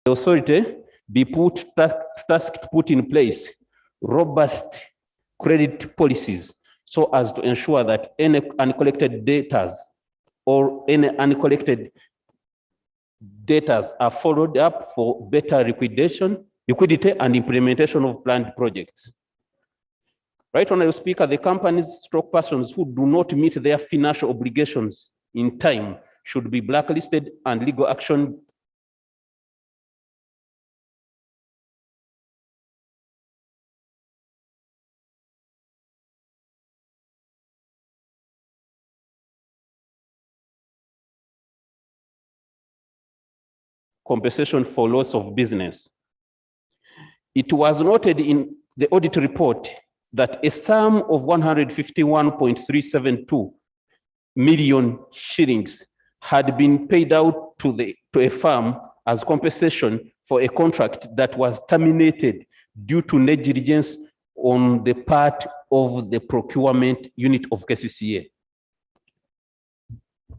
the authority be tasked to put in place robust credit policies so as to ensure that any uncollected debtors or any uncollected debtors are followed up for better liquidity and implementation of planned projects. Right, Honorable Speaker, the companies stroke persons who do not meet their financial obligations in time should be blacklisted and legal action compensation for loss of business. It was noted in the audit report that a sum of 151.372 million shillings had been paid out to a firm as compensation for a contract that was terminated due to negligence on the part of the procurement unit of KCCA.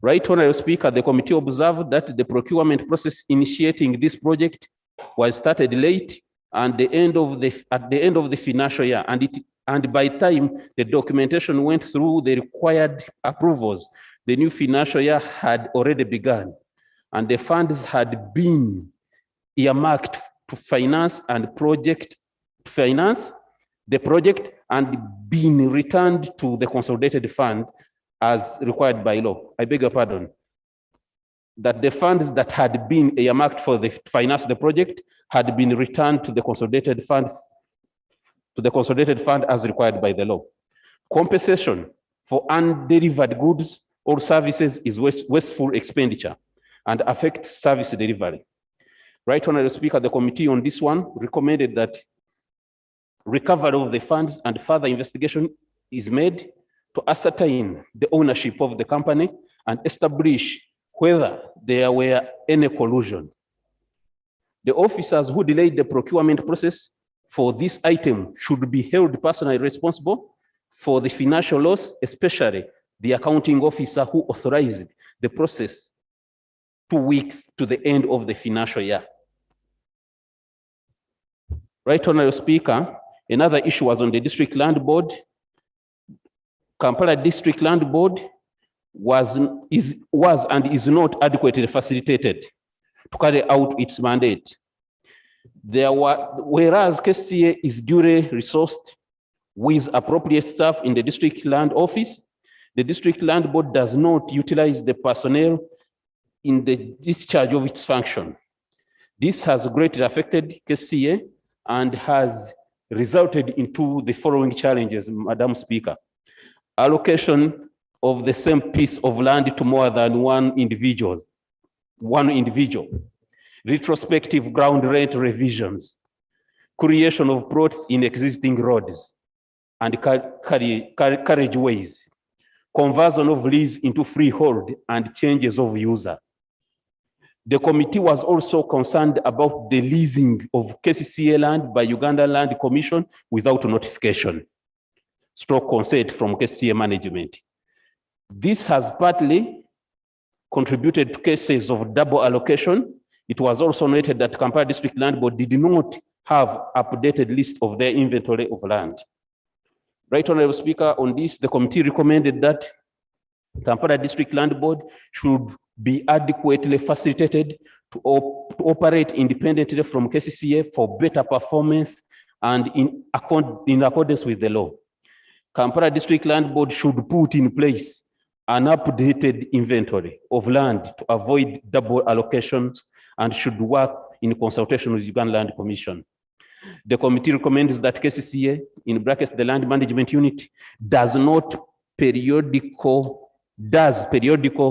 Right, Honorable Speaker, the committee observed that the procurement process initiating this project was started late and at the end of the financial year, and by the time the documentation went through the required approvals, the new financial year had already begun, and the funds had been earmarked to finance the project and been returned to the consolidated fund as required by law. I beg your pardon. That the funds that had been earmarked for the finance the project had been returned to the consolidated fund as required by the law. Compensation for undelivered goods or services is wasteful expenditure and affects service delivery. Right, Honorable Speaker, the committee on this one recommended that recovery of the funds and further investigation is made to ascertain the ownership of the company and establish whether there were any collusion. The officers who delayed the procurement process for this item should be held personally responsible for the financial loss, especially the accounting officer who authorized the process 2 weeks to the end of the financial year. Right, Honorable Speaker, another issue was on the District Land Board. Kampala District Land Board was and is not adequately facilitated to carry out its mandate. Whereas KCA is duly resourced with appropriate staff in the District Land Office, the District Land Board does not utilize the personnel in the discharge of its function. This has greatly affected KCA and has resulted into the following challenges, Madam Speaker. Allocation of the same piece of land to more than one individual, retrospective ground rent revisions, creation of plots in existing roads and carriageways, conversion of lease into freehold and changes of user. The committee was also concerned about the leasing of KCCA land by Uganda Land Commission without notification, stroke consent from KCCA management. This has partly contributed to cases of double allocation. It was also noted that Kampala District Land Board did not have updated list of their inventory of land. Right, Honorable Speaker, on this, the committee recommended that Kampala District Land Board should be adequately facilitated to operate independently from KCCA for better performance and in accordance with the law. Kampala District Land Board should put in place an updated inventory of land to avoid double allocations and should work in consultation with Uganda Land Commission. The committee recommends that KCCA, in brackets the Land Management Unit, does periodical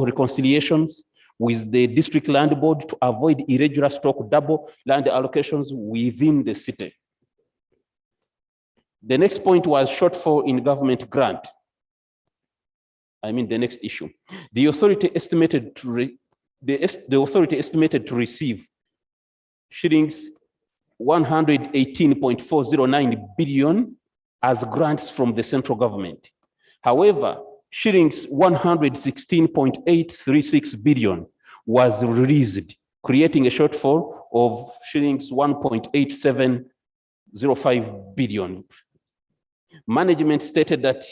reconciliations with the District Land Board to avoid irregular stroke double land allocations within the city. The next point was shortfall in government grant. The next issue. The authority estimated to receive shillings 118.409 billion as grants from the central government. However, shillings 116.836 billion was released, creating a shortfall of shillings 1.8705 billion. Management stated that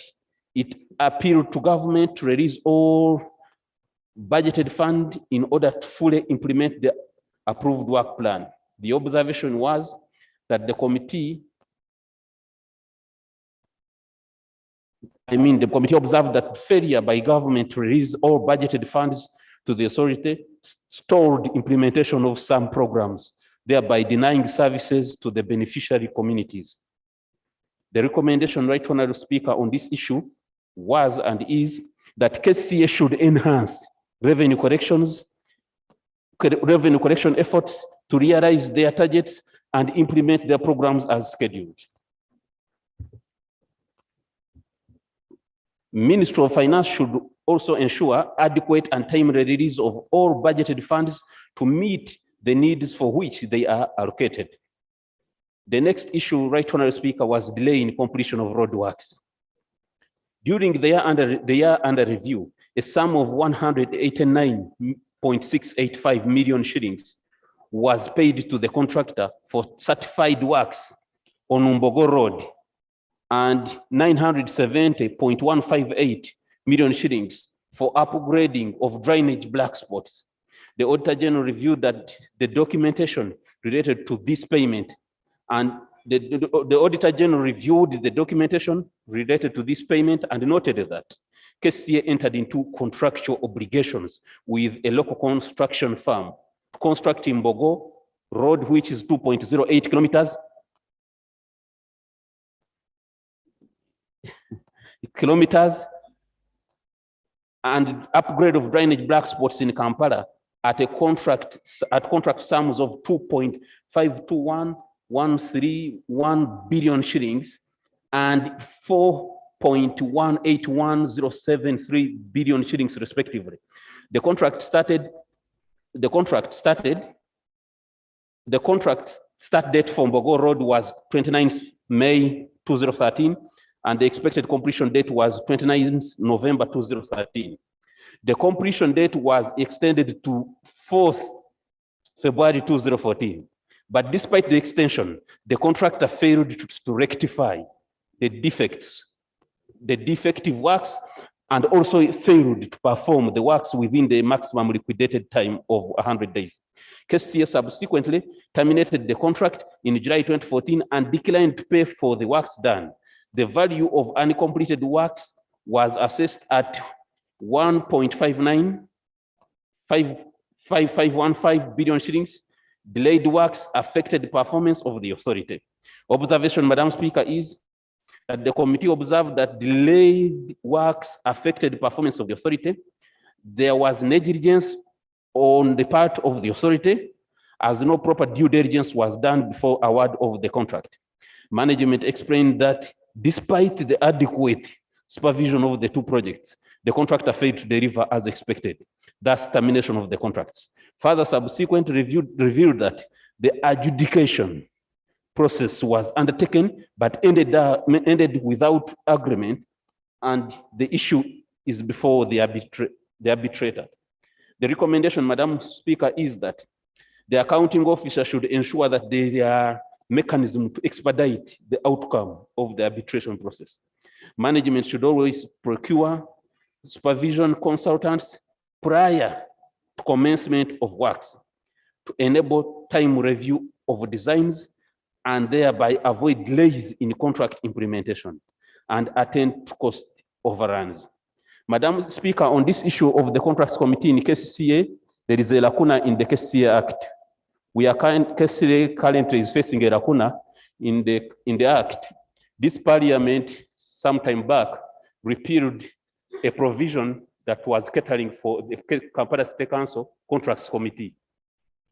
it appealed to government to release all budgeted fund in order to fully implement the approved work plan. The observation was that the committee observed that failure by government to release all budgeted funds to the authority stalled implementation of some programs, thereby denying services to the beneficiary communities. The recommendation, Right Honorable Speaker, on this issue was and is that KCA should enhance revenue collection efforts to realize their targets and implement their programs as scheduled. Ministry of Finance should also ensure adequate and timely release of all budgeted funds to meet the needs for which they are allocated. The next issue, Right Honorable Speaker, was delay in completion of road works. During the year under review, a sum of 189.685 million shillings was paid to the contractor for certified works on Umbogo Road, and 970.158 million shillings for upgrading of drainage black spots. The Auditor General reviewed that the documentation related to this payment, and the Auditor General reviewed the documentation related to this payment and noted that KCA entered into contractual obligations with a local construction firm to construct Umbogo Road, which is 2.08 kilometers, and upgrade of drainage black spots in Kampala at contract sums of 2.521131 billion shillings and 4.181073 billion shillings respectively. The contract start date for Umbogo Road was 29th May 2013, and the expected completion date was 29th November 2013. The completion date was extended to 4th February 2014. But despite the extension, the contractor failed to rectify the defective works, and also failed to perform the works within the maximum liquidated time of 100 days. KCA subsequently terminated the contract in July 2014 and declined to pay for the works done. The value of uncompleted works was assessed at 1.595515 billion shillings. Delayed works affected the performance of the authority. Observation, Madam Speaker, is that the committee observed that delayed works affected the performance of the authority. There was negligence on the part of the authority, as no proper due diligence was done before award of the contract. Management explained that despite the adequate supervision of the two projects, the contractor failed to deliver as expected, thus termination of the contracts. Further subsequent revealed that the adjudication process was undertaken but ended without agreement, and the issue is before the arbitrator. The recommendation, Madam Speaker, is that the accounting officer should ensure that there are mechanisms to expedite the outcome of the arbitration process. Management should always procure supervision consultants prior to commencement of works to enable time review of designs and thereby avoid delays in contract implementation and attend to cost overruns. Madam Speaker, on this issue of the Contracts Committee in KCCA, there is a lacuna in the KCCA Act. KCCA currently is facing a lacuna in the Act. This Parliament, some time back, repealed a provision that was catering for the Kampala State Council Contracts Committee.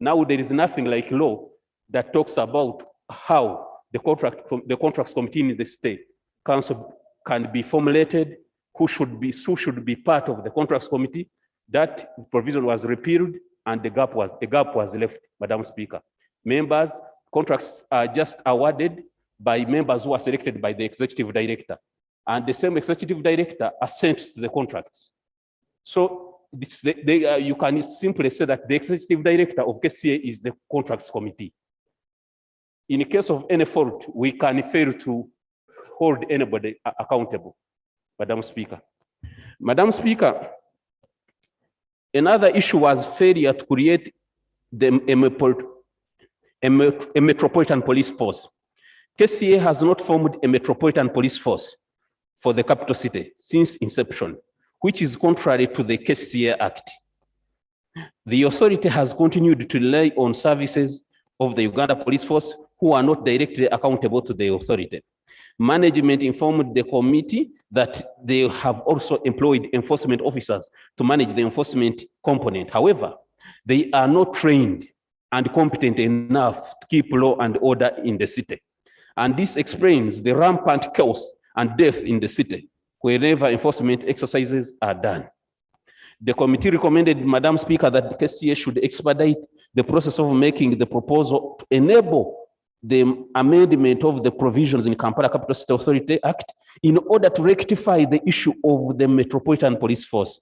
Now there is nothing like law that talks about how the Contracts Committee in the State Council can be formulated, who should be part of the Contracts Committee. That provision was repealed, and a gap was left, Madam Speaker. Members, contracts are just awarded by members who are selected by the Executive Director, and the same Executive Director assents to the contracts. So you can simply say that the executive director of KCA is the contracts committee. In case of any fault, we can fail to hold anybody accountable, Madam Speaker. Madam Speaker, another issue was failure to create a metropolitan police force. KCA has not formed a metropolitan police force for the capital city since inception, which is contrary to the KCA Act. The authority has continued to rely on services of the Uganda Police Force who are not directly accountable to the authority. Management informed the committee that they have also employed enforcement officers to manage the enforcement component. However, they are not trained and competent enough to keep law and order in the city. And this explains the rampant chaos and death in the city wherever enforcement exercises are done. The committee recommended, Madam Speaker, that the KCA should expedite the process of making the proposal to enable the amendment of the provisions in Kampala Capital City Authority Act in order to rectify the issue of the Metropolitan Police Force.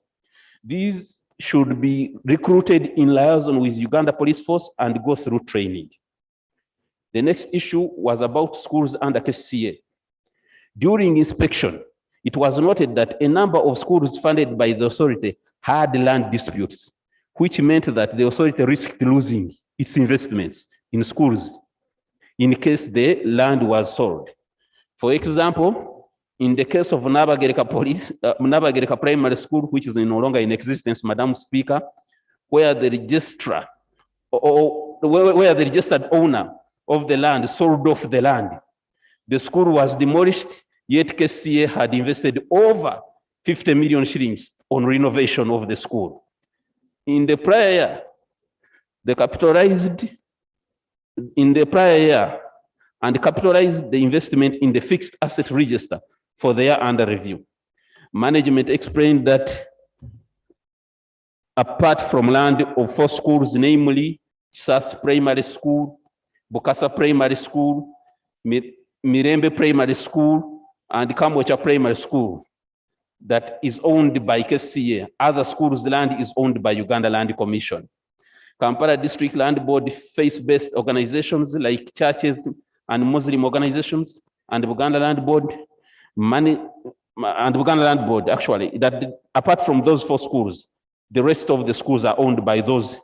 These should be recruited in liaison with Uganda Police Force and go through training. The next issue was about schools under KCA. During inspection, it was noted that a number of schools funded by the authority had land disputes, which meant that the authority risked losing its investments in schools in case the land was sold. For example, in the case of Nabagereka Primary School, which is no longer in existence, Madam Speaker, where the registrar or where the registered owner of the land sold off the land, the school was demolished, yet KCA had invested over 50 million shillings on renovation of the school. In the prior year, and capitalized the investment in the fixed asset register for the year under review. Management explained that apart from land of 4 schools, namely Sas Primary School, Bukasa Primary School, Mirembe Primary School, and Kambocha Primary School, that is owned by KCA. Other schools' land is owned by Uganda Land Commission. Kampala District Land Board, faith-based organizations like churches and Muslim organizations, and Uganda Land Board, actually, that apart from those 4 schools, the rest of the schools are owned by those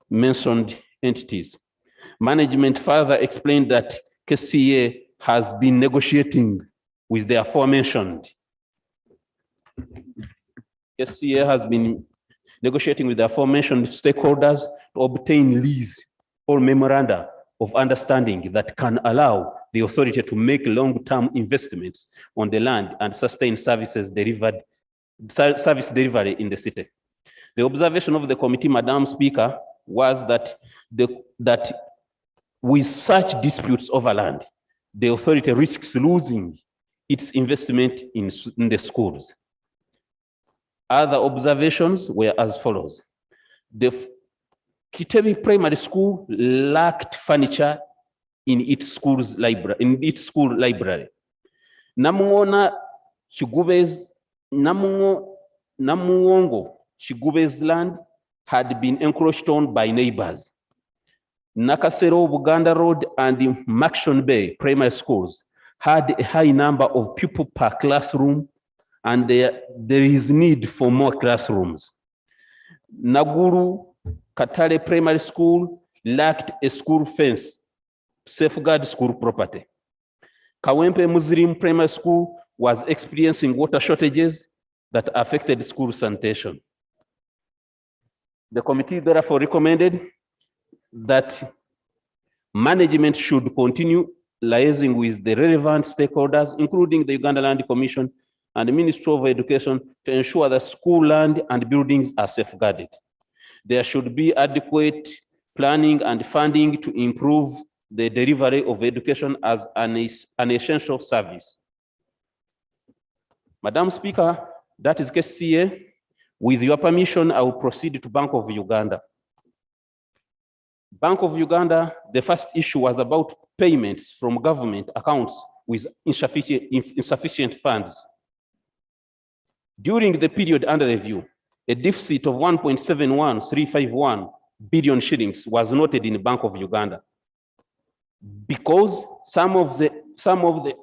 mentioned entities. Management further explained that KCA has been negotiating with the aforementioned. KCA has been negotiating with the aforementioned stakeholders to obtain lease or memoranda of understanding that can allow the authority to make long-term investments on the land and sustain service delivery in the city. The observation of the committee, Madam Speaker, was that with such disputes over land, the authority risks losing its investment in the schools. Other observations were as follows. The Kitebi Primary School lacked furniture in its school library. Namuongo Chigube's land had been encroached on by neighbors. Nakasero, Buganda Road, and Maxon Bay primary schools had a high number of pupils per classroom, and there is need for more classrooms. Naguru Katale Primary School lacked a school fence, safeguard school property. Kawempe Muslim Primary School was experiencing water shortages that affected school sanitation. The committee therefore recommended that management should continue liaising with the relevant stakeholders, including the Uganda Land Commission and the Ministry of Education, to ensure that school land and buildings are safeguarded. There should be adequate planning and funding to improve the delivery of education as an essential service. Madam Speaker, that is KCA. With your permission, I will proceed to Bank of Uganda. Bank of Uganda, the first issue was about payments from government accounts with insufficient funds. During the period under review, a deficit of 1.71351 billion shillings was noted in the Bank of Uganda because some of the MOFPED,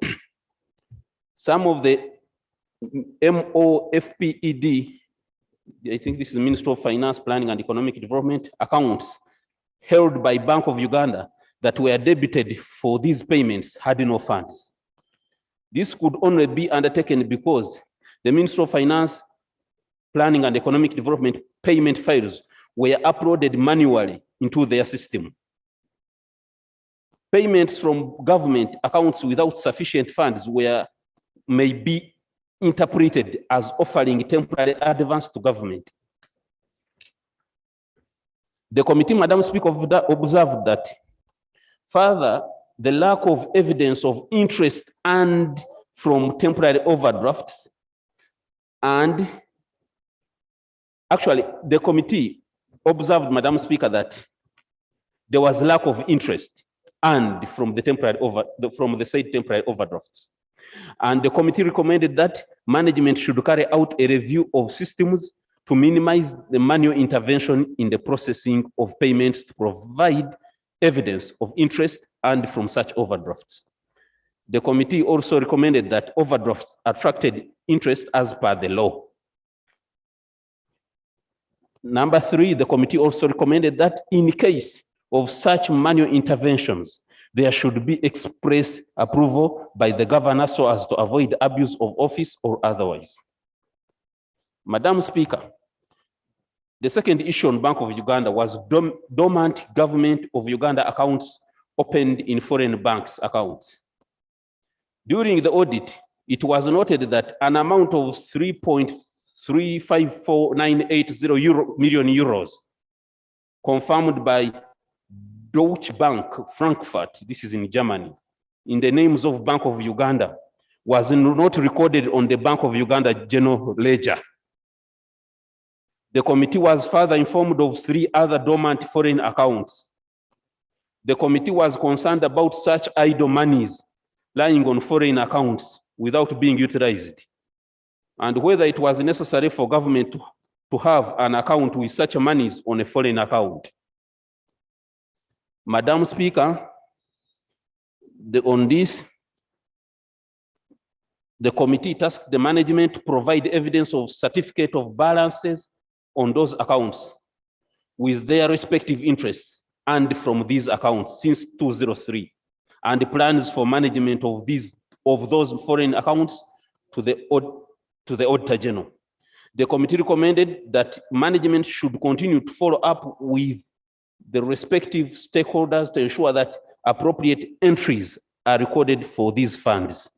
I think this is the Ministry of Finance, Planning and Economic Development, accounts held by Bank of Uganda that were debited for these payments had no funds. This could only be undertaken because the Ministry of Finance, Planning and Economic Development payment files were uploaded manually into their system. Payments from government accounts without sufficient funds may be interpreted as offering temporary advance to government. The committee, Madam Speaker, observed that further, the lack of evidence of interest and from temporary overdrafts, and actually the committee observed, Madam Speaker, that there was lack of interest and from the said temporary overdrafts. And the committee recommended that management should carry out a review of systems to minimize the manual intervention in the processing of payments to provide evidence of interest and from such overdrafts. The committee also recommended that overdrafts attracted interest as per the law. Number 3, the committee also recommended that in case of such manual interventions, there should be express approval by the governor so as to avoid abuse of office or otherwise. Madam Speaker, the second issue on Bank of Uganda was dormant Government of Uganda accounts opened in foreign banks accounts. During the audit, it was noted that an amount of 3.354980 million euros confirmed by Deutsche Bank Frankfurt, this is in Germany, in the names of Bank of Uganda, was not recorded on the Bank of Uganda general ledger. The committee was further informed of 3 other dormant foreign accounts. The committee was concerned about such idle monies lying on foreign accounts without being utilized, and whether it was necessary for government to have an account with such monies on a foreign account. Madam Speaker, on this, the committee tasked the management to provide evidence of certificate of balances on those accounts with their respective interests and from these accounts since 2003, and plans for management of those foreign accounts to the Auditor General. The committee recommended that management should continue to follow up with the respective stakeholders to ensure that appropriate entries are recorded for these funds.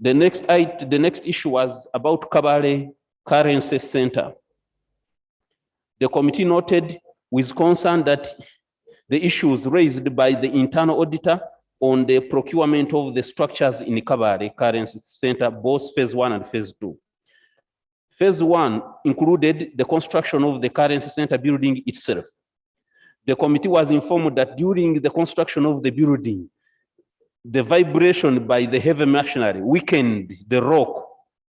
The next issue was about Cabaret Currency Center. The committee noted with concern that the issues raised by the internal auditor on the procurement of the structures in the Cabaret Currency Center, both phase 1 and phase 2. Phase 1 included the construction of the currency center building itself. The committee was informed that during the construction of the building, the vibration by the heavy machinery weakened the rock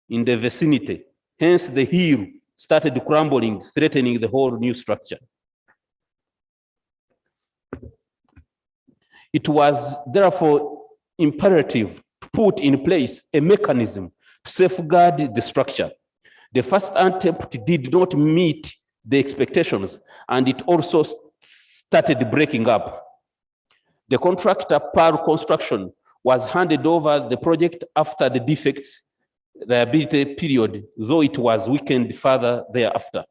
in the vicinity. Hence, the hill started crumbling, threatening the whole new structure. It was therefore imperative to put in place a mechanism to safeguard the structure. The first attempt did not meet the expectations, and it also started breaking up. The contractor, PAR Construction, was handed over the project after the defects liability period, though it was weakened further thereafter.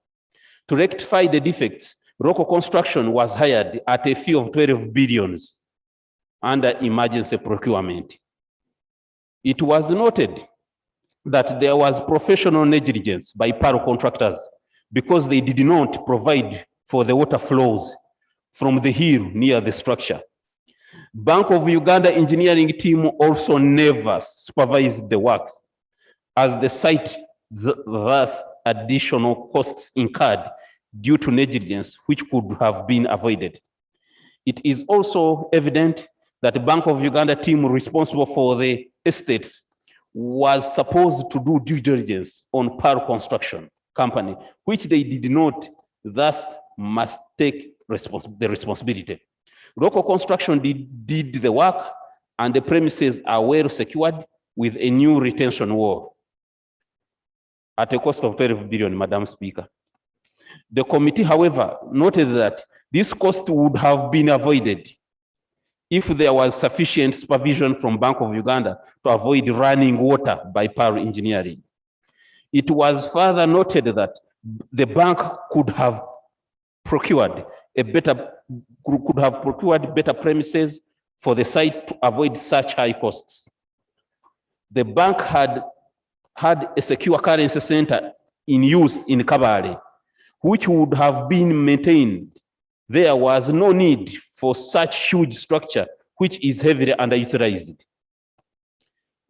To rectify the defects, local construction was hired at a fee of 12 billions under emergency procurement. It was noted that there was professional negligence by PAR contractors because they did not provide for the water flows from the hill near the structure. Bank of Uganda engineering team also never supervised the works, as the site thus additional costs incurred due to negligence which could have been avoided. It is also evident that the Bank of Uganda team responsible for the estates was supposed to do due diligence on Pearl Construction Company, which they did not, thus must take the responsibility. Local construction did the work, and the premises are well secured with a new retention wall at a cost of 12 billion, Madam Speaker. The committee, however, noted that this cost would have been avoided if there was sufficient supervision from Bank of Uganda to avoid running water by Pearl Engineering. It was further noted that the bank could have procured better premises for the site to avoid such high costs. The bank had a secure currency center in use in Cabaret, which would have been maintained. There was no need for such huge structure, which is heavily underutilized.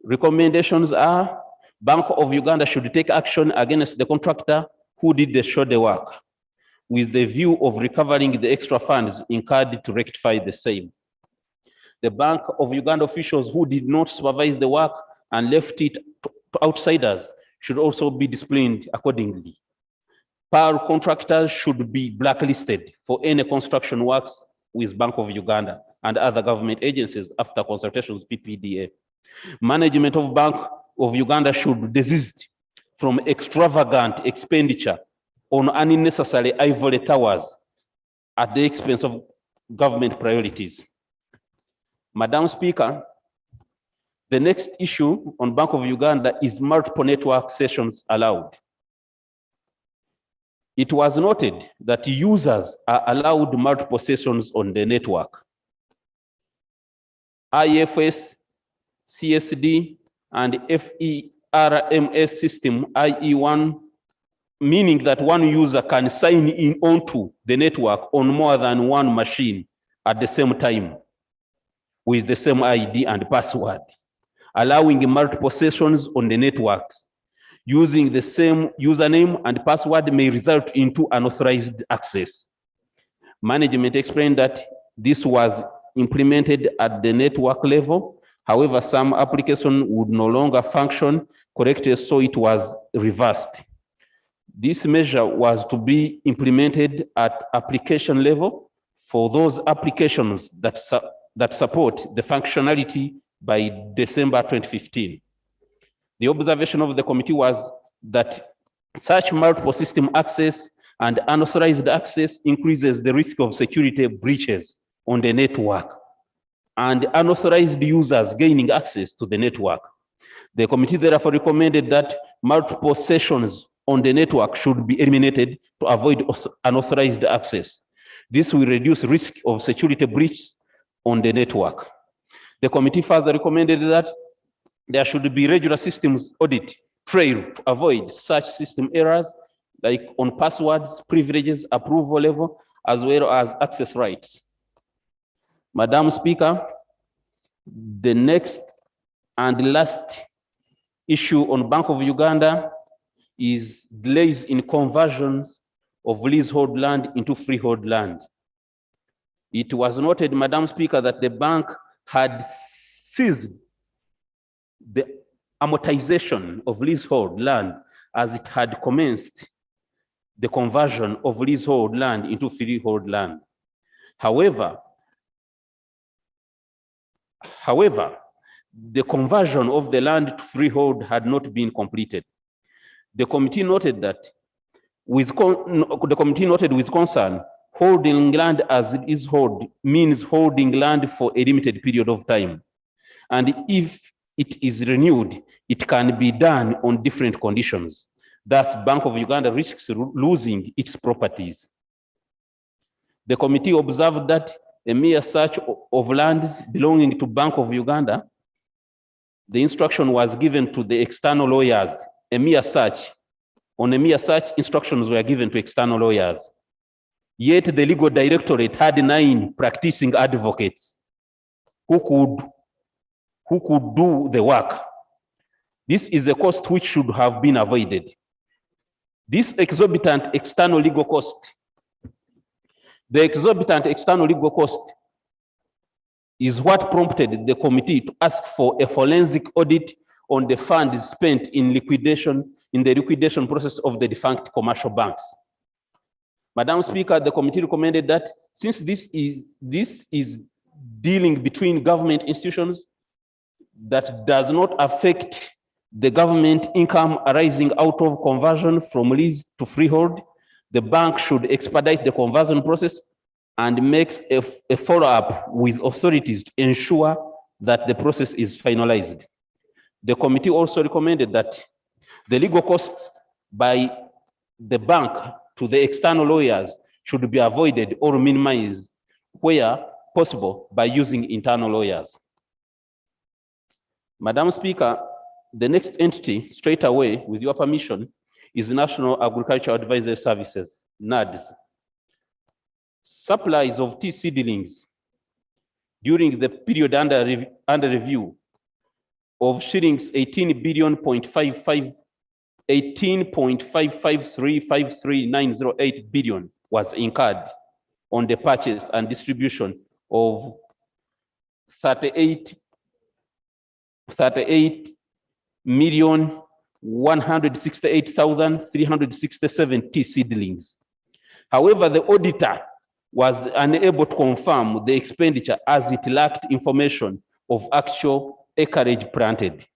Recommendations are: Bank of Uganda should take action against the contractor who did the shoulder work, with the view of recovering the extra funds incurred to rectify the same. The Bank of Uganda officials who did not supervise the work and left it to outsiders should also be disciplined accordingly. Pearl contractors should be blacklisted for any construction works with Bank of Uganda and other government agencies after consultations with PPDA. Management of Bank of Uganda should desist from extravagant expenditure on unnecessary ivory towers at the expense of government priorities. Madam Speaker, the next issue on Bank of Uganda is multiple network sessions allowed. It was noted that users are allowed multiple sessions on the network. IFS, CSD, and FERMS system, IE1, meaning that one user can sign in onto the network on more than one machine at the same time with the same ID and password, allowing multiple sessions on the networks. Using the same username and password may result into unauthorized access. Management explained that this was implemented at the network level. However, some applications would no longer function correctly, so it was reversed. This measure was to be implemented at application level for those applications that support the functionality by December 2015. The observation of the committee was that such multiple system access and unauthorized access increases the risk of security breaches on the network and unauthorized users gaining access to the network. The committee therefore recommended that multiple sessions on the network should be eliminated to avoid unauthorized access. This will reduce risk of security breach on the network. The committee further recommended that there should be regular systems audit trail to avoid such system errors, like on passwords, privileges, approval level, as well as access rights. Madam Speaker, the next and last issue on Bank of Uganda is delays in conversions of leasehold land into freehold land. It was noted, Madam Speaker, that the bank had ceased the amortization of leasehold land as it had commenced the conversion of leasehold land into freehold land. However, the conversion of the land to freehold had not been completed. The committee noted with concern, holding land as leasehold means holding land for a limited period of time. And if it is renewed, it can be done on different conditions. Thus, Bank of Uganda risks losing its properties. The committee observed that a mere search of lands belonging to Bank of Uganda, the instruction was given to the external lawyers. On a mere search, instructions were given to external lawyers. Yet the legal directorate had 9 practicing advocates who could do the work. This is a cost which should have been avoided. This exorbitant external legal cost, is what prompted the committee to ask for a forensic audit on the funds spent in the liquidation process of the defunct commercial banks. Madam Speaker, the committee recommended that since this is dealing between government institutions that does not affect the government income arising out of conversion from lease to freehold, the bank should expedite the conversion process and makes a follow-up with authorities to ensure that the process is finalized. The committee also recommended that the legal costs by the bank to the external lawyers should be avoided or minimized where possible by using internal lawyers. Madam Speaker, the next entity, straight away, with your permission, is National Agricultural Advisory Services, NADS. Supplies of tea seedlings during the period under review of shillings 18.55353908 billion was incurred on the purchase and distribution of 38,168,367 tea seedlings. However, the auditor was unable to confirm the expenditure as it lacked information of actual acreage planted.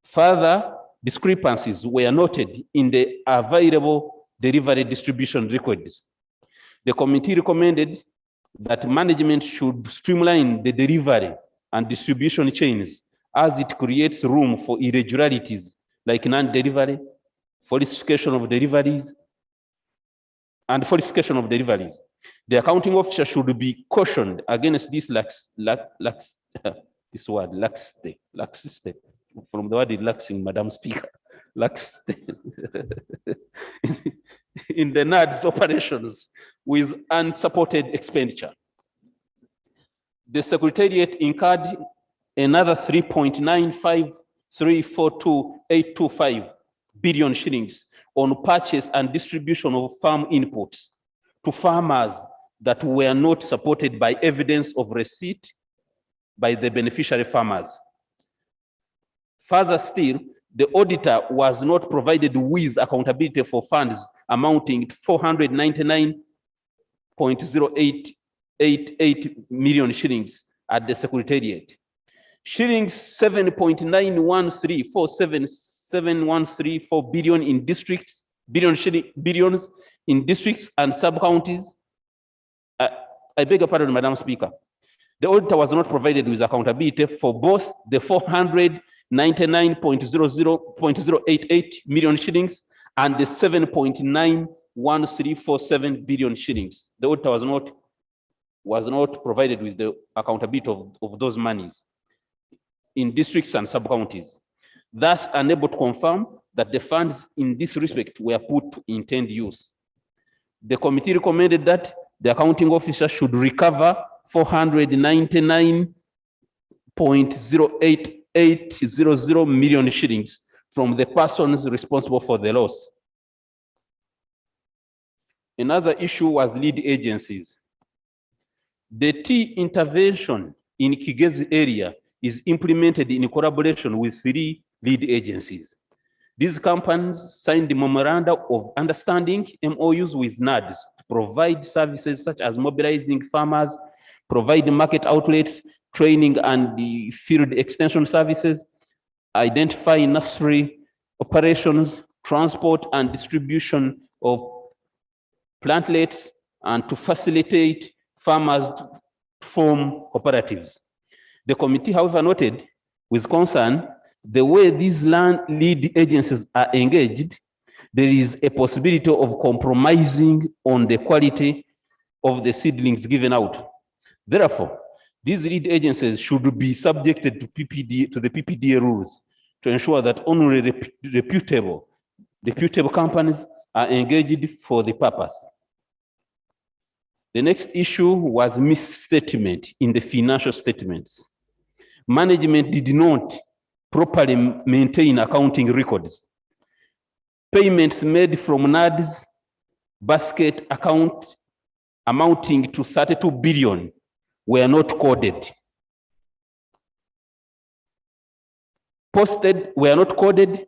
Further discrepancies were noted in the available delivery distribution records. The committee recommended that management should streamline the delivery and distribution chains as it creates room for irregularities like non-delivery, falsification of deliveries, and falsification of deliveries. The accounting officer should be cautioned against this laxity, from the word relaxing, Madam Speaker, laxity in the NADS operations with unsupported expenditure. The Secretariat incurred another 3.95342.825 billion shillings on purchase and distribution of farm inputs to farmers that were not supported by evidence of receipt by the beneficiary farmers. Further still, the auditor was not provided with accountability for funds amounting to 499.0888 million shillings at the Secretariat. Shillings 7.913477734 billion in districts, billions in districts and sub-counties. I beg your pardon, Madam Speaker. The auditor was not provided with accountability for both the 499.088 million shillings and the 7.91347 billion shillings. The auditor was not provided with the accountability of those monies in districts and sub-counties, thus unable to confirm that the funds in this respect were put to intended use. The committee recommended that the accounting officer should recover 499.08800 million shillings from the persons responsible for the loss. Another issue was lead agencies. The tea intervention in Kigezi area is implemented in collaboration with 3 lead agencies. These companies signed the memoranda of understanding, MOUs, with NADS to provide services such as mobilizing farmers, provide market outlets, training and the field extension services, identify nursery operations, transport and distribution of plantlets, and to facilitate farmers to form cooperatives. The committee, however, noted with concern the way these land lead agencies are engaged, there is a possibility of compromising on the quality of the seedlings given out. Therefore, these lead agencies should be subjected to the PPDA rules to ensure that only reputable companies are engaged for the purpose. The next issue was misstatement in the financial statements. Management did not properly maintain accounting records. Payments made from NADS basket account amounting to 32 billion were not coded. were not coded,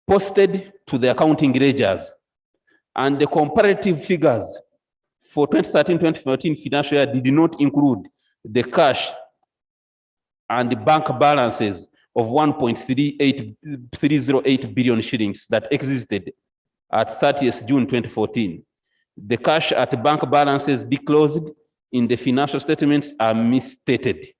posted to the accounting ledgers. And the comparative figures for 2013-2014 financial year did not include the cash and the bank balances of 1.308 billion shillings that existed at 30th June 2014. The cash at bank balances disclosed in the financial statements are misstated.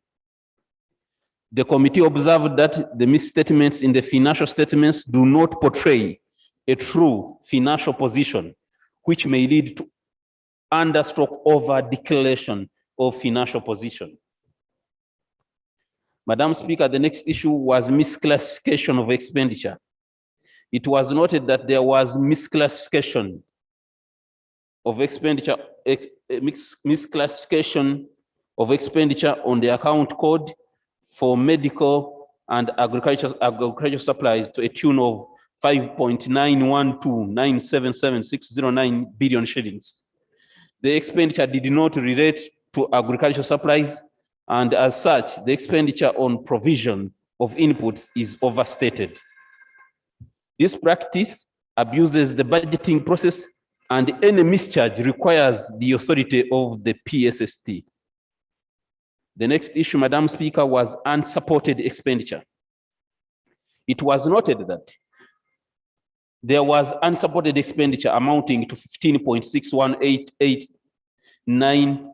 The committee observed that the misstatements in the financial statements do not portray a true financial position, which may lead to under-stroke over declaration of financial position. Madam Speaker, the next issue was misclassification of expenditure. It was noted that there was misclassification of expenditure, misclassification of expenditure on the account code for medical and agricultural supplies to a tune of 5.912,977,609 billion shillings. The expenditure did not relate to agricultural supplies, and as such, the expenditure on provision of inputs is overstated. This practice abuses the budgeting process, and any mischarge requires the authority of the PSST. The next issue, Madam Speaker, was unsupported expenditure. It was noted that there was unsupported expenditure amounting to 15.6189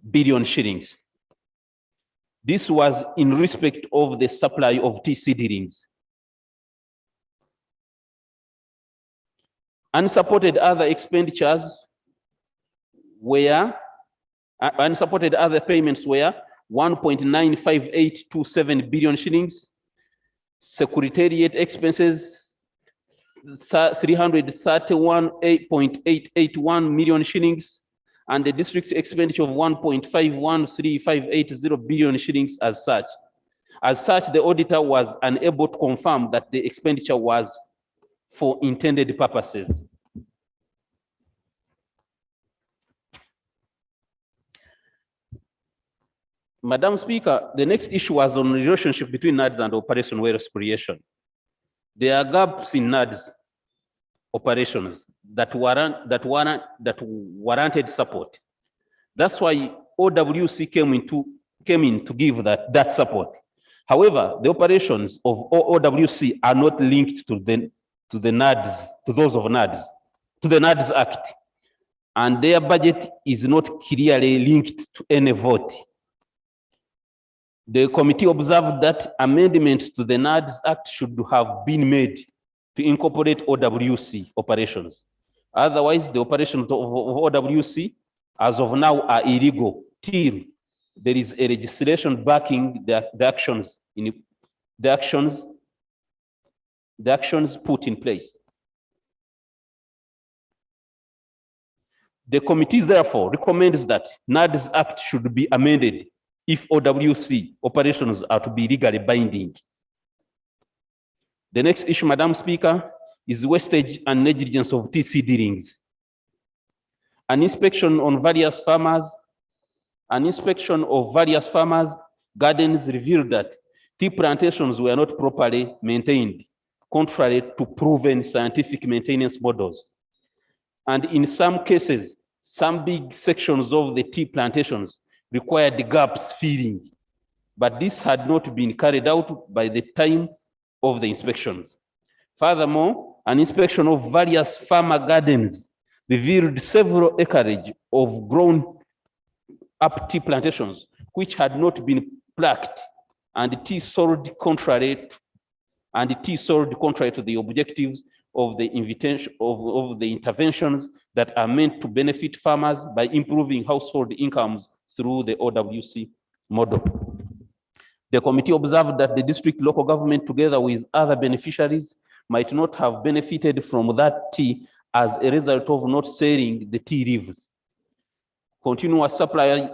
billion shillings. This was in respect of the supply of tea seedlings. Unsupported other expenditures were, unsupported other payments were 1.95827 billion shillings, secretariat expenses 331.881 million shillings, and the district expenditure of 1.513580 billion shillings as such. As such, the auditor was unable to confirm that the expenditure was for intended purposes. Madam Speaker, the next issue was on the relationship between NADS and Operation Wealth Creation. There are gaps in NADS operations that warranted support. That's why OWC came in to give that support. However, the operations of OWC are not linked to the NADS, to those of NADS, to the NADS Act, and their budget is not clearly linked to any vote. The committee observed that amendments to the NADS Act should have been made to incorporate OWC operations. Otherwise, the operations of OWC as of now are illegal till there is a legislation backing the actions put in place. The committee therefore recommends that NADS Act should be amended if OWC operations are to be legally binding. The next issue, Madam Speaker, is wastage and negligence of tea seedlings. An inspection of various farmers' gardens revealed that tea plantations were not properly maintained, contrary to proven scientific maintenance models. And in some cases, some big sections of the tea plantations required gaps filling, but this had not been carried out by the time of the inspections. Furthermore, an inspection of various farmer gardens revealed several acreage of grown up tea plantations which had not been plaqued, and tea sold contrary to the objectives of the interventions that are meant to benefit farmers by improving household incomes through the OWC model. The committee observed that the district local government, together with other beneficiaries, might not have benefited from that tea as a result of not selling the tea leaves. Continuous supply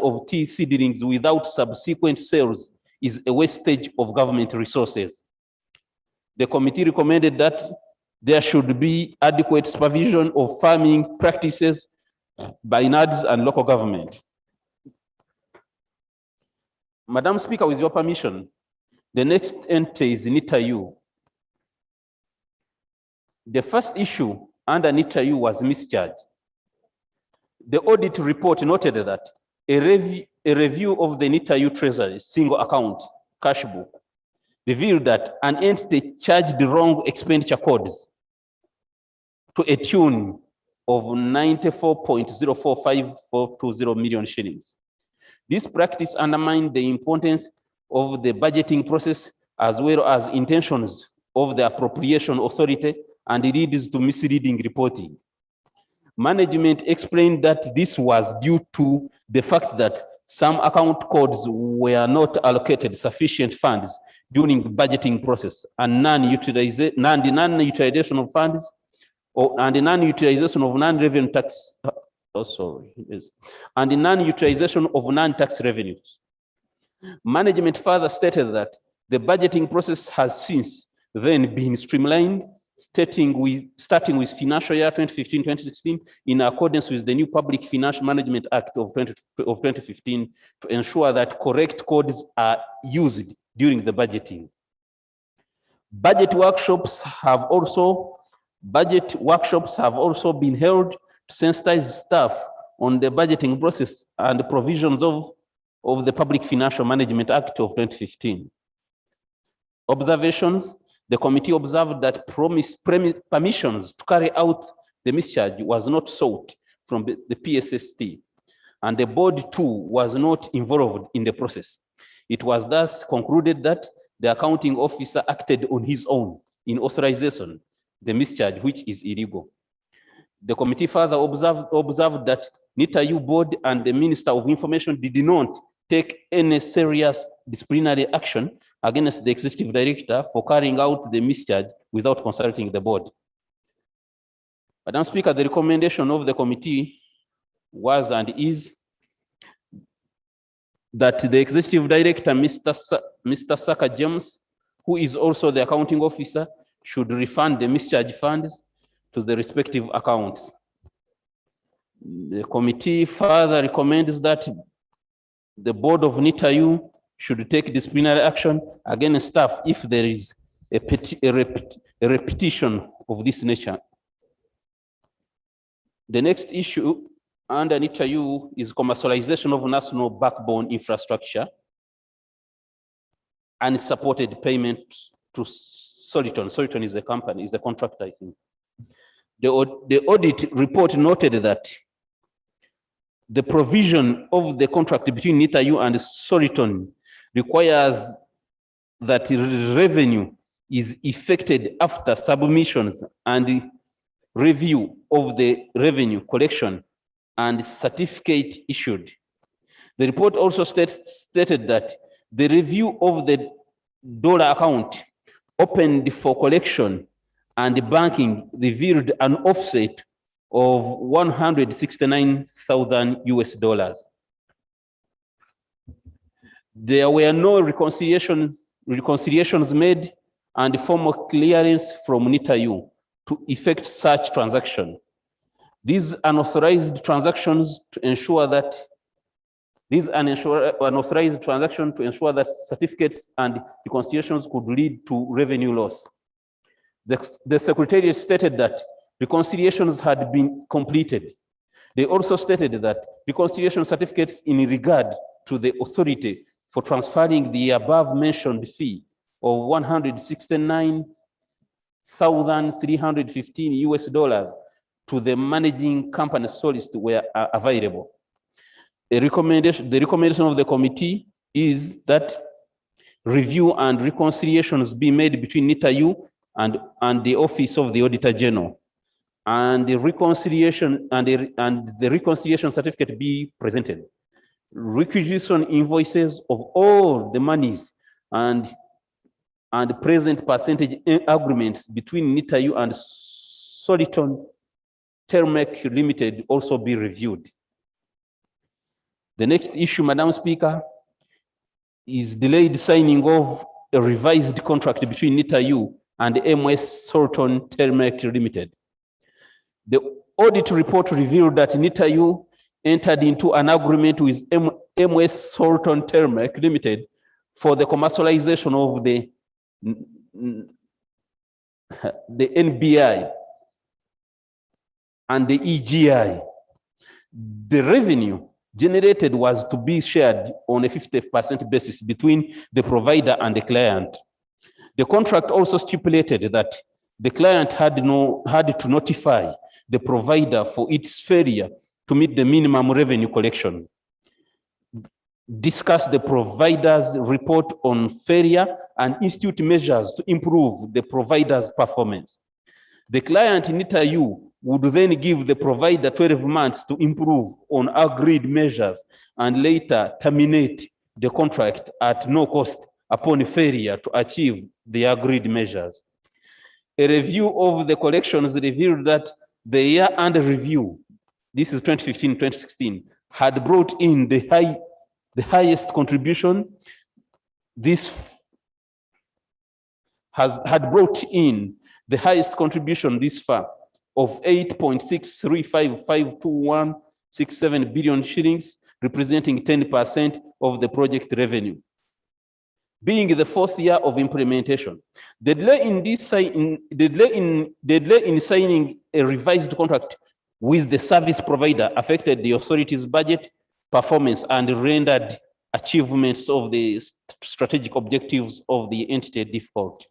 of tea seedlings without subsequent sales is a wastage of government resources. The committee recommended that there should be adequate supervision of farming practices by NADS and local government. Madam Speaker, with your permission, The next entity is NITAU. The first issue under NITAU was mischarge. The audit report noted that a review of the NITAU Treasury single account cash book revealed that an entity charged the wrong expenditure codes to a tune of 94.045420 million shillings. This practice undermined the importance of the budgeting process as well as intentions of the appropriation authority and leads to misleading reporting. Management explained that this was due to the fact that some account codes were not allocated sufficient funds during the budgeting process, and non-utilization of funds and the non-utilization of non-revenue tax, and the non-utilization of non-tax revenues. Management further stated that the budgeting process has since then been streamlined, starting with financial year 2015-2016 in accordance with the new Public Financial Management Act of 2015 to ensure that correct codes are used during the budgeting. Budget workshops have also been held to sensitize staff on the budgeting process and the provisions of the Public Financial Management Act of 2015. Observations: the committee observed that permissions to carry out the mischarge was not sought from the PSST, and the board too was not involved in the process. It was thus concluded that the accounting officer acted on his own in authorization the mischarge, which is illegal. The committee further observed that NITAU board and the Minister of Information did not take any serious disciplinary action against the executive director for carrying out the mischarge without consulting the board. Madam Speaker, the recommendation of the committee was and is that the executive director, Mr. Saka James, who is also the accounting officer, should refund the mischarge funds to the respective accounts. The committee further recommends that the board of NITAU should take disciplinary action against staff if there is a repetition of this nature. The next issue under NITAU is commercialization of national backbone infrastructure and supported payments to Soliton. Soliton is the company, is the contractor, I think. The audit report noted that the provision of the contract between NITAU and Soliton requires that revenue is effected after submissions and review of the revenue collection and certificate issued. The report also stated that the review of the dollar account opened for collection and banking revealed an offset of $169,000 US. There were no reconciliations made and formal clearance from NITAU to effect such transaction. These unauthorized transactions to ensure that certificates and reconciliations could lead to revenue loss. The Secretariat stated that reconciliations had been completed. They also stated that reconciliation certificates in regard to the authority for transferring the above mentioned fee of $169,315 US to the managing company Solist were available. The recommendation of the committee is that review and reconciliations be made between NITAU and the Office of the Auditor General, and the reconciliation certificate be presented. Requisition invoices of all the monies and present percentage agreements between NITAU and Soliton Termec Limited also be reviewed. The next issue, Madam Speaker, is delayed signing of a revised contract between NITAU and MS Soliton Termec Limited. The audit report revealed that NITAU entered into an agreement with MS Soliton Termec Limited for the commercialization of the NBI and the EGI, the revenue generated was to be shared on a 50% basis between the provider and the client. The contract also stipulated that the client had to notify the provider for its failure to meet the minimum revenue collection, discuss the provider's report on failure, and institute measures to improve the provider's performance. The client, NITAU, would then give the provider 12 months to improve on agreed measures and later terminate the contract at no cost upon failure to achieve the agreed measures. A review of the collections revealed that the year under review, this is 2015-2016, had brought in the highest contribution. This had brought in the highest contribution this far of 8.63552167 billion shillings, representing 10% of the project revenue. Being the fourth year of implementation, the delay in signing a revised contract with the service provider affected the authority's budget, performance, and rendered achievements of the strategic objectives of the entity difficult.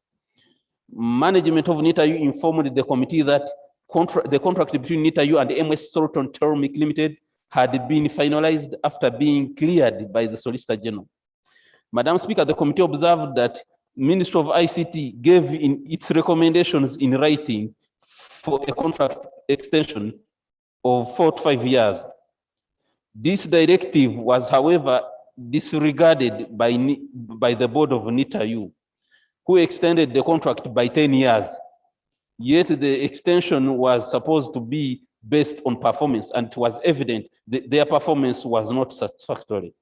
Management of NITAU informed the committee that the contract between NITAU and MS Sultan Termic Limited had been finalized after being cleared by the Solicitor General. Madam Speaker, the committee observed that Ministry of ICT gave in its recommendations in writing for a contract extension of 4 to 5 years. This directive was, however, disregarded by the board of NITAU, who extended the contract by 10 years. Yet the extension was supposed to be based on performance, and it was evident that their performance was not satisfactory.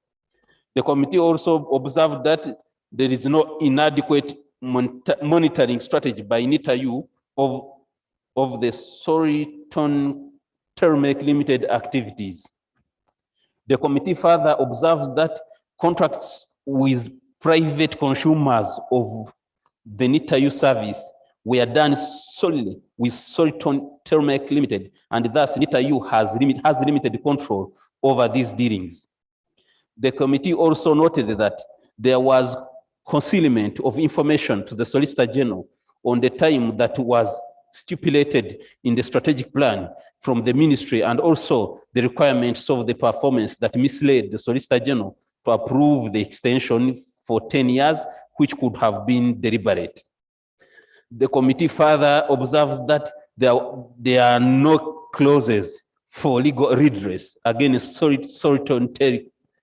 The committee also observed that there is no inadequate monitoring strategy by NITAU of the Sultan Termic Limited activities. The committee further observes that contracts with private consumers of the NITAU service were done solely with Sultan Termic Limited, and thus NITAU has limited control over these dealings. The committee also noted that there was concealment of information to the Solicitor General on the time that was stipulated in the strategic plan from the ministry, and also the requirements of the performance that misled the Solicitor General to approve the extension for 10 years, which could have been deliberate. The committee further observes that there are no clauses for legal redress against Sultan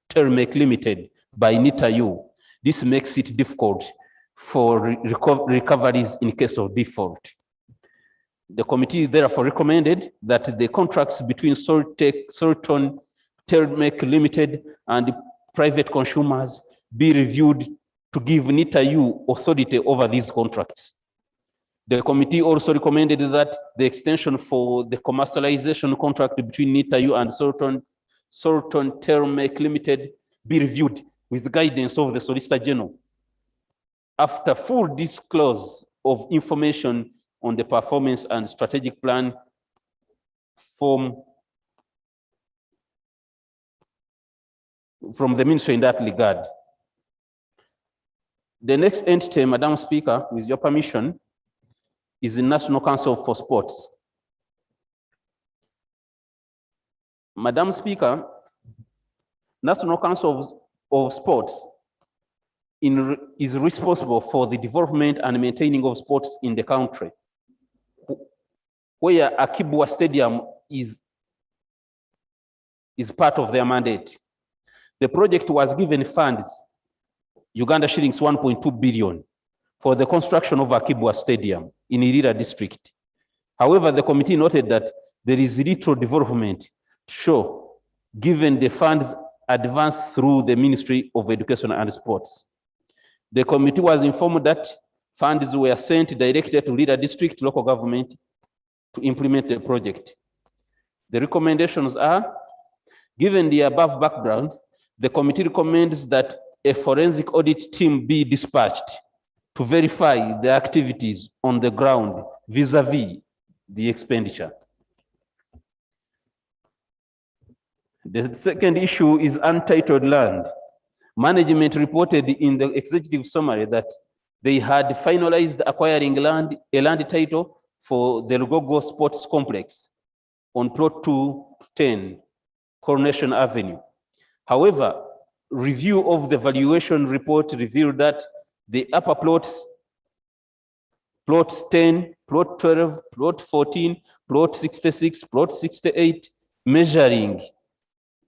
Termic Limited by NITAU. This makes it difficult for recoveries in case of default. The committee therefore recommended that the contracts between Sultan Termic Limited and private consumers be reviewed to give NITAU authority over these contracts. The committee also recommended that the extension for the commercialization contract between NITAU and Sultan Termic Limited be reviewed with the guidance of the Solicitor General after full disclosure of information on the performance and strategic plan from the ministry in that regard. The next entity, Madam Speaker, with your permission, is the National Council for Sports. Madam Speaker, National Council of Sports is responsible for the development and maintaining of sports in the country, where Akibwa Stadium is part of their mandate. The project was given funds, Uganda shillings 1.2 billion, for the construction of Akibwa Stadium in Irira district. However, the committee noted that there is little development to show, given the funds advanced through the Ministry of Education and Sports. The committee was informed that funds were sent directly to Irira district local government to implement the project. The recommendations are, given the above background, the committee recommends that a forensic audit team be dispatched to verify the activities on the ground vis-a-vis the expenditure. The second issue is untitled land. Management reported in the executive summary that they had finalized acquiring a land title for the Lugogo Sports Complex on plot 210 Coronation Avenue. However, review of the valuation report revealed that the upper plots, plot 10, plot 12, plot 14, plot 66, plot 68, measuring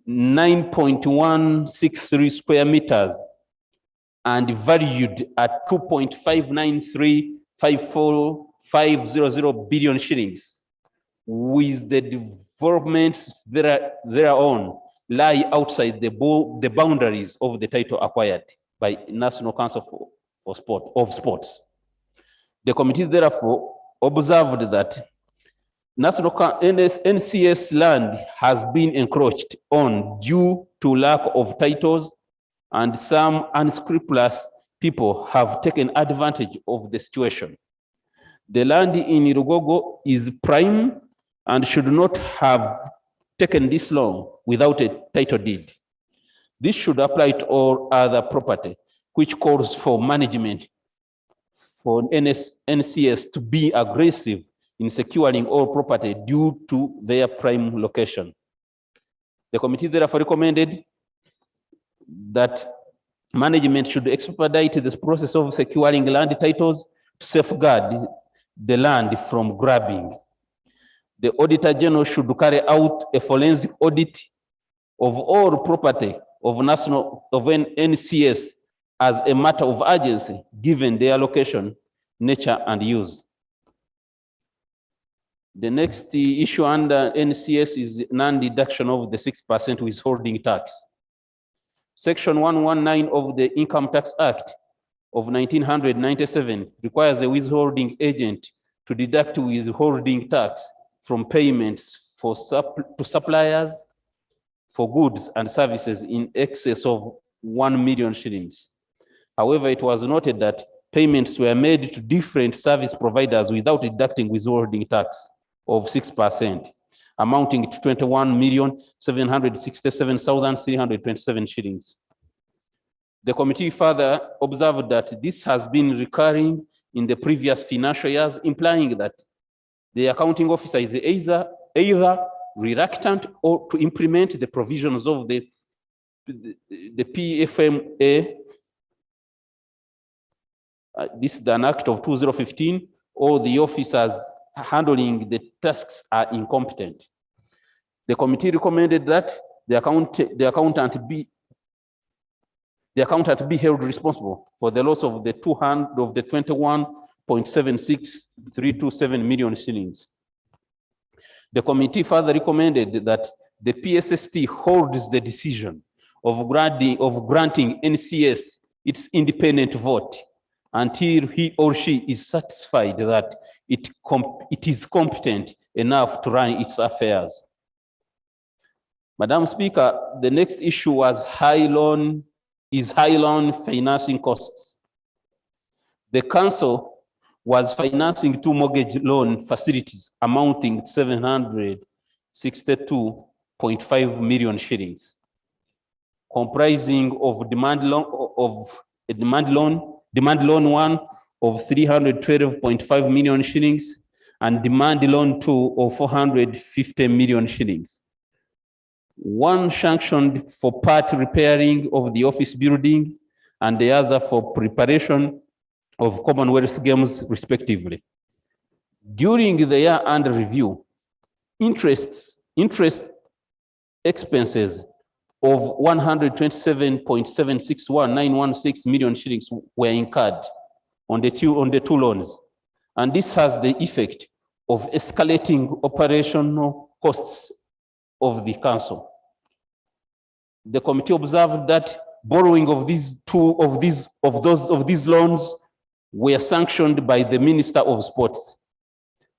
9.163 square meters and valued at 2.59354,500 billion shillings, with the developments thereon lie outside the boundaries of the title acquired by National Council of Sports. The committee therefore observed that NCS land has been encroached on due to lack of titles, and some unscrupulous people have taken advantage of the situation. The land in Lugogo is prime and should not have taken this long without a title deed. This should apply to all other property, which calls for management for NCS to be aggressive in securing all property due to their prime location. The committee therefore recommended that management should expedite this process of securing land titles to safeguard the land from grabbing. The Auditor General should carry out a forensic audit of all property of NCS as a matter of urgency, given their location, nature, and use. The next issue under NCS is non-deduction of the 6% withholding tax. Section 119 of the Income Tax Act of 1997 requires a withholding agent to deduct withholding tax from payments to suppliers for goods and services in excess of 1 million shillings. However, it was noted that payments were made to different service providers without deducting withholding tax of 6%, amounting to 21,767,327 shillings. The committee further observed that this has been recurring in the previous financial years, implying that the accounting officer is either reluctant or to implement the provisions of the PFMA, this is an act of 2015, or the officers handling the tasks are incompetent. The committee recommended that the accountant be held responsible for the loss of the 21.76327 million shillings. The committee further recommended that the PSST holds the decision of granting NCS its independent vote until he or she is satisfied that it is competent enough to run its affairs. Madam Speaker, the next issue was high loan financing costs. The council was financing 2 mortgage loan facilities amounting to 762.5 million shillings, comprising of demand loan one of 312.5 million shillings and demand loan 2 of 450 million shillings. One sanctioned for part repairing of the office building and the other for preparation of Commonwealth Games, respectively. During the year under review, interest expenses of 127.761916 million shillings were incurred on the two loans. And this has the effect of escalating operational costs of the council. The committee observed that borrowing of these loans were sanctioned by the Minister of Sports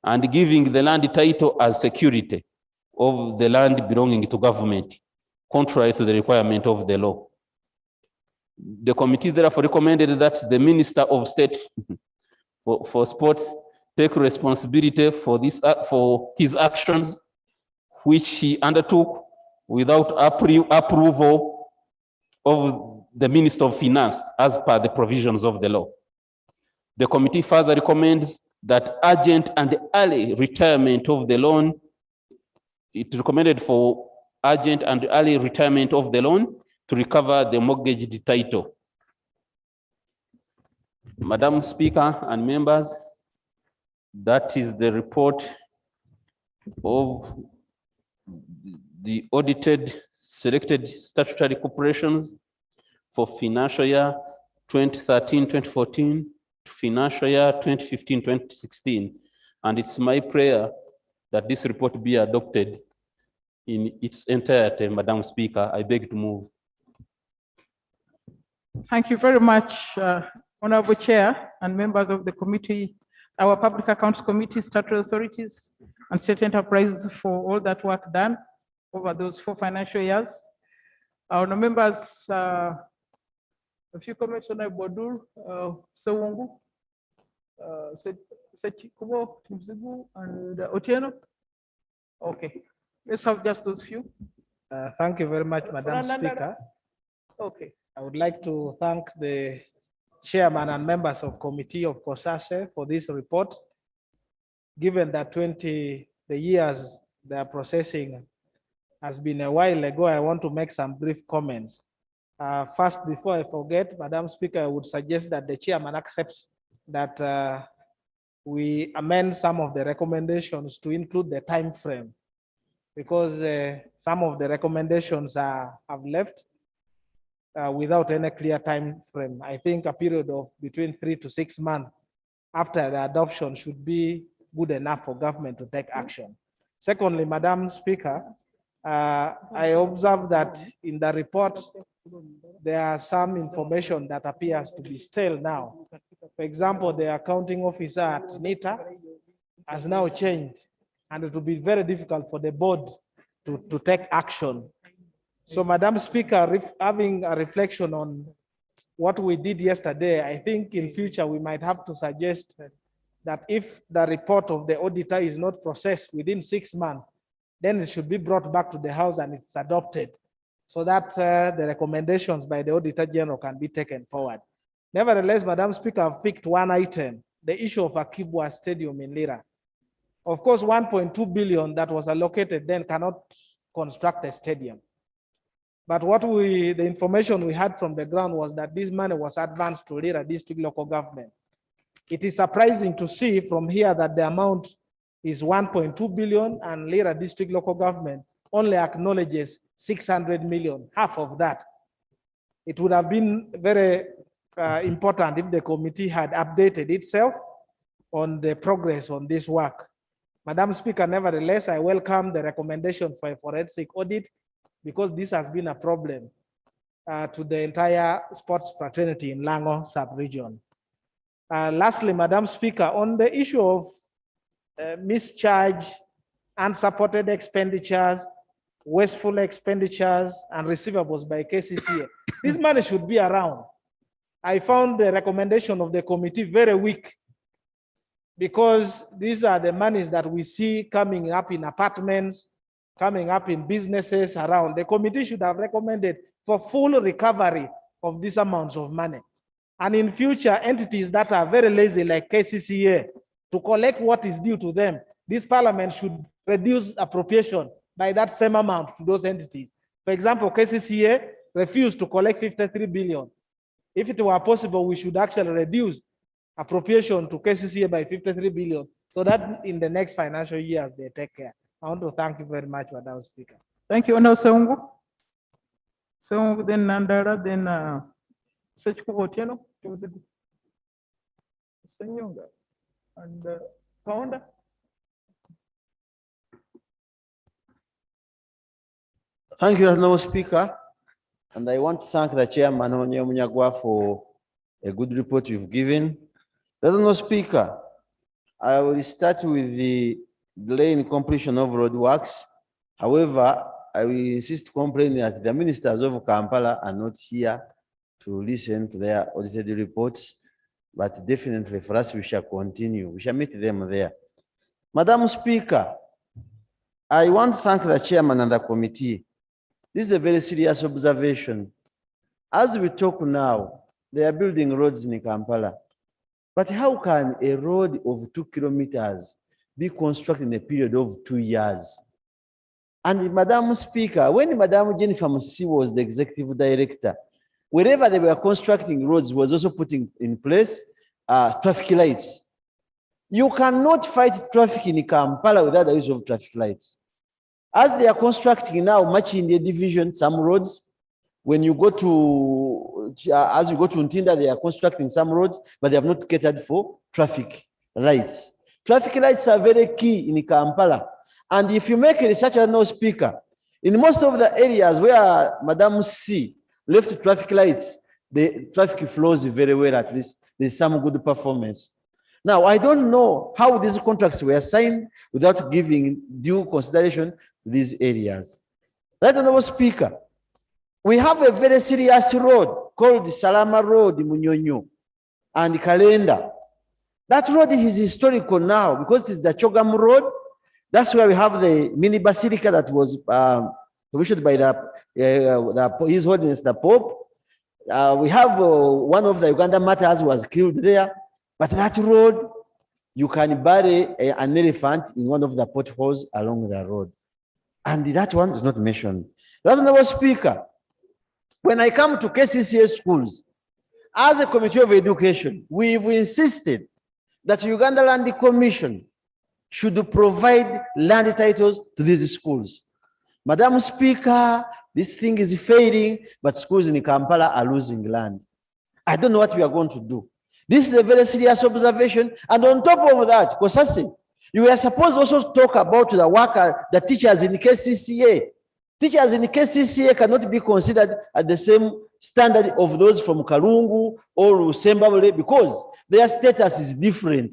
and giving the land title as security of the land belonging to government, contrary to the requirement of the law. The committee therefore recommended that the Minister of State for Sports take responsibility for for his actions, which he undertook without approval of the Minister of Finance as per the provisions of the law. The committee further recommends that urgent and early retirement of the loan. It recommended for urgent and early retirement of the loan to recover the mortgaged title. Madam Speaker and members, that is the report of the audited selected statutory corporations for financial year 2013-2014, financial year 2015-2016. And it's my prayer that this report be adopted in its entirety. Madam Speaker, I beg to move. Thank you very much, Honorable Chair and members of the committee, our Public Accounts Committee, statutory authorities, and state enterprises for all that work done over those 4 financial years. Our members, a few comments on Bodur, Sewungu, Sechikubo, Timzigu, and Otieno. Okay, let's have just those few. Thank you very much, Madam Speaker. Okay. I would like to thank the chairman and members of committee of COSASE for this report. Given that the years they are processing has been a while ago, I want to make some brief comments. First, before I forget, Madam Speaker, I would suggest that the chairman accepts that we amend some of the recommendations to include the time frame, because some of the recommendations have left without any clear time frame. I think a period of between 3 to 6 months after the adoption should be good enough for government to take action. Secondly, Madam Speaker, I observe that in the report, there are some information that appears to be stale now. For example, the accounting officer at NITA has now changed, and it will be very difficult for the board to take action. So, Madam Speaker, having a reflection on what we did yesterday, I think in future we might have to suggest that if the report of the auditor is not processed within 6 months, then it should be brought back to the House and it's adopted, so that the recommendations by the Auditor General can be taken forward. Nevertheless, Madam Speaker, I've picked one item, the issue of Akibwa Stadium in Lira. Of course, 1.2 billion that was allocated then cannot construct a stadium. But the information we had from the ground was that this money was advanced to Lira District Local Government. It is surprising to see from here that the amount is 1.2 billion and Lira District Local Government only acknowledges 600 million, half of that. It would have been very important if the committee had updated itself on the progress on this work. Madam Speaker, nevertheless, I welcome the recommendation for a forensic audit, because this has been a problem to the entire sports fraternity in Lango sub-region. Lastly, Madam Speaker, on the issue of mischarge, unsupported expenditures, wasteful expenditures, and receivables by KCCA, this money should be around. I found the recommendation of the committee very weak, because these are the monies that we see coming up in apartments, coming up in businesses around. The committee should have recommended for full recovery of these amounts of money. And in future, entities that are very lazy like KCCA, to collect what is due to them, this parliament should reduce appropriation by that same amount to those entities. For example, KCCA refused to collect 53 billion. If it were possible, we should actually reduce appropriation to KCCA by 53 billion, so that in the next financial years, they take care. I want to thank you very much, Madam Speaker. Thank you, Honorable Sewungu. Sewungu, then Nandara, then Sechikubo Otieno, Senyonga, and Kaunda. Thank you, Honorable Speaker. And I want to thank the chairman, Onye Munyagwa, for a good report you've given. Honorable Speaker, I will start with the delay in completion of road works. However, I will insist complaining that the ministers of Kampala are not here to listen to their audited reports, but definitely for us, we shall continue. We shall meet them there. Madam Speaker, I want to thank the chairman and the committee. This is a very serious observation. As we talk now, they are building roads in Kampala. But how can a road of 2 kilometers be constructed in a period of 2 years? And Madam Speaker, when Madam Jennifer Musi was the executive director, wherever they were constructing roads was also putting in place traffic lights. You cannot fight traffic in Kampala without the use of traffic lights. As they are constructing now, much in the division, some roads, when you go to, as you go to Untinda, they are constructing some roads, but they have not catered for traffic lights. Traffic lights are very key in Kampala. And if you make a research as no speaker, in most of the areas where Madam C left traffic lights, the traffic flows very well, at least there's some good performance. Now, I don't know how these contracts were signed without giving due consideration to these areas. Right, Honorable Speaker, we have a very serious road called the Salama Road, Munyonyo, and Kalenda. That road is historical now because it is the Chogam Road. That's where we have the mini basilica that was commissioned by His Holiness the Pope. We have one of the Uganda martyrs was killed there. But that road, you can bury an elephant in one of the potholes along the road. And that one is not mentioned. Honorable Speaker, when I come to KCCA schools, as a Committee of Education, we've insisted that Uganda Land Commission should provide land titles to these schools. Madam Speaker, this thing is failing, but schools in Kampala are losing land. I don't know what we are going to do. This is a very serious observation. And on top of that, Kosase, you were supposed also to talk about the worker, the teachers in KCCA. Teachers in KCCA cannot be considered at the same standard of those from Kalungu or Sembabule because their status is different.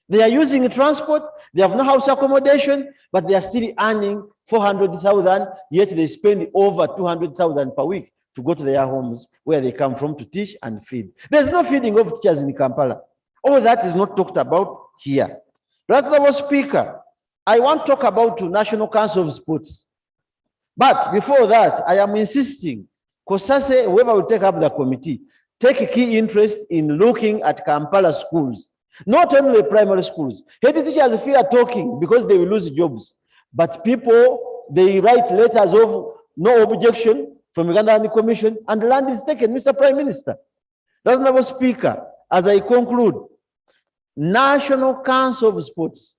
They are using transport, they have no house accommodation, but they are still earning 400,000, yet they spend over 200,000 per week to go to their homes where they come from to teach and feed. There's no feeding of teachers in Kampala. All that is not talked about here. Honorable Speaker, I want to talk about the National Council of Sports. But before that, I am insisting, Kosase, whoever will take up the committee, take a key interest in looking at Kampala schools, not only primary schools. Head teachers fear talking because they will lose jobs. But people, they write letters of no objection from Uganda Land Commission, and the land is taken, Mr. Prime Minister. Honorable Speaker, as I conclude, National Council of Sports,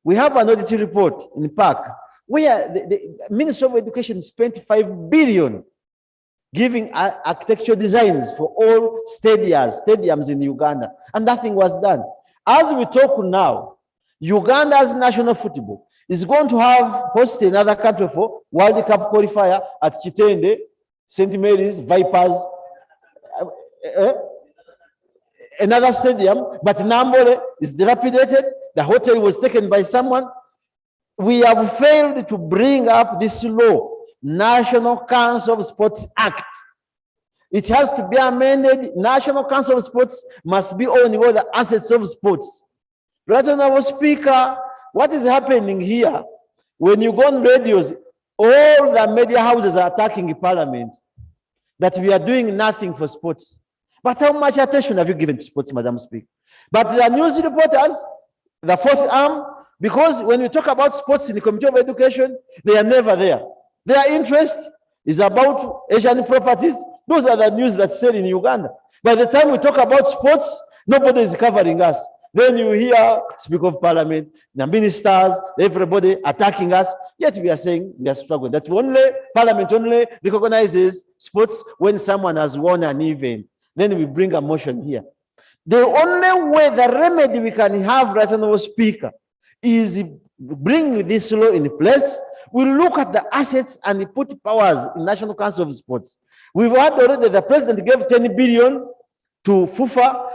we have an audit report in PAC where the Ministry of Education spent 5 billion giving architectural designs for all stadiums in Uganda, and nothing was done. As we talk now, Uganda's national football is going to host another country for World Cup qualifier at Kitende, St. Mary's, Vipers, another stadium, but Nambole is dilapidated. The hotel was taken by someone. We have failed to bring up this law, National Council of Sports Act. It has to be amended. National Council of Sports must be owning all the assets of sports. Right, Honorable Speaker, what is happening here? When you go on radios, all the media houses are attacking Parliament, that we are doing nothing for sports. But how much attention have you given to sports, Madam Speaker? But the news reporters, the fourth arm, because when we talk about sports in the Committee of Education, they are never there. Their interest is about Asian properties. Those are the news that sell in Uganda. By the time we talk about sports, nobody is covering us. Then you hear Speaker of Parliament, the ministers, everybody attacking us. Yet we are saying we are struggling. That only Parliament only recognizes sports when someone has won an event. Then we bring a motion here. The only way, the remedy we can have, right, Honorable Speaker, is bring this law in place. We look at the assets and put powers in National Council of Sports. We've had already, the president gave 10 billion to FUFA,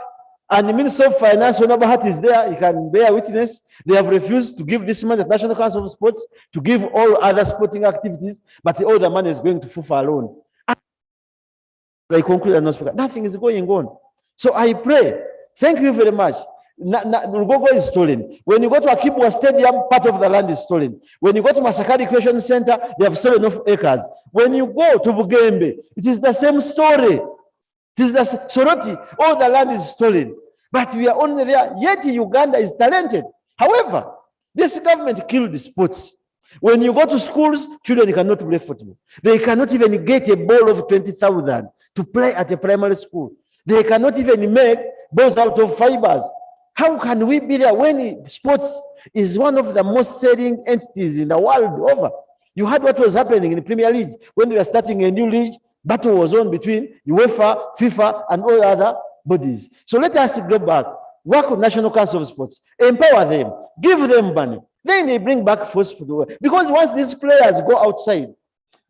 and the Minister of Finance, Honorable Hart, is there. He can bear witness. They have refused to give this money to National Council of Sports to give all other sporting activities, but all the money is going to FUFA alone. I conclude, Madam Speaker, nothing is going on. So I pray, thank you very much. Lugogo is stolen. When you go to Akibwa Stadium, part of the land is stolen. When you go to Masakari Creation Center, they have stolen off acres. When you go to Bugembe, it is the same story. It is the Soroti, all the land is stolen. But we are only there, yet Uganda is talented. However, this government killed sports. When you go to schools, children cannot play football. They cannot even get a ball of 20,000 to play at a primary school. They cannot even make balls out of fibers. How can we be there when sports is one of the most selling entities in the world over? You heard what was happening in the Premier League when we were starting a new league. Battle was on between UEFA, FIFA, and all other bodies. So let us go back, work with National Council of Sports, empower them, give them money. Then they bring back force football. Because once these players go outside,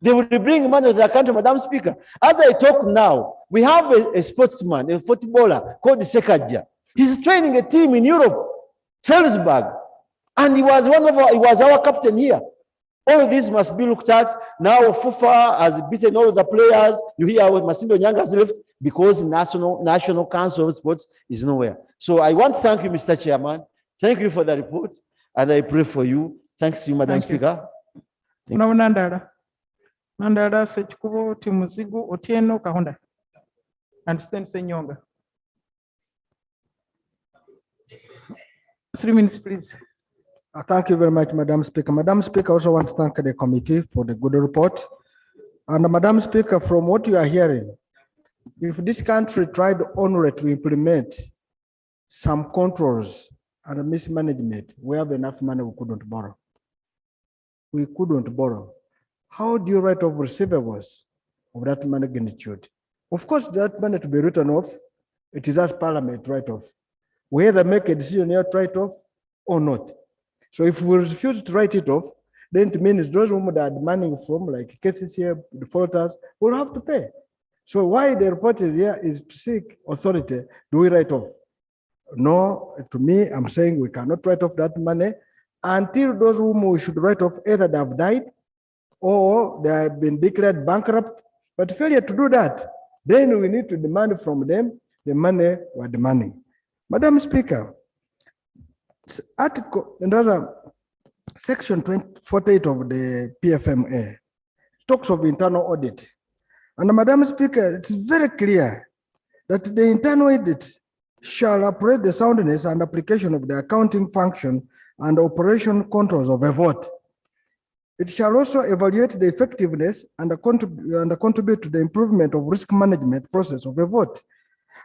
they will bring money to the country, Madam Speaker. As I talk now, we have a sportsman, a footballer called Sekaja. He's training a team in Europe, Salzburg, and he was our captain here. All this must be looked at. Now FIFA has beaten all the players. You hear what Masindo Nyanga has left because National Council of Sports is nowhere. So I want to thank you, Mr. Chairman. Thank you for the report, and I pray for you. Thanks to you, Madam Speaker. Nandara Sechkubo Timuzigu Otieno Kahonda. And then Senyonga. 3 minutes, please. Thank you very much, Madam Speaker. Madam Speaker, I also want to thank the committee for the good report. And Madam Speaker, from what you are hearing, if this country tried only to implement some controls and mismanagement, we have enough money we couldn't borrow. We couldn't borrow. How do you write off receivables of that magnitude? Of course, that money to be written off, it is as Parliament write off. We either make a decision here to write off or not. So if we refuse to write it off, then it means those whom they are demanding from, like cases here, defaulters, will have to pay. So why the report is here is to seek authority. Do we write off? No, to me, I'm saying we cannot write off that money until those whom we should write off either they have died or they have been declared bankrupt. But failure to do that, then we need to demand from them the money we're demanding. Madam Speaker, section 48 of the PFMA talks of internal audit. And Madam Speaker, it's very clear that the internal audit shall operate the soundness and application of the accounting function and operation controls of a vote. It shall also evaluate the effectiveness and contribute to the improvement of risk management process of a vote,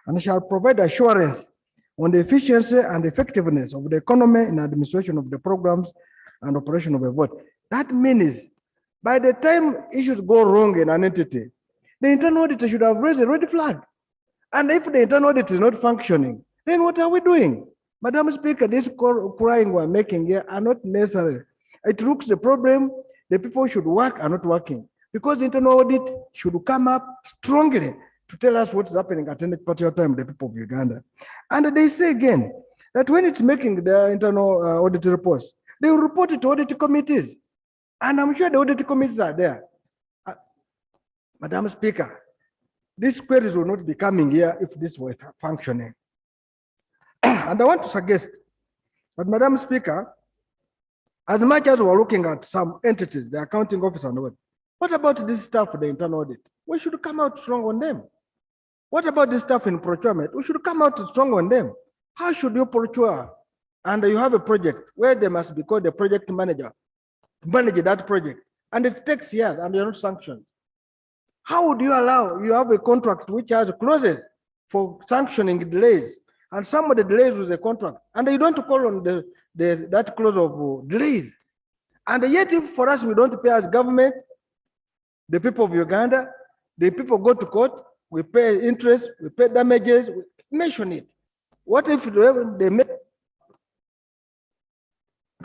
and shall provide assurance on the efficiency and effectiveness of the economy in administration of the programs and operation of a vote. That means by the time issues go wrong in an entity, the internal auditor should have raised a red flag. And if the internal audit is not functioning, then what are we doing? Madam Speaker, this crying we're making here are not necessary. It looks the problem, the people should work are not working, because the internal audit should come up strongly to tell us what's happening at any particular time, the people of Uganda. And they say again, that when it's making the internal audit reports, they will report it to audit committees. And I'm sure the audit committees are there. Madam Speaker, these queries will not be coming here if this were functioning. And I want to suggest that, Madam Speaker, as much as we're looking at some entities, the accounting office and what about this stuff, the internal audit? We should come out strong on them. What about this stuff in procurement? We should come out strong on them. How should you procure? And you have a project where they must be called the project manager to manage that project, and it takes years and you're not sanctioned. How would you allow, you have a contract which has clauses for sanctioning delays, and some of the delays with the contract, and you don't call on that clause of delays. And yet, if for us, we don't pay as government, the people of Uganda, the people go to court, we pay interest, we pay damages, we mention it. What if they make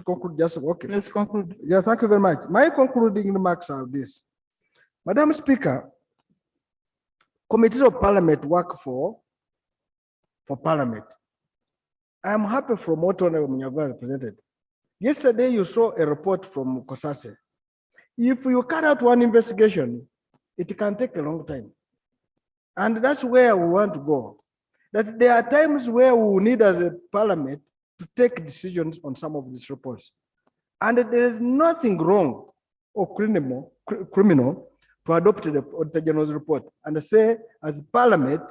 conclude just okay? Let's conclude. Yeah, thank you very much. My concluding remarks are this. Madam Speaker, committees of parliament work for parliament. I am happy from what Honorable Munyaga represented. Yesterday, you saw a report from Kosase. If you carry out one investigation, it can take a long time. And that's where we want to go. That there are times where we will need as a parliament to take decisions on some of these reports. And there is nothing wrong or criminal to adopt the Auditor General's report and say, as parliament,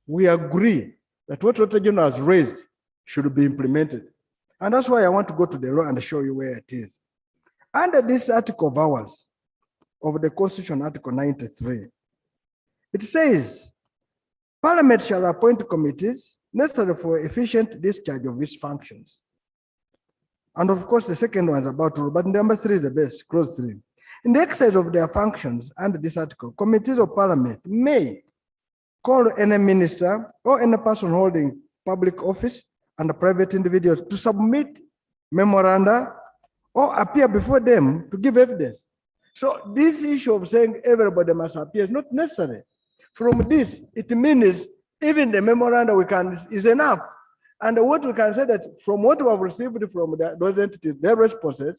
we agree that what Auditor General has raised should be implemented. And that's why I want to go to the law and show you where it is. Under this article of ours, of the Constitution, Article 93, it says, Parliament shall appoint committees necessary for efficient discharge of its functions. And of course, the second one is about rule, but number 3 is the best, clause 3. In the exercise of their functions under this article, committees of Parliament may call any minister or any person holding public office and private individuals to submit memoranda or appear before them to give evidence. So this issue of saying everybody must appear is not necessary. From this, it means even the memoranda is enough. And what we can say that from what we have received from those entities, their responses,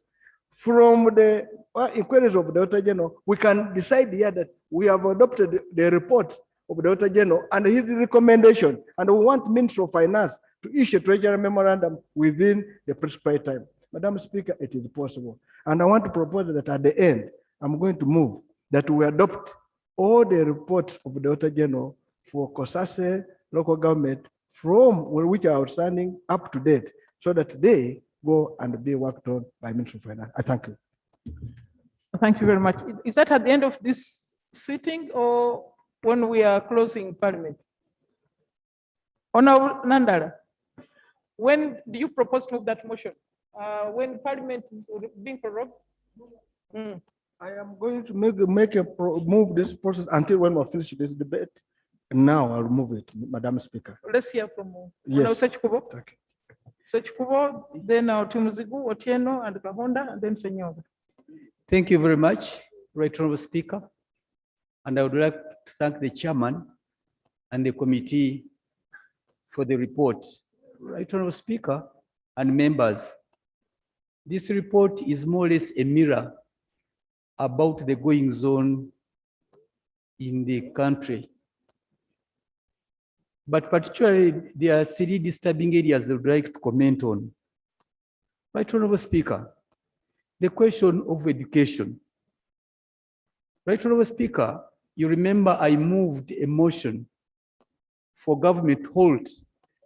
from the inquiries of the Auditor General, we can decide here that we have adopted the report of the Auditor General and his recommendation, and we want Minister of Finance to issue a treasury memorandum within the prescribed time. Madam Speaker, it is possible. And I want to propose that at the end, I'm going to move that we adopt all the reports of the Auditor General for Kosase local government from which are outstanding up to date, so that they go and be worked on by Ministry of Finance. I thank you. Thank you very much. Is that at the end of this sitting or when we are closing Parliament? Honorable Nandala, when do you propose to move that motion? When Parliament is being prorogued? I am going to move this process until when we finish this debate. Now I'll move it, Madam Speaker. Let's hear from Yes. Sechikubo. Thank you. Sechikubo, then Tumuzigu, Otieno, and Kahonda, and then Senyor. Thank you very much, Right Honorable Speaker. And I would like to thank the chairman and the committee for the report. Right Honorable Speaker and members, this report is more or less a mirror about the goings on in the country. But particularly, there are 3 disturbing areas I would like to comment on. Right Honorable Speaker, the question of education. Right Honorable Speaker, you remember I moved a motion for government to halt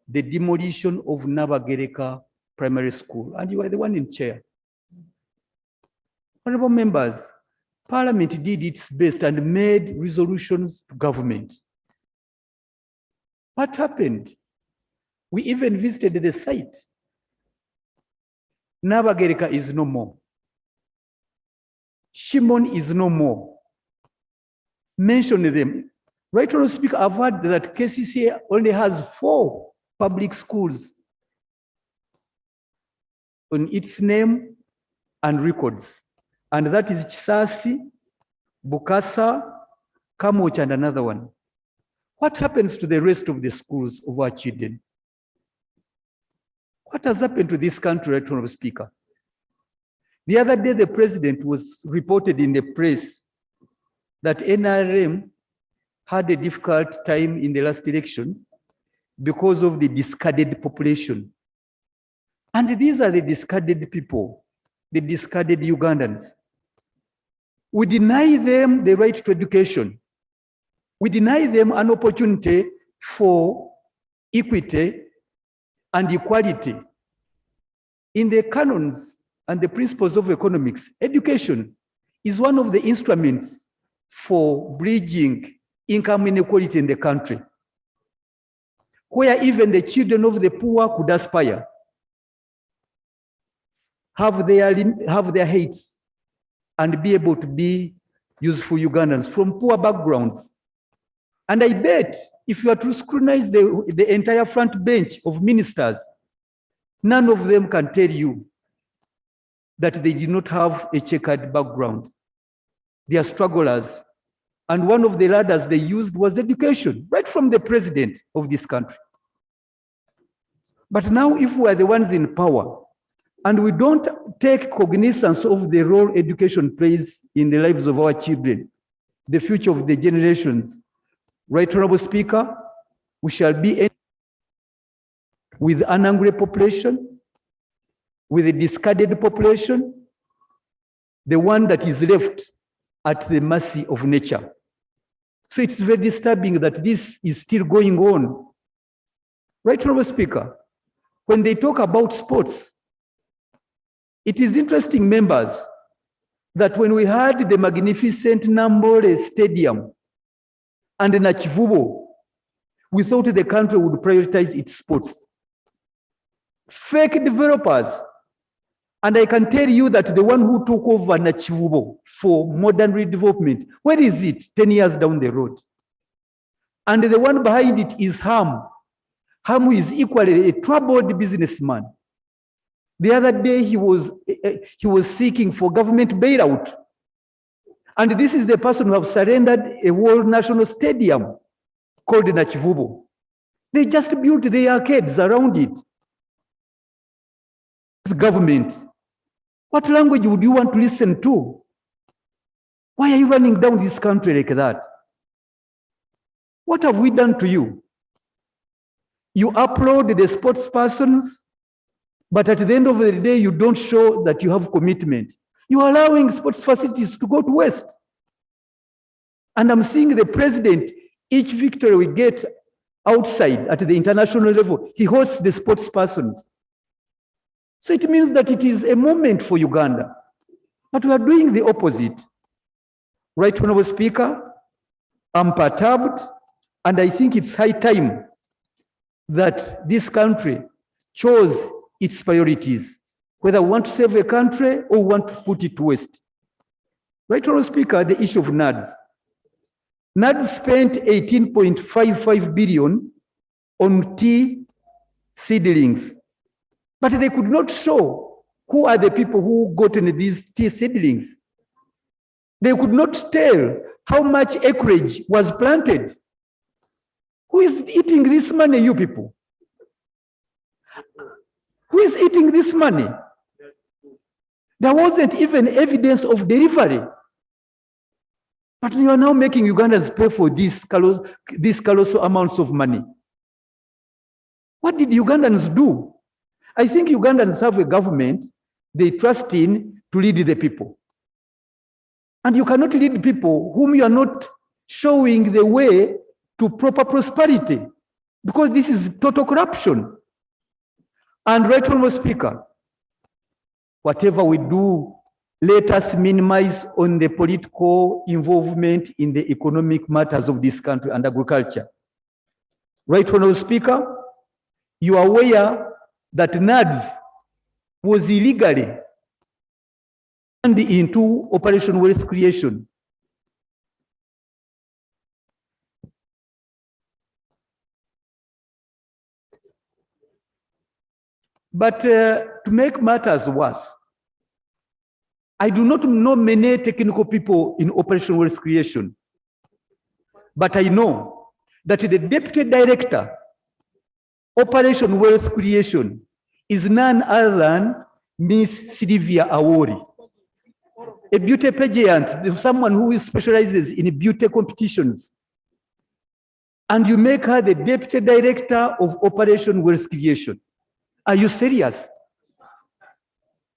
the demolition of Nabagereka Primary School, and you are the one in chair. Honorable members, Parliament did its best and made resolutions to government. What happened? We even visited the site. Nabagereka is no more. Shimon is no more. Mention them. Right Honorable Speaker, I've heard that KCCA only has 4 public schools on its name and records. And that is Chisasi, Bukasa, Kamoch, and another one. What happens to the rest of the schools of our children? What has happened to this country, Right Honorable Speaker? The other day, the president was reported in the press that NRM had a difficult time in the last election because of the discarded population. And these are the discarded people, the discarded Ugandans. We deny them the right to education. We deny them an opportunity for equity and equality. In the canons and the principles of economics, education is one of the instruments for bridging income inequality in the country, where even the children of the poor could aspire, have their heights, and be able to be useful Ugandans from poor backgrounds. And I bet if you are to scrutinize the entire front bench of ministers, none of them can tell you that they did not have a checkered background. They are strugglers. And one of the ladders they used was education, right from the president of this country. But now, if we are the ones in power, and we don't take cognizance of the role education plays in the lives of our children, the future of the generations, Right Honorable Speaker, we shall be with an angry population, with a discarded population, the one that is left at the mercy of nature. So it's very disturbing that this is still going on. Right Honorable Speaker, when they talk about sports, it is interesting, members, that when we had the magnificent Nambole Stadium and Nachivubo, we thought the country would prioritize its sports. Fake developers, and I can tell you that the one who took over Nachivubo for modern redevelopment, where is it 10 years down the road? And the one behind it is Ham. Ham is equally a troubled businessman. The other day he was seeking for government bailout. And this is the person who have surrendered a world national stadium called Nachivubo. They just built the arcades around it. This government, what language would you want to listen to? Why are you running down this country like that? What have we done to you? You upload the sports persons, but at the end of the day, you don't show that you have commitment. You are allowing sports facilities to go to waste. And I'm seeing the president, each victory we get outside at the international level, he hosts the sports persons. So it means that it is a moment for Uganda. But we are doing the opposite. Right Honorable Speaker, I'm perturbed, and I think it's high time that this country chose its priorities, whether we want to save a country or want to put it to waste. Right Honorable Speaker, the issue of NADS. NADS spent 18.55 billion on tea seedlings, but they could not show who are the people who gotten these tea seedlings. They could not tell how much acreage was planted. Who is eating this money, you people? Who is eating this money? There wasn't even evidence of delivery. But you are now making Ugandans pay for these colossal amounts of money. What did Ugandans do? I think Ugandans have a government they trust in to lead the people. And you cannot lead people whom you are not showing the way to proper prosperity, because this is total corruption. And Right Honorable Speaker, whatever we do, let us minimize on the political involvement in the economic matters of this country and agriculture. Right Honorable Speaker, you are aware that NADS was illegally turned into Operation Wealth Creation. But to make matters worse, I do not know many technical people in Operation Wealth Creation, but I know that the Deputy Director, Operation Wealth Creation, is none other than Miss Sylvia Awori, a beauty pageant, someone who specializes in beauty competitions. And you make her the Deputy Director of Operation Wealth Creation. Are you serious?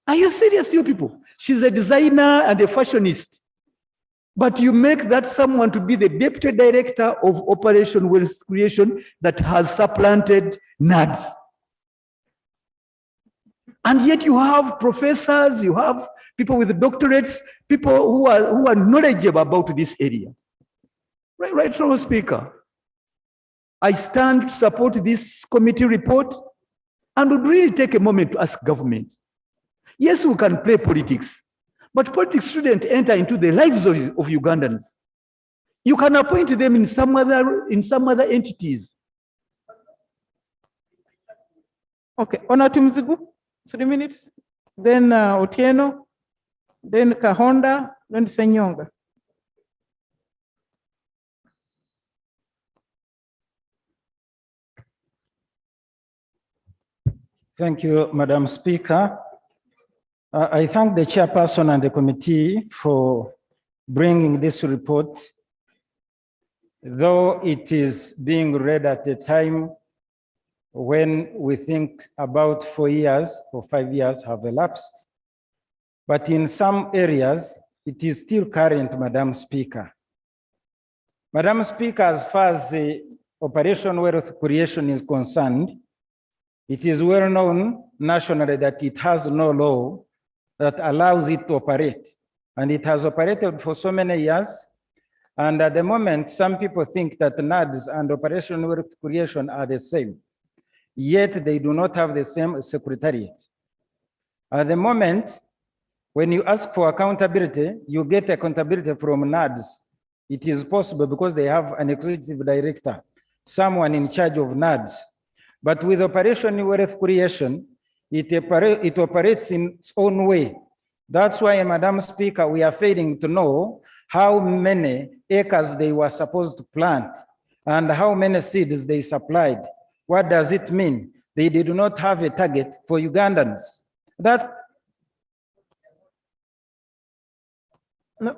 Are you serious, you people? She's a designer and a fashionist. But you make that someone to be the Deputy Director of Operation Wealth Creation that has supplanted NADS. And yet you have professors, you have people with doctorates, people who are knowledgeable about this area. Right, Honorable Speaker. I stand to support this committee report and would really take a moment to ask government. Yes, we can play politics, but politics shouldn't enter into the lives of Ugandans. You can appoint them in some other entities. Okay, Honorable Mzigu, 3 minutes. Then Otieno, then Kahonda, then Senyonga. Thank you, Madam Speaker. I thank the chairperson and the committee for bringing this report though it is being read at a time when we think about 4 years or 5 years have elapsed. But in some areas, it is still current, Madam Speaker. Madam Speaker, as far as the Operation Wealth Creation is concerned, it is well known nationally that it has no law that allows it to operate. And it has operated for so many years. And at the moment, some people think that NADS and Operation Wealth Creation are the same. Yet they do not have the same secretariat. At the moment, when you ask for accountability, you get accountability from NADS. It is possible because they have an executive director, someone in charge of NADS. But with Operation Wealth Creation, it operates in its own way. That's why, Madam Speaker, we are failing to know how many acres they were supposed to plant and how many seeds they supplied. What does it mean? They did not have a target for Ugandans. That's No,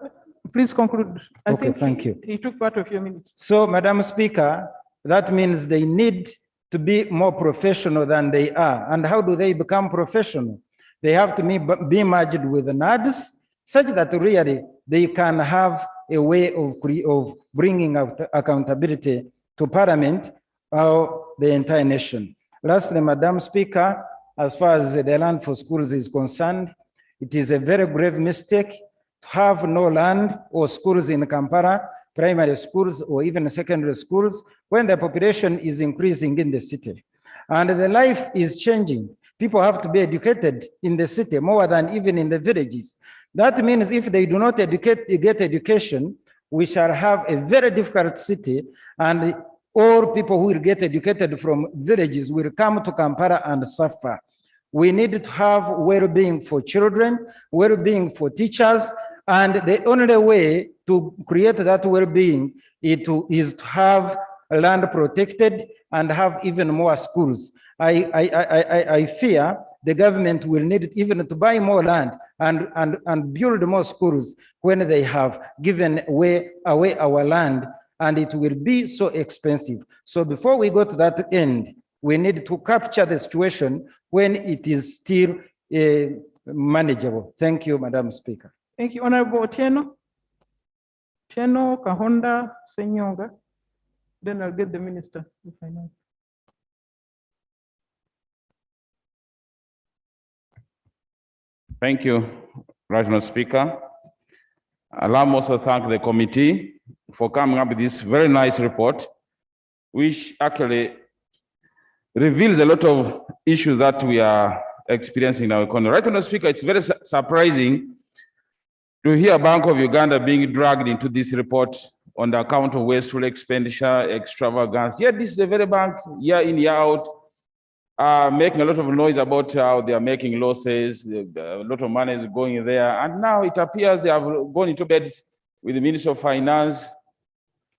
please conclude. I Okay, think thank you. he took part of your minutes. So, Madam Speaker, that means they need to be more professional than they are. And how do they become professional? They have to be merged with the NADS such that really they can have a way of bringing out accountability to Parliament or the entire nation. Lastly, Madam Speaker, as far as the land for schools is concerned, it is a very grave mistake to have no land or schools in Kampala, primary schools or even secondary schools, when the population is increasing in the city. And the life is changing. People have to be educated in the city more than even in the villages. That means if they do not get education, we shall have a very difficult city, and all people who will get educated from villages will come to Kampala and suffer. We need to have well-being for children, well-being for teachers, and the only way to create that well-being is to have land protected and have even more schools. I fear the government will need even to buy more land and build more schools when they have given away our land, and it will be so expensive. So before we go to that end, we need to capture the situation when it is still manageable. Thank you, Madam Speaker. Thank you, Honorable Otieno. Otieno, Kahonda, Senyonga. Then I'll get the Minister of Finance. Thank you, National Speaker. Allow me also to thank the committee for coming up with this very nice report, which actually reveals a lot of issues that we are experiencing in our economy. Right, Honourable Speaker, it's very surprising to hear Bank of Uganda being dragged into this report on the account of wasteful expenditure, extravagance. Yet this is a very bank, year in, year out, making a lot of noise about how they are making losses, a lot of money is going there. And now it appears they have gone into bed with the Minister of Finance.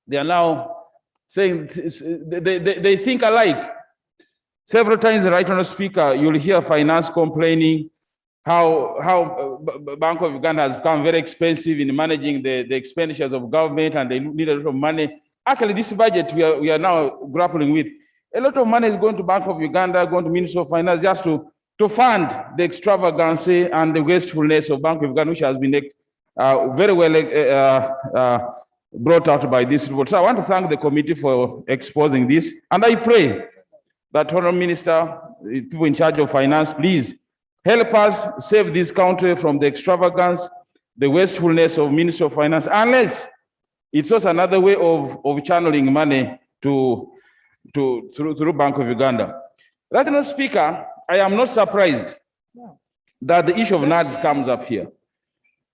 They are now saying they think alike. Several times, right, Honourable Speaker, you'll hear finance complaining how Bank of Uganda has become very expensive in managing the expenditures of government, and they need a lot of money. Actually, this budget we are now grappling with, a lot of money is going to Bank of Uganda, going to Ministry of Finance, just to fund the extravagance and the wastefulness of Bank of Uganda, which has been very well brought out by this report. So I want to thank the committee for exposing this, and I pray that Honourable Minister, people in charge of finance, please help us save this country from the extravagance, the wastefulness of Ministry of Finance, unless it's also another way of channeling money through Bank of Uganda. Right, Honourable Speaker, I am not surprised that the issue of NADS comes up here.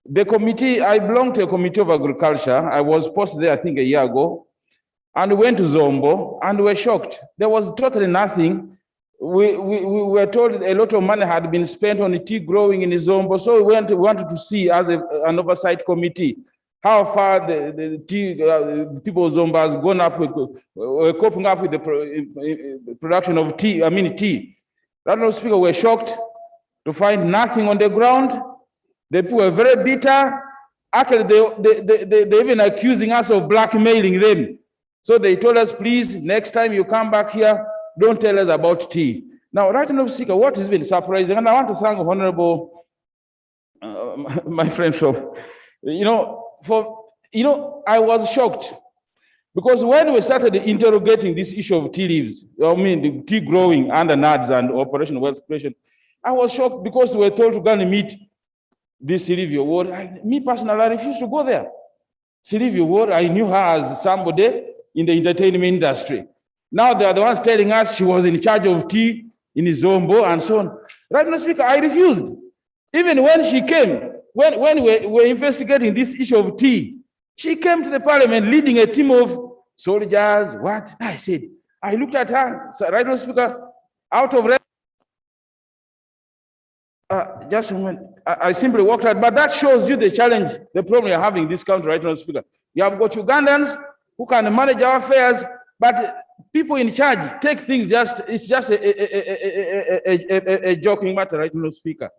The committee, I belong to a committee of agriculture. I was posted there, I think, a year ago, and went to Zombo, and we were shocked. There was totally nothing. We were told a lot of money had been spent on tea growing in Zombo, so we wanted to see, as an oversight committee, how far the tea people of Zombo has gone up with, coping up with the production of tea. Tea. Honourable Speaker, we were shocked to find nothing on the ground. The people were very bitter. Actually, they even accusing us of blackmailing them. So they told us, please, next time you come back here, don't tell us about tea. Now, right now, Speaker, what has been surprising, and I want to thank Honorable, my friend from, I was shocked because when we started interrogating this issue of tea leaves, the tea growing under NADS and Operation Wealth Creation, I was shocked because we were told to go and meet this Sylvia Ward. Me personally, I refused to go there. Sylvia Ward, I knew her as somebody in the entertainment industry. Now they are the ones telling us she was in charge of tea in Zombo and so on. Right, Mr. Speaker, I refused. Even when she came, when we were investigating this issue of tea, she came to the parliament leading a team of soldiers. What? I said, I looked at her, right, Mr. Speaker, out of just a moment. I simply walked out, but that shows you the challenge, the problem you're having in this country, right now, Speaker. You have got Ugandans who can manage our affairs, but people in charge take things it's just a joking matter, right now, Speaker.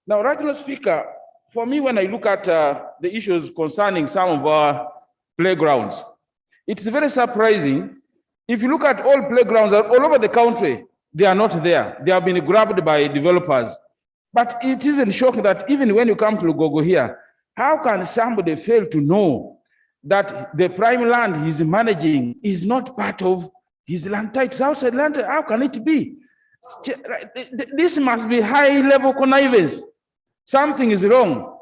Now, right now, Speaker, for me, when I look at the issues concerning some of our playgrounds, it's very surprising. If you look at all playgrounds all over the country, they are not there. They have been grabbed by developers. But it is even shocking that even when you come to Lugogo here, how can somebody fail to know that the prime land he's managing is not part of his land titles outside land? How can it be? This must be high-level connivance. Something is wrong.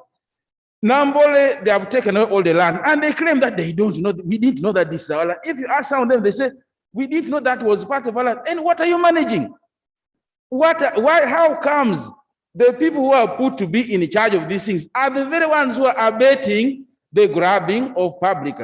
Nambole, they have taken all the land, and they claim that they don't know. We didn't know that this is our land. If you ask some of them, they say, we didn't know that was part of our land. And what are you managing? How comes the people who are put to be in charge of these things are the very ones who are abetting the grabbing of public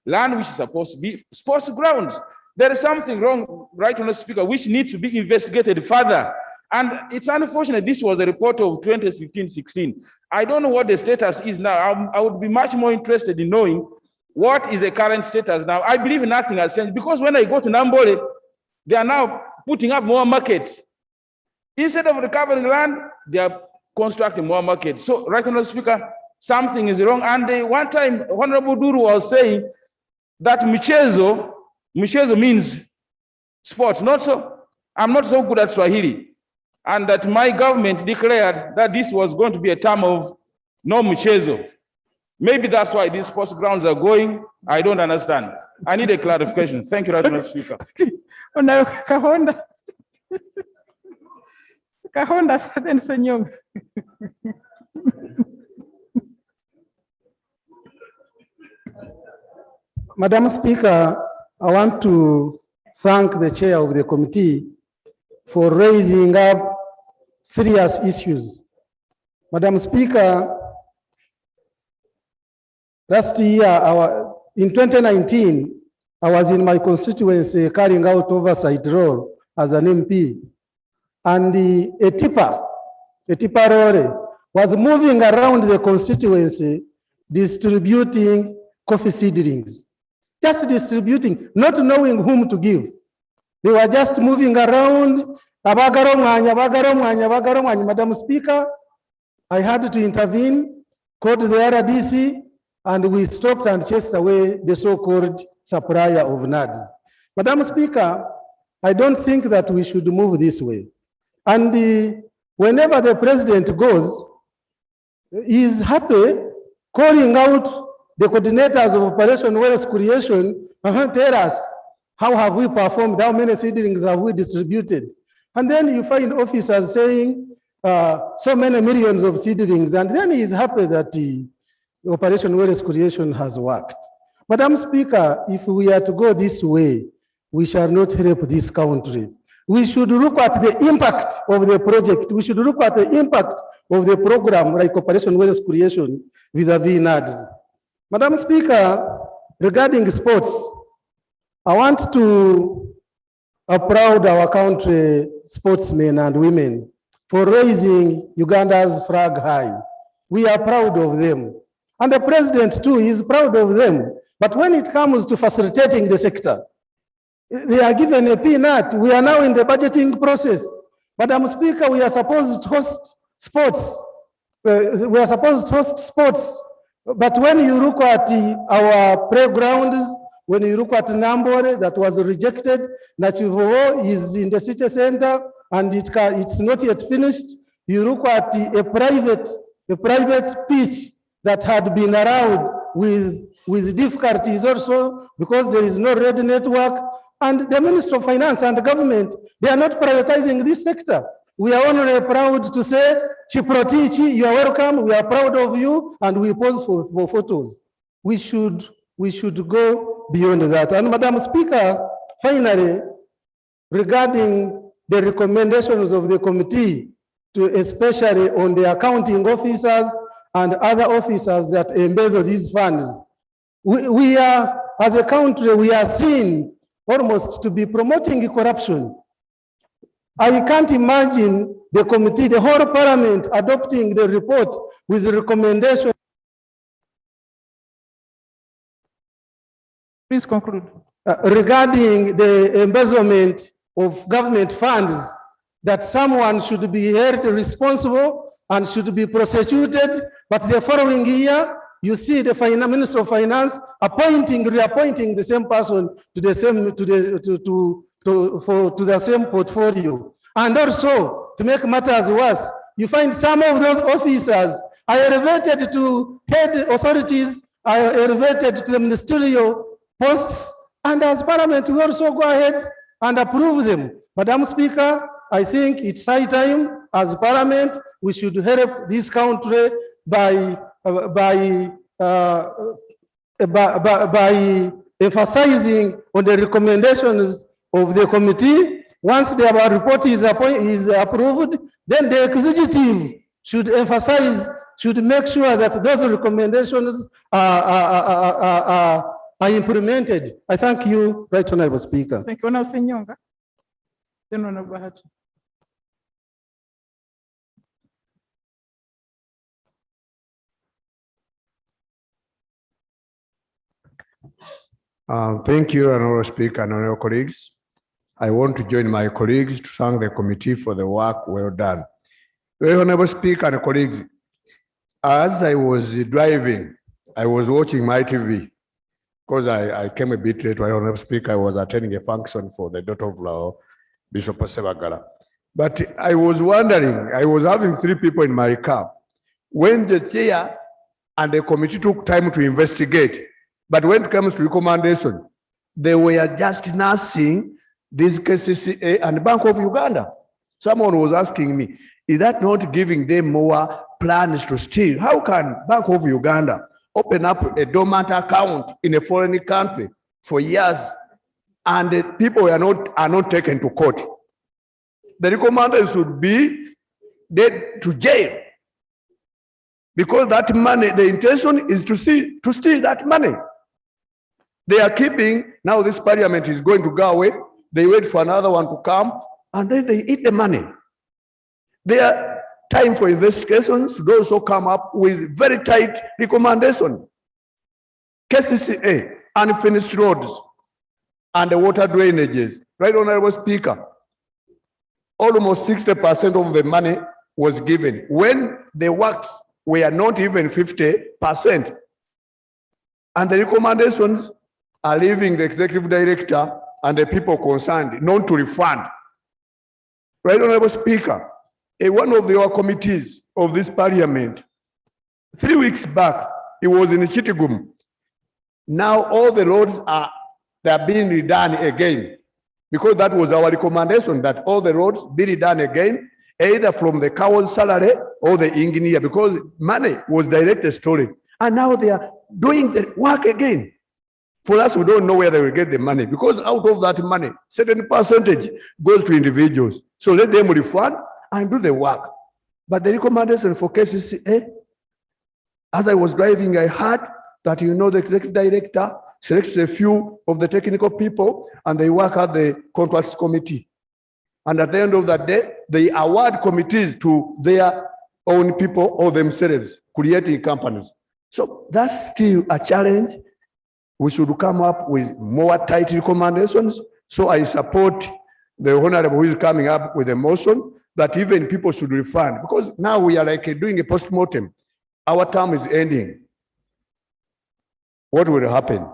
land which is supposed to be sports grounds? There is something wrong, right, Mr. Speaker, which needs to be investigated further. And it's unfortunate this was a report of 2015-16. I don't know what the status is now. I would be much more interested in knowing what is the current status now. I believe nothing has changed because when I go to Nambole, they are now putting up more markets. Instead of recovering land, they are constructing more markets. So, right, Mr. Speaker, something is wrong. And one time, Honorable Duru was saying that Michezo means sport. I'm not so good at Swahili. And that my government declared that this was going to be a term of no Michezo. Maybe that's why these sports grounds are going. I don't understand. I need a clarification. Thank you, Mr. Speaker. Kahonda, then Senyong. Madam Speaker, I want to thank the chair of the committee for raising up serious issues. Madam Speaker, last year, in 2019, I was in my constituency carrying out oversight role as an MP. And a tipper lorry was moving around the constituency distributing coffee seedlings. Just distributing, not knowing whom to give. They were just moving around. Madam Speaker, I had to intervene, called the RDC, and we stopped and chased away the so-called supplier of NADS. Madam Speaker, I don't think that we should move this way. And whenever the president goes, he is happy calling out the coordinators of Operation Wealth Creation, tell us, how have we performed? How many seedlings have we distributed? And then you find officers saying so many millions of seedlings, and then he is happy that the Operation Wealth Creation has worked. Madam Speaker, if we are to go this way, we shall not help this country. We should look at the impact of the project. We should look at the impact of the program like Operation Wealth Creation vis-a-vis NADS. Madam Speaker, regarding sports, I want to applaud our country sportsmen and women for raising Uganda's flag high. We are proud of them. And the president too is proud of them. But when it comes to facilitating the sector, they are given a peanut. We are now in the budgeting process. Madam Speaker, we are supposed to host sports. But when you look at our playgrounds, When you look at Nambore, that was rejected. Nachivoho is in the city center and it's not yet finished. You look at a private pitch that had been allowed with difficulties also because there is no road network. And the Minister of Finance and the government, they are not prioritizing this sector. We are only proud to say, Chiprotichi, you are welcome, we are proud of you, and we pose for photos. We should go beyond that. And Madam Speaker, finally, regarding the recommendations of the committee, especially on the accounting officers and other officers that embezzle these funds, we are, as a country, we are seen almost to be promoting corruption. I can't imagine the committee, the whole parliament adopting the report with the recommendation. Please conclude. Regarding the embezzlement of government funds, that someone should be held responsible and should be prosecuted, but the following year, you see the Minister of Finance reappointing the same person to the same portfolio. And also, to make matters worse, you find some of those officers are elevated to head authorities, are elevated to the ministerial posts, and as Parliament, we also go ahead and approve them. Madam Speaker, I think it's high time, as Parliament, we should help this country by emphasizing on the recommendations of the committee. Once the report is approved, then the executive should emphasize, should make sure that those recommendations are implemented. I thank you, Right Honorable Speaker. Thank you, Honorable Senyonga. Then Honorable Bahati. Thank you, Honorable Speaker and Honorable colleagues. I want to join my colleagues to thank the committee for the work well done. Very Honorable Speaker and colleagues, as I was driving, I was watching my TV because I came a bit late. Honorable Speaker, I was attending a function for the daughter of Lao, Bishop Sebagala. But I was wondering, I was having 3 people in my car. When the chair and the committee took time to investigate, but when it comes to recommendation, they were just nursing these KCCA and Bank of Uganda. Someone was asking me, is that not giving them more plans to steal? How can Bank of Uganda open up a dormant account in a foreign country for years and the people are not taken to court? The recommendation should be dead to jail, because that money, the intention is to steal that money. They are keeping, now this parliament is going to go away, they wait for another one to come, and then they eat the money. Their time for investigations should also come up with very tight recommendation. KCCA, unfinished roads, and the water drainages. Right, Honorable Speaker, almost 60% of the money was given when the works were not even 50%. And the recommendations are leaving the executive director and the people concerned not to refund. Right, Honorable Speaker, one of your committees of this parliament, 3 weeks back, it was in Chitigum. Now all the roads they are being redone again, because that was our recommendation, that all the roads be redone again, either from the cow's salary or the engineer, because money was directed stolen. And now they are doing the work again. For us, we don't know where they will get the money, because out of that money, certain percentage goes to individuals. So let them refund and do the work. But the recommendation for KCCA, as I was driving, I heard that, the executive director selects a few of the technical people and they work at the contracts committee. And at the end of that day, they award committees to their own people or themselves, creating companies. So that's still a challenge. We should come up with more tight recommendations. So I support the honorable who is coming up with a motion that even people should refund, because now we are like doing a post-mortem. Our term is ending. What will happen?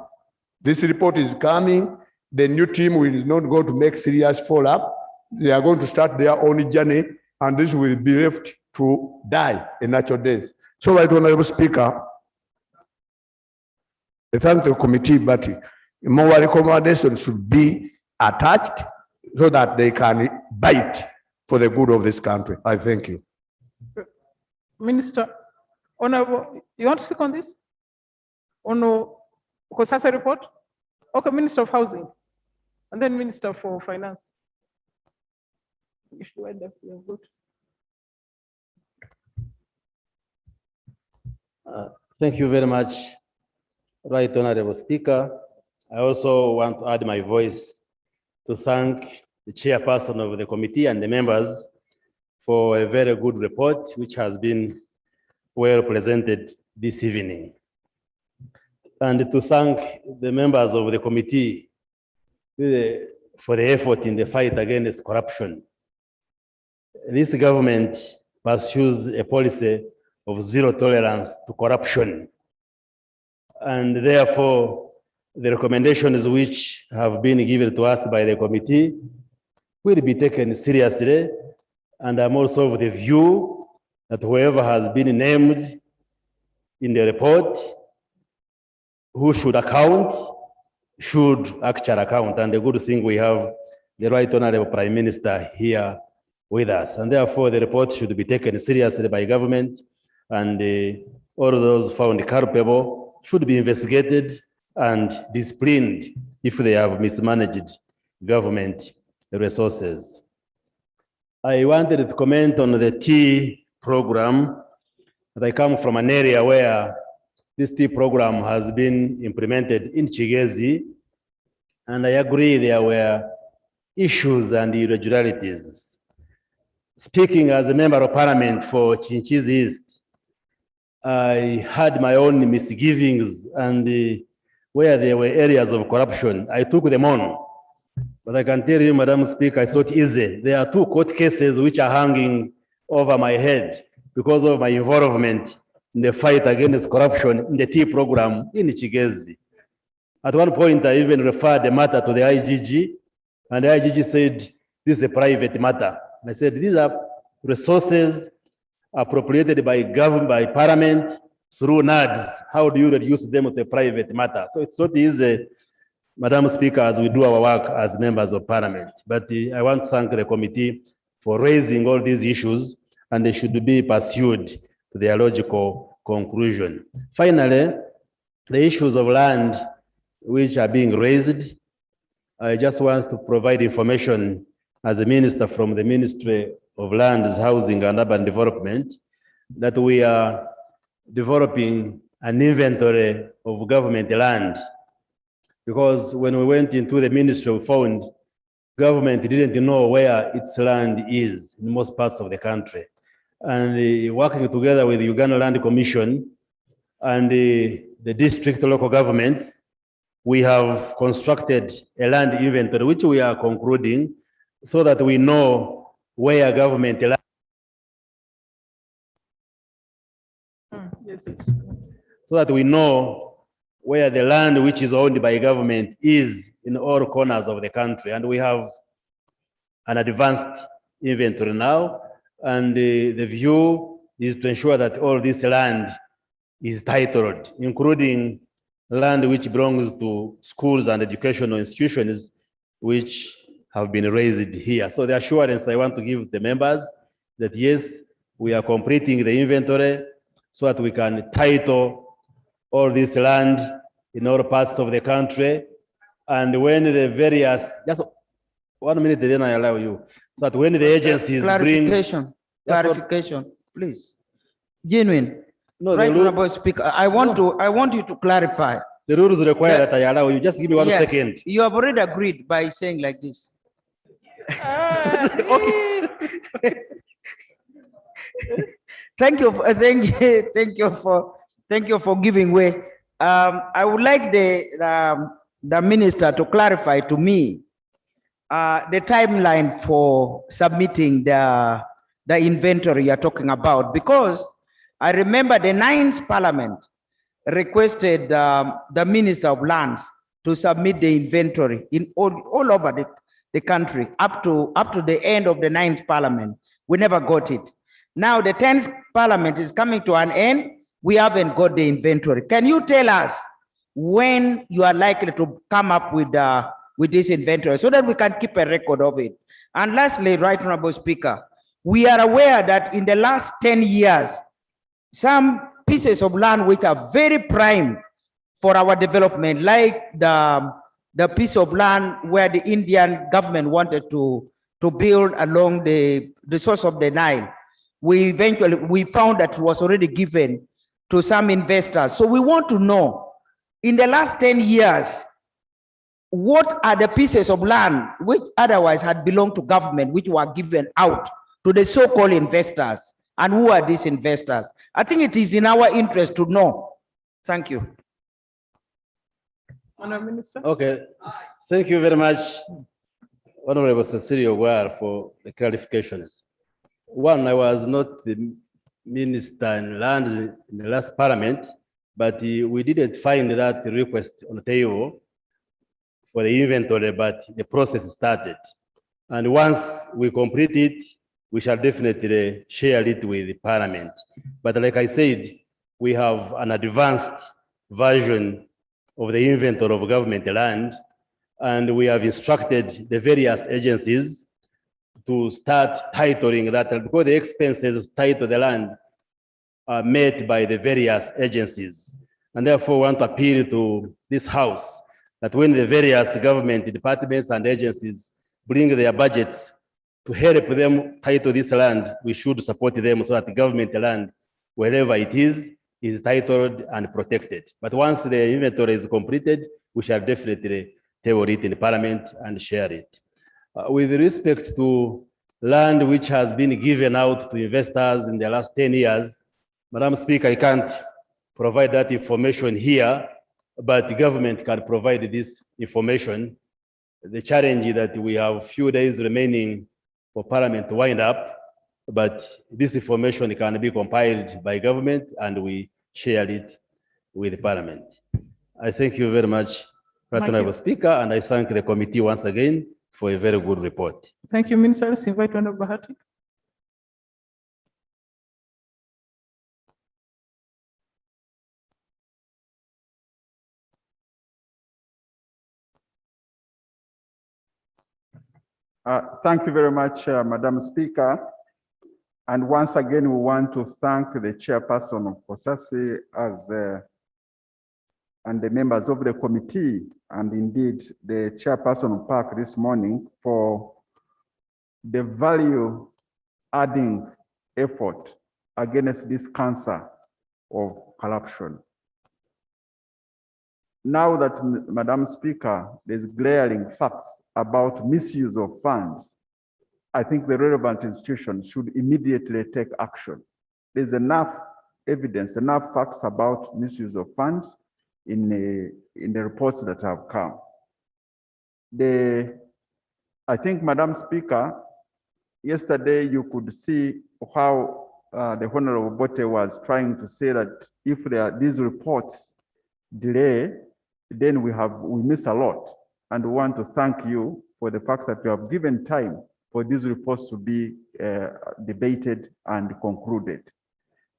This report is coming. The new team will not go to make serious follow-up. They are going to start their own journey, and this will be left to die a natural death. So, Right Honorable Speaker, I thank the committee, but more recommendations should be attached so that they can bite for the good of this country. I thank you. Minister, Honorable, you want to speak on this? Or no? Because that's a report? Okay, Minister of Housing, and then Minister for Finance. Thank you very much, Right Honorable Speaker. I also want to add my voice to thank the chairperson of the committee and the members for a very good report, which has been well presented this evening. And to thank the members of the committee for the effort in the fight against corruption. This government pursues a policy of zero tolerance to corruption. And therefore, the recommendations which have been given to us by the committee will be taken seriously. And I'm also of the view that whoever has been named in the report who should account should actually account. And the good thing we have the Right Honorable Prime Minister here with us. And therefore, the report should be taken seriously by government, and all those found culpable should be investigated and disciplined if they have mismanaged government resources. I wanted to comment on the tea program. I come from an area where this tea program has been implemented in Chigezi, and I agree there were issues and irregularities. Speaking as a member of parliament for Chinchiz East, I had my own misgivings, and where there were areas of corruption, I took them on. But I can tell you, Madam Speaker, it's not easy. There are 2 court cases which are hanging over my head because of my involvement in the fight against corruption in the tea program in Chigezi. At one point, I even referred the matter to the IGG, and the IGG said, this is a private matter. And I said, these are resources appropriated by government, by parliament, through NADS. How do you reduce them to a private matter? So it's not easy, Madam Speaker, as we do our work as members of parliament. But I want to thank the committee for raising all these issues, and they should be pursued to their logical conclusion. Finally, the issues of land which are being raised, I just want to provide information as a minister from the Ministry of Lands, Housing and Urban Development that we are developing an inventory of government land. Because when we went into the ministry, we found government didn't know where its land is in most parts of the country. And working together with the Uganda Land Commission and the district local governments, we have constructed a land inventory, which we are concluding, so that we know where government land. Yes. So that we know where the land which is owned by government is in all corners of the country. And we have an advanced inventory now. And the view is to ensure that all this land is titled, including land which belongs to schools and educational institutions which have been raised here. So the assurance I want to give the members that yes, we are completing the inventory so that we can title all this land in all parts of the country. And when the various, just 1 minute, then I allow you. So that when the agencies clarification, please. Genuine. No, Right, Honorable Speaker, I want you to clarify. The rules require that I allow you. Just give me 1 Yes, second. you have already agreed by saying like this. Okay. Thank you for giving way. I would like the minister to clarify to me the timeline for submitting the inventory you're talking about, because I remember the 9th Parliament requested the Minister of Lands to submit the inventory in all over the country up to the end of the 9th Parliament. We never got it. Now the 10th Parliament is coming to an end. We haven't got the inventory. Can you tell us when you are likely to come up with this inventory so that we can keep a record of it? And lastly, Right Honorable Speaker, we are aware that in the last 10 years, some pieces of land which are very prime for our development, like the piece of land where the Indian government wanted to build along the source of the Nile. We found that it was already given to some investors. So we want to know, in the last 10 years, what are the pieces of land which otherwise had belonged to government, which were given out to the so-called investors? And who are these investors? I think it is in our interest to know. Thank you. Honourable Minister. Okay, thank you very much, Honorable Cecilia Ware, for the clarifications. One, I was not the Minister in Lands in the last Parliament, but we didn't find that request on the table for the inventory, but the process started. And once we complete it, we shall definitely share it with the Parliament. But like I said, we have an advanced version of the inventory of government land, and we have instructed the various agencies to start titling that, because the expenses tied to the land are met by the various agencies. And therefore, we want to appeal to this House that when the various government departments and agencies bring their budgets to help them title this land, we should support them so that the government land, wherever it is titled and protected. But once the inventory is completed, we shall definitely table it in Parliament and share it. With respect to land which has been given out to investors in the last 10 years, Madam Speaker, I can't provide that information here, but the government can provide this information. The challenge is that we have a few days remaining for Parliament to wind up, but this information can be compiled by government and we share it with Parliament. I thank you very much, Honorable Speaker, and I thank the committee once again for a very good report. Thank you, Minister. Let's invite Honorable Bahati. Thank you very much, Madam Speaker. And once again, we want to thank the chairperson of COSASE and the members of the committee, and indeed the chairperson of PAC this morning for the value-adding effort against this cancer of corruption. Now that, Madam Speaker, there's glaring facts about misuse of funds, I think the relevant institutions should immediately take action. There's enough evidence, enough facts about misuse of funds in the reports that have come. I think, Madam Speaker, yesterday you could see how the Honorable Bote was trying to say that if these reports delay, then we miss a lot. And we want to thank you for the fact that you have given time for these reports to be debated and concluded.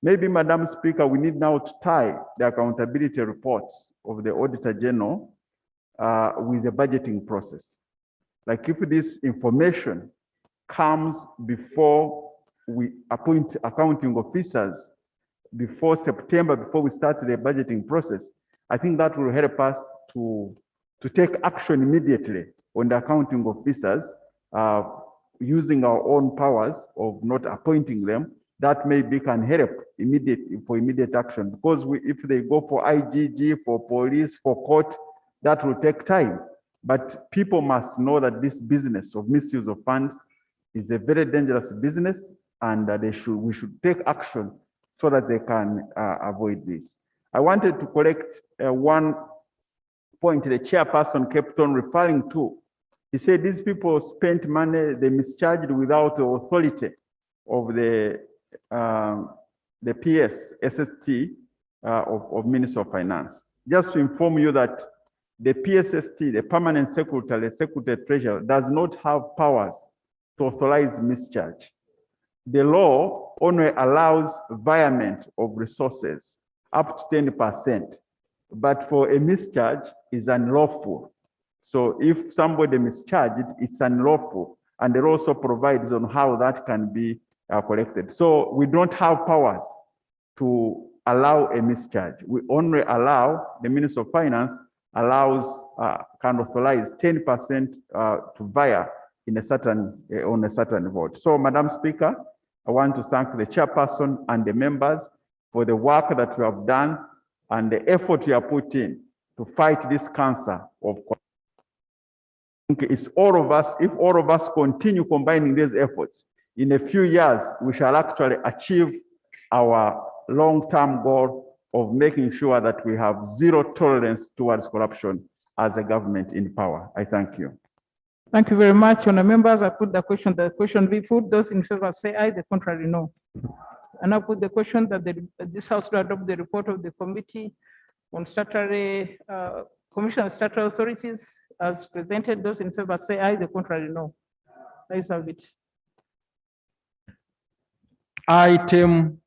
Maybe, Madam Speaker, we need now to tie the accountability reports of the Auditor General with the budgeting process. Like if this information comes before we appoint accounting officers, before September, before we start the budgeting process, I think that will help us to take action immediately on the accounting officers using our own powers of not appointing them. That maybe can help immediate action, because if they go for IGG, for police, for court, that will take time. But people must know that this business of misuse of funds is a very dangerous business, and we should take action so that they can avoid this. I wanted to correct one point the chairperson kept on referring to. He said these people spent money, they mischarged without the authority of the PS, SST of Ministry of Finance. Just to inform you that the PSST, the permanent secretary, secretary treasurer, does not have powers to authorize mischarge. The law only allows virement of resources up to 10%, but for a mischarge is unlawful. So if somebody mischarged, it's unlawful. And it also provides on how that can be collected. So we don't have powers to allow a mischarge. We only allow, the Minister of Finance allows, can authorize 10% to via in a certain, on a certain vote. So Madam Speaker, I want to thank the chairperson and the members for the work that you have done and the effort you have put in to fight this cancer of it's all of us. If all of us continue combining these efforts, in a few years, we shall actually achieve our long-term goal of making sure that we have zero tolerance towards corruption as a government in power. I thank you. Thank you very much. Honourable members, I put the question be put. Those in favor say aye, the contrary no. And I put the question that this House to adopt the report of the Committee on Statutory Commission on Statutory Authorities as presented. Those in favor say aye, the contrary no. Ayes have it. Item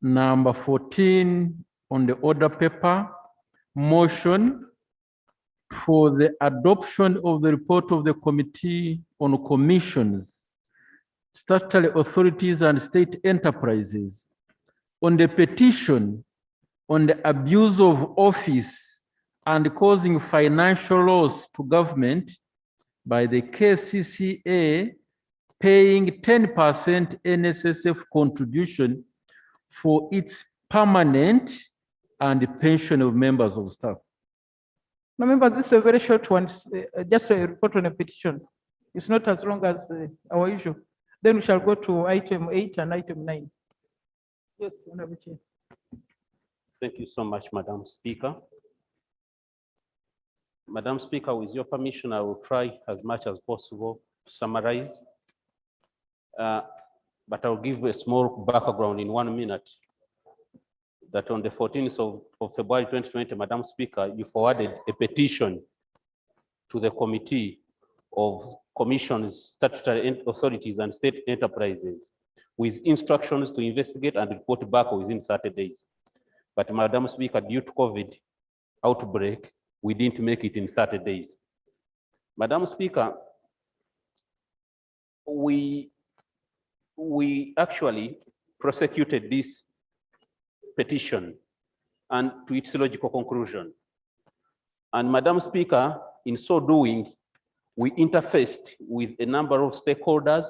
number 14 on the order paper, motion for the adoption of the report of the Committee on Commissions, Statutory Authorities and State Enterprises on the petition on the abuse of office and causing financial loss to government by the KCCA paying 10% NSSF contribution for its permanent and pension of members of staff. No, members, this is a very short one, just a report on a petition. It's not as long as our issue. Then we shall go to item 8 and item 9. Yes, Honourable Chair. Thank you so much, Madam Speaker. Madam Speaker, with your permission, I will try as much as possible to summarize, but I'll give a small background in 1 minute. That on the 14th of February 2020, Madam Speaker, you forwarded a petition to the Committee of Commissions, Statutory Authorities and State Enterprises with instructions to investigate and report back within 30 days. But Madam Speaker, due to COVID outbreak, we didn't make it in 30 days. Madam Speaker, we actually prosecuted this petition and to its logical conclusion. And Madam Speaker, in so doing, we interfaced with a number of stakeholders,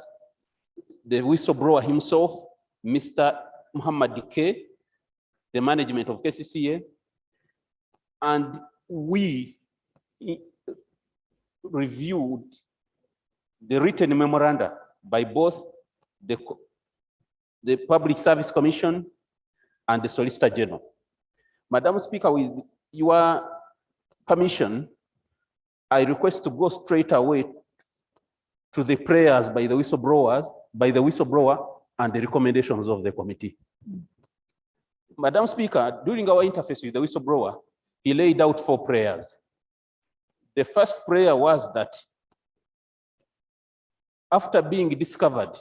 the whistleblower himself, Mr. Muhammad Dike, the management of KCCA, and we reviewed the written memoranda by both the Public Service Commission and the Solicitor General. Madam Speaker, with your permission, I request to go straight away to the prayers by the whistleblower and the recommendations of the committee. Madam Speaker, during our interface with the whistleblower, he laid out 4 prayers. The first prayer was that after being discovered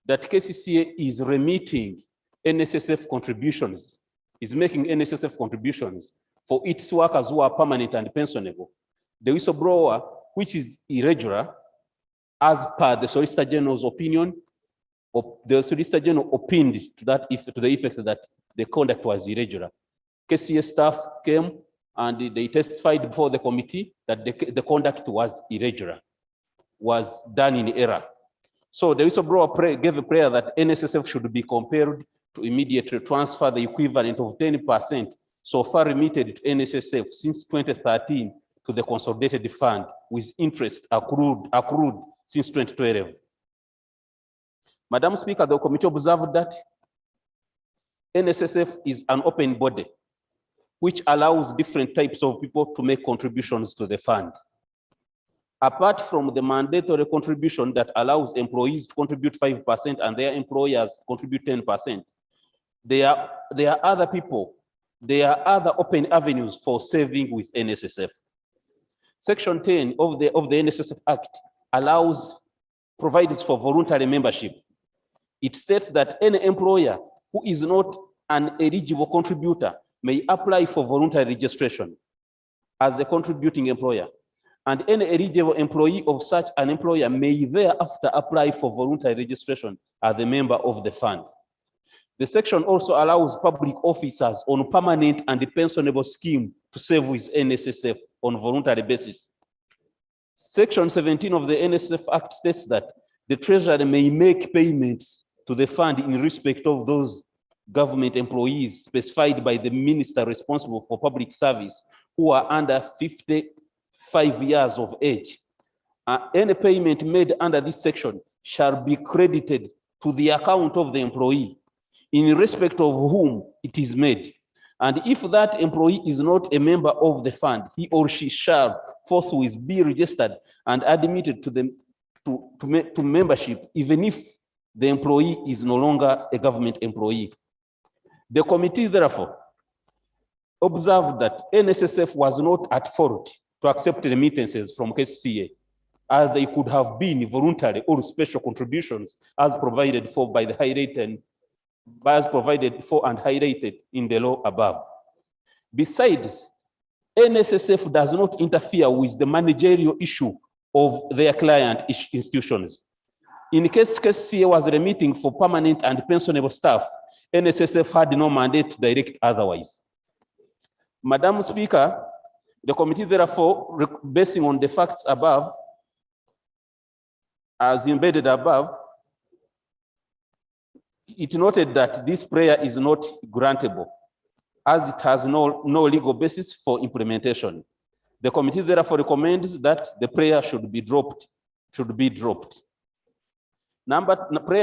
that KCCA is remitting NSSF contributions, is making NSSF contributions for its workers who are permanent and pensionable, the whistleblower, which is irregular, as per the Solicitor General's opinion, the Solicitor General opined to the effect that the conduct was irregular. KCCA staff came and they testified before the committee that the conduct was irregular, was done in error. So the whistleblower gave a prayer that NSSF should be compelled to immediately transfer the equivalent of 10% so far remitted to NSSF since 2013 to the consolidated fund with interest accrued since 2012. Madam Speaker, the committee observed that NSSF is an open body which allows different types of people to make contributions to the fund. Apart from the mandatory contribution that allows employees to contribute 5% and their employers contribute 10%, there are other people there are other open avenues for saving with NSSF. Section 10 of the NSSF Act provides for voluntary membership. It states that any employer who is not an eligible contributor may apply for voluntary registration as a contributing employer, and any eligible employee of such an employer may thereafter apply for voluntary registration as a member of the fund. The section also allows public officers on permanent and pensionable scheme to save with NSSF on voluntary basis. Section 17 of the NSSF Act states that the Treasury may make payments to the fund in respect of those government employees specified by the minister responsible for public service who are under 55 years of age. Any payment made under this section shall be credited to the account of the employee in respect of whom it is made. And if that employee is not a member of the fund, he or she shall forthwith be registered and admitted to membership, even if the employee is no longer a government employee. The committee, therefore, observed that NSSF was not at fault to accept remittances from KCA, as they could have been voluntary or special contributions as provided for by the and highlighted in the law above. Besides, NSSF does not interfere with the managerial issue of their client institutions. In case KCA was remitting for permanent and pensionable staff, NSSF had no mandate to direct otherwise. Madam Speaker, the committee therefore, basing on the facts above, as embedded above, it noted that this prayer is not grantable, as it has no legal basis for implementation. The committee therefore recommends that the prayer should be dropped. Prayer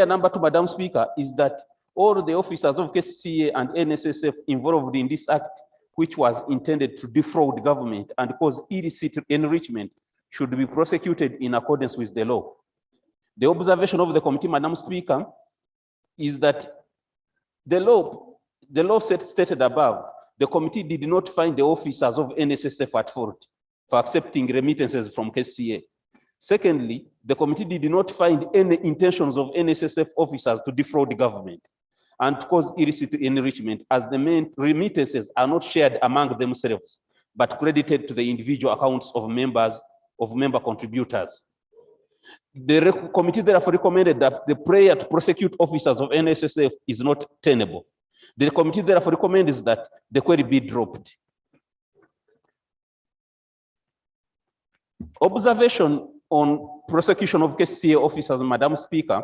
number 2, Madam Speaker, is that all the officers of KCA and NSSF involved in this act, which was intended to defraud government and cause illicit enrichment, should be prosecuted in accordance with the law. The observation of the committee, Madam Speaker, is that the law stated above, the committee did not find the officers of NSSF at fault for accepting remittances from KCA. Secondly, the committee did not find any intentions of NSSF officers to defraud the government and to cause illicit enrichment, as the main remittances are not shared among themselves, but credited to the individual accounts of member contributors. The committee therefore recommended that the prayer to prosecute officers of NSSF is not tenable. The committee therefore recommends that the query be dropped. Observation on prosecution of KCA officers, Madam Speaker.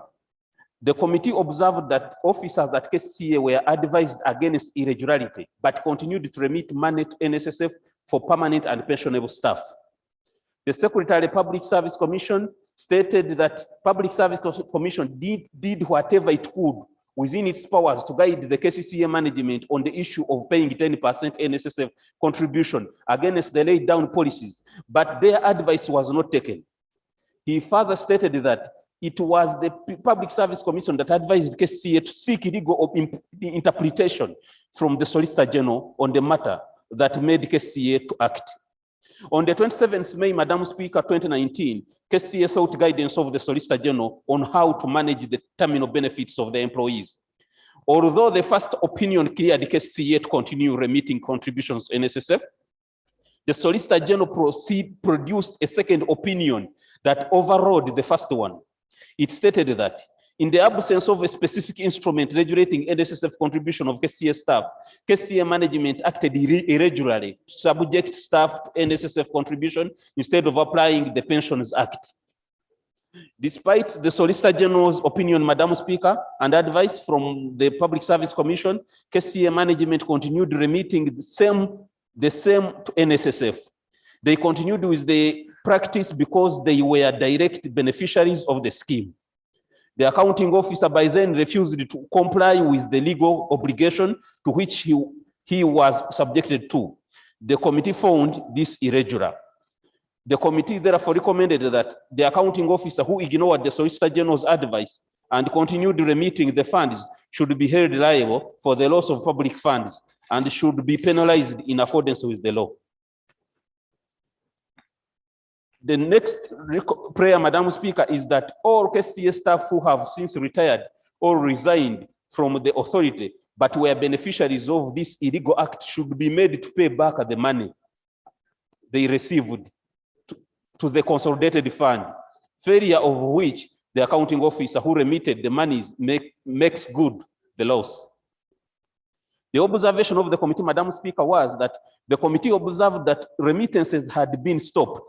The committee observed that officers at KCA were advised against irregularity, but continued to remit money to NSSF for permanent and pensionable staff. The Secretary Public Service Commission stated that Public Service Commission did whatever it could within its powers to guide the KCCA management on the issue of paying 10% NSSF contribution against the laid down policies, but their advice was not taken. He further stated that it was the Public Service Commission that advised KCCA to seek legal interpretation from the Solicitor General on the matter that made KCCA to act. On the 27th May, Madam Speaker, 2019, KCCA sought guidance of the Solicitor General on how to manage the terminal benefits of the employees. Although the first opinion cleared KCCA to continue remitting contributions to NSSF, the Solicitor General produced a second opinion that overrode the first one. It stated that in the absence of a specific instrument regulating NSSF contribution of KCCA staff, KCCA management acted irregularly to subject staff to NSSF contribution instead of applying the Pensions Act. Despite the Solicitor General's opinion, Madam Speaker, and advice from the Public Service Commission, KCCA management continued remitting the same to NSSF. They continued with the practice because they were direct beneficiaries of the scheme. The accounting officer by then refused to comply with the legal obligation to which he was subjected to. The committee found this irregular. The committee therefore recommended that the accounting officer who ignored the Solicitor General's advice and continued remitting the funds should be held liable for the loss of public funds and should be penalized in accordance with the law. The next prayer, Madam Speaker, is that all KCA staff who have since retired or resigned from the authority but were beneficiaries of this illegal act should be made to pay back the money they received to the consolidated fund, failure of which the accounting officer who remitted the monies makes good the loss. The observation of the committee, Madam Speaker, was that the committee observed that remittances had been stopped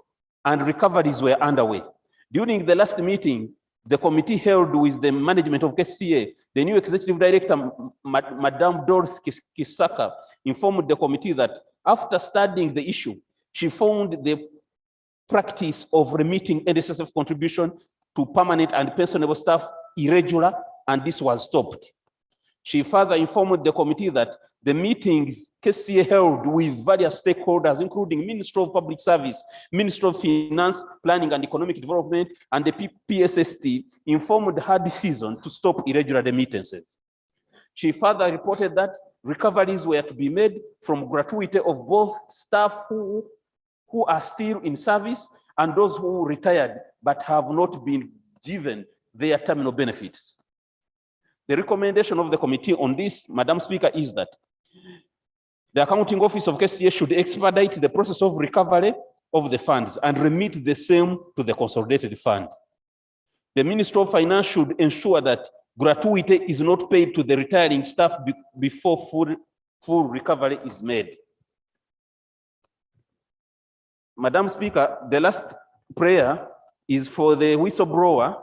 and recoveries were underway. During the last meeting, the committee held with the management of KCA, the new executive director, Madam Dorothy Kisaka, informed the committee that after studying the issue, she found the practice of remitting NSSF contribution to permanent and pensionable staff irregular, and this was stopped. She further informed the committee that the meetings KCA held with various stakeholders, including Ministry of Public Service, Ministry of Finance, Planning and Economic Development, and the PSST, informed her decision to stop irregular remittances. She further reported that recoveries were to be made from gratuity of both staff who are still in service and those who retired but have not been given their terminal benefits. The recommendation of the committee on this, Madam Speaker, is that the accounting office of KCA should expedite the process of recovery of the funds and remit the same to the consolidated fund. The Ministry of Finance should ensure that gratuity is not paid to the retiring staff before full recovery is made. Madam Speaker, the last prayer is for the whistleblower.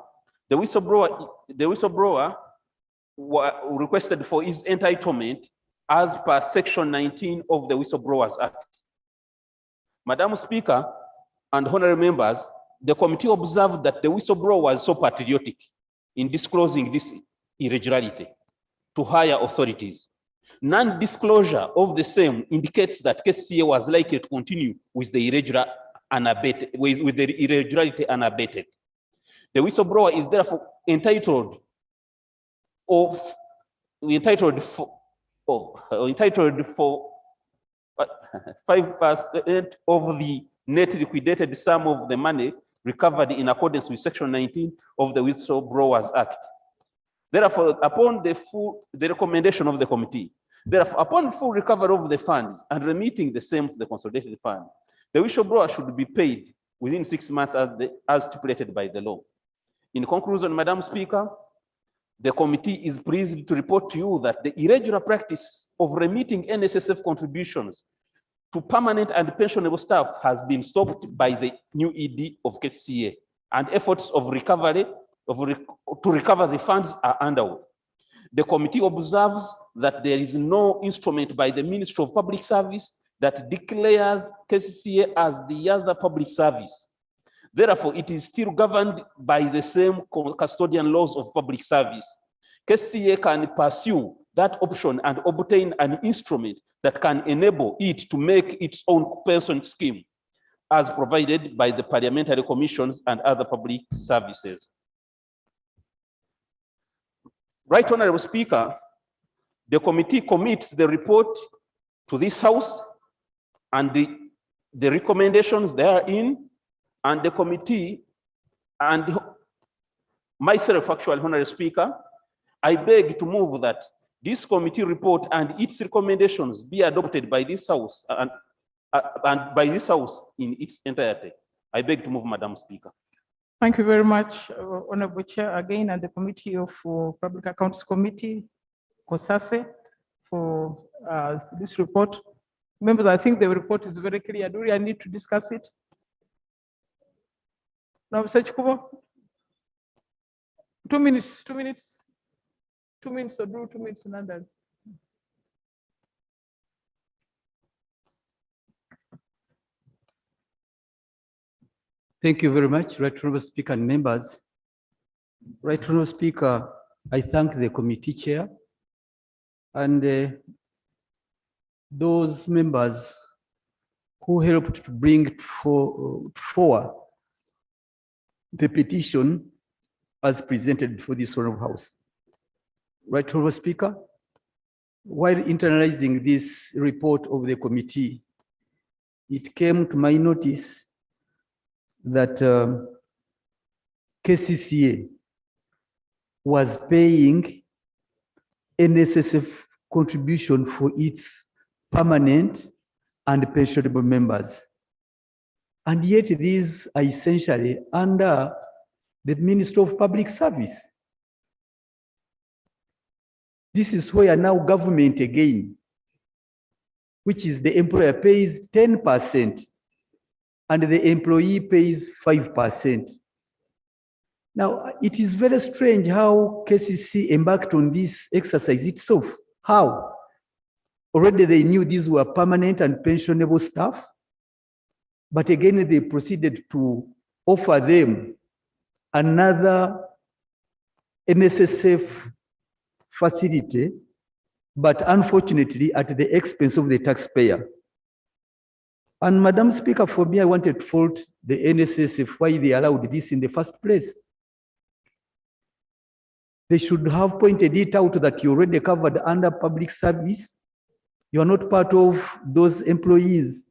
The whistleblower requested for his entitlement as per Section 19 of the Whistleblowers Act. Madam Speaker and honorable members, the committee observed that the whistleblower was so patriotic in disclosing this irregularity to higher authorities. Non-disclosure of the same indicates that KCA was likely to continue with the irregularity unabated. The whistleblower is therefore entitled for 5% of the net liquidated sum of the money recovered in accordance with Section 19 of the Whistleblowers Act. Therefore, upon the recommendation of the committee, therefore, upon full recovery of the funds and remitting the same to the consolidated fund, the whistleblower should be paid within 6 months as stipulated by the law. In conclusion, Madam Speaker, the committee is pleased to report to you that the irregular practice of remitting NSSF contributions to permanent and pensionable staff has been stopped by the new ED of KCA, and efforts of recovery to recover the funds are underway. The committee observes that there is no instrument by the Ministry of Public Service that declares KCA as the other public service. Therefore, it is still governed by the same custodian laws of public service. KCA can pursue that option and obtain an instrument that can enable it to make its own pension scheme as provided by the parliamentary commissions and other public services. Right Honorable Speaker, the committee commits the report to this House and the recommendations therein, and the committee and myself, actually, Honorable Speaker, I beg to move that this committee report and its recommendations be adopted by this House and by this House in its entirety. I beg to move, Madam Speaker. Thank you very much, Honorable Chair, again, and the Committee of Public Accounts Committee, COSASE, for this report. Members, I think the report is very clear. Do we need to discuss it? Now, Mr. Chikubo, 2 minutes, 2 minutes. 2 minutes, or do 2 minutes in London. Thank you very much, Right Honorable Speaker and members. Right Honorable Speaker, I thank the committee chair and those members who helped to bring forward the petition as presented before this honorable House. Right, Honorable Speaker? While internalizing this report of the committee, it came to my notice that KCCA was paying NSSF contribution for its permanent and pensionable members. And yet these are essentially under the Ministry of Public Service. This is where now government again, which is the employer pays 10% and the employee pays 5%. Now, it is very strange how KCC embarked on this exercise itself. How? Already they knew these were permanent and pensionable staff, but again, they proceeded to offer them another NSSF facility, but unfortunately at the expense of the taxpayer. And Madam Speaker, for me, I wanted to fault the NSSF why they allowed this in the first place. They should have pointed it out that you already covered under public service. You are not part of those employees.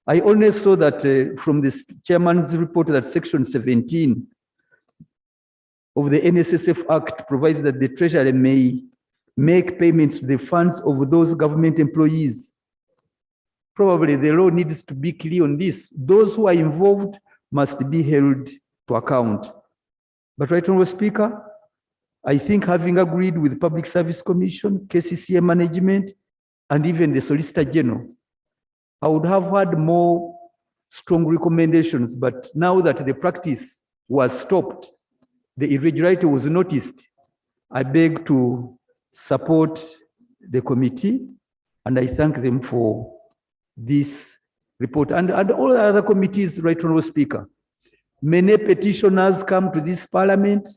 I only saw that from the chairman's report that section 17 of the NSSF Act provides that the Treasury may make payments to the funds of those government employees. Probably the law needs to be clear on this. Those who are involved must be held to account. But right, Honorable Speaker, I think having agreed with the Public Service Commission, KCCA management, and even the Solicitor General, I would have had more strong recommendations, but now that the practice was stopped, the irregularity was noticed, I beg to support the committee, and I thank them for this report. And all the other committees, right, Honorable Speaker. Many petitioners come to this parliament.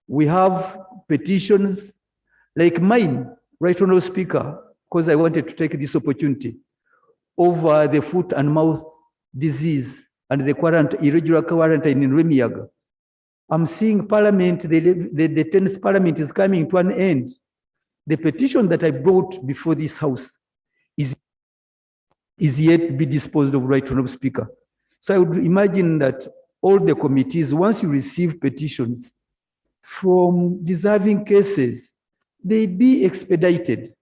We have petitions like mine, right, Honorable Speaker, because I wanted to take this opportunity over the foot and mouth disease and the irregular quarantine in Remiaga. I'm seeing Parliament, the 10th Parliament is coming to an end. The petition that I brought before this House is yet to be disposed of, right, Honorable Speaker. So I would imagine that all the committees, once you receive petitions from deserving cases, they be expedited,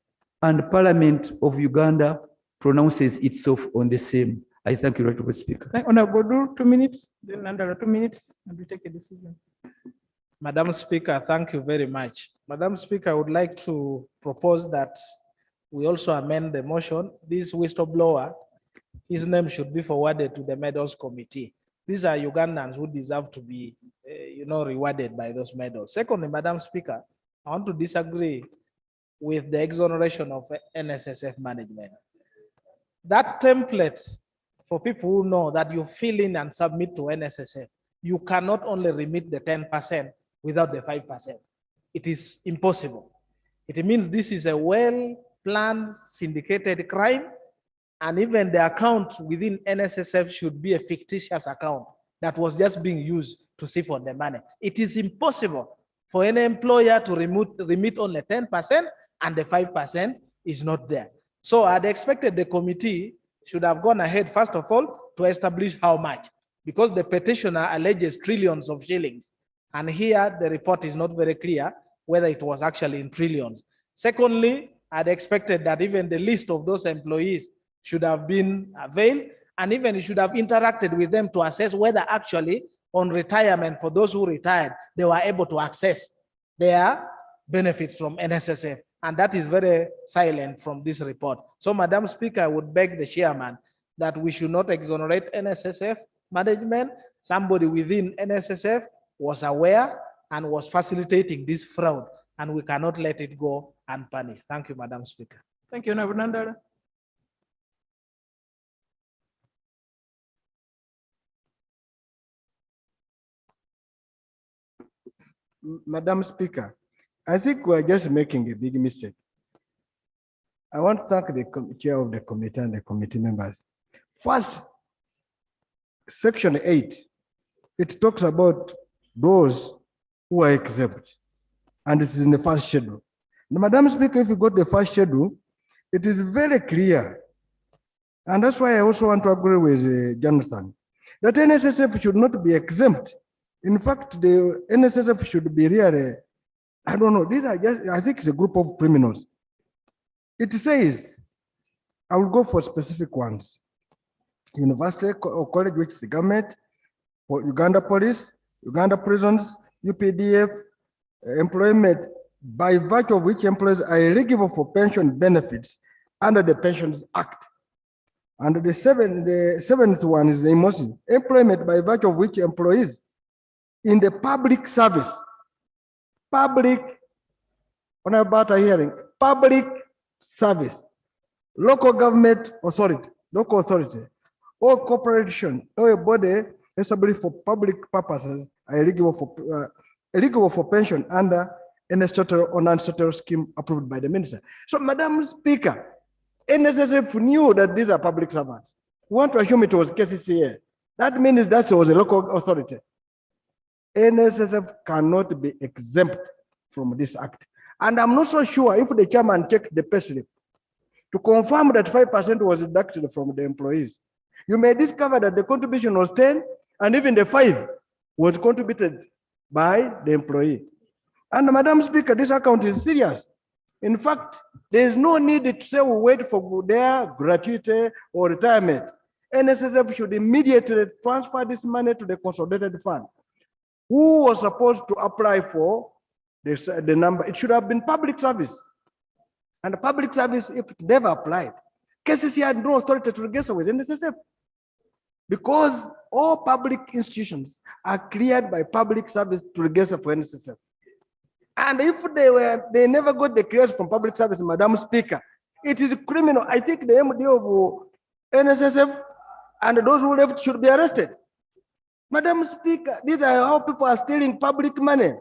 and Parliament of Uganda pronounces itself on the same. I thank you, right, Honorable Speaker. Honorable Bodur, 2 minutes, then under 2 minutes, and we take a decision. Madam Speaker, thank you very much. Madam Speaker, I would like to propose that we also amend the motion. This whistleblower, his name should be forwarded to the medals committee. These are Ugandans who deserve to be, rewarded by those medals. Secondly, Madam Speaker, I want to disagree with the exoneration of NSSF management. That template for people who know that you fill in and submit to NSSF, you cannot only remit the 10% without the 5%. It is impossible. It means this is a well-planned, syndicated crime, and even the account within NSSF should be a fictitious account that was just being used to siphon the money. It is impossible for any employer to remit only 10% and the 5% is not there. So I'd expected the committee should have gone ahead, first of all, to establish how much, because the petitioner alleges trillions of shillings. And here the report is not very clear whether it was actually in trillions. Secondly, I'd expected that even the list of those employees should have been availed, and even you should have interacted with them to assess whether actually on retirement, for those who retired, they were able to access their benefits from NSSF. And that is very silent from this report. So, Madam Speaker, I would beg the chairman that we should not exonerate NSSF management. Somebody within NSSF was aware and was facilitating this fraud, and we cannot let it go unpunished. Thank you, Madam Speaker. Thank you, Honorable Nandala. Madam Speaker, I think we're just making a big mistake. I want to thank the chair of the committee and the committee members. First, section 8, it talks about those who are exempt. And it is in the first schedule. Now, Madam Speaker, if you got the first schedule, it is very clear. And that's why I also want to agree with Jonathan, that NSSF should not be exempt. In fact, the NSSF should be really, I don't know, these are just, I think it's a group of criminals. It says, I will go for specific ones. University or college, which is the government, for Uganda police, Uganda prisons, UPDF, employment by virtue of which employees are eligible for pension benefits under the Pensions Act. And the seventh one is the emotion, employment by virtue of which employees in the public service, public, when about a hearing, public service, local government authority, local authority, or corporation, or a body established for public purposes are eligible for pension under any statutory or non-statutory scheme approved by the minister. So, Madam Speaker, NSSF knew that these are public servants. We want to assume it was KCCA. That means that was a local authority. NSSF cannot be exempt from this act. And I'm not so sure if the chairman checked the payslip to confirm that 5% was deducted from the employees. You may discover that the contribution was 10 and even the 5 was contributed by the employee. And Madam Speaker, this account is serious. In fact, there is no need to say we wait for their gratuity or retirement. NSSF should immediately transfer this money to the consolidated fund. Who was supposed to apply for this, the number? It should have been public service. And the public service, if it never applied, KCC had no authority to register with NSSF. Because all public institutions are cleared by public service to register for NSSF. And if they never got the clearance from public service, Madam Speaker, it is criminal. I think the MD of NSSF and those who left should be arrested. Madam Speaker, these are how people are stealing public money.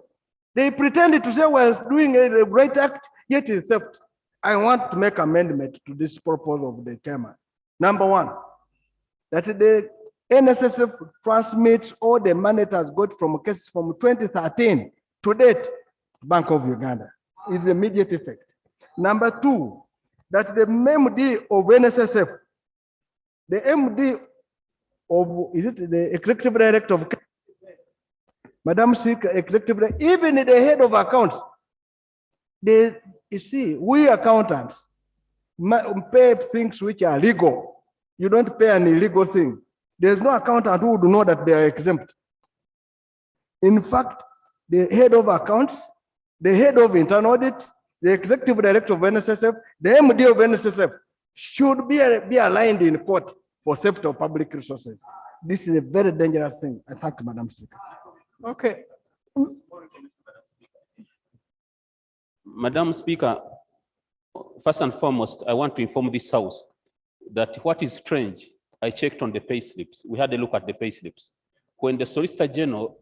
They pretended to say we're doing a great act, yet it's theft. I want to make amendment to this proposal of the chairman. Number one, that the NSSF transmits all the money it has got from cases from 2013 to date. Bank of Uganda is the immediate effect. Number two, that the MD of NSSF, the MD of, is it the executive director of, Madam Speaker, executive, even the head of accounts, they, you see, we accountants pay things which are legal. You don't pay an illegal thing. There's no accountant who would know that they are exempt. In fact, the head of accounts, the head of internal audit, the executive director of NSSF, the MD of NSSF should be aligned in court for theft of public resources. This is a very dangerous thing. I thank you, Madam Speaker. Okay. Madam Speaker, first and foremost, I want to inform this House that what is strange, I checked on the pay slips. We had a look at the pay slips. When the Solicitor General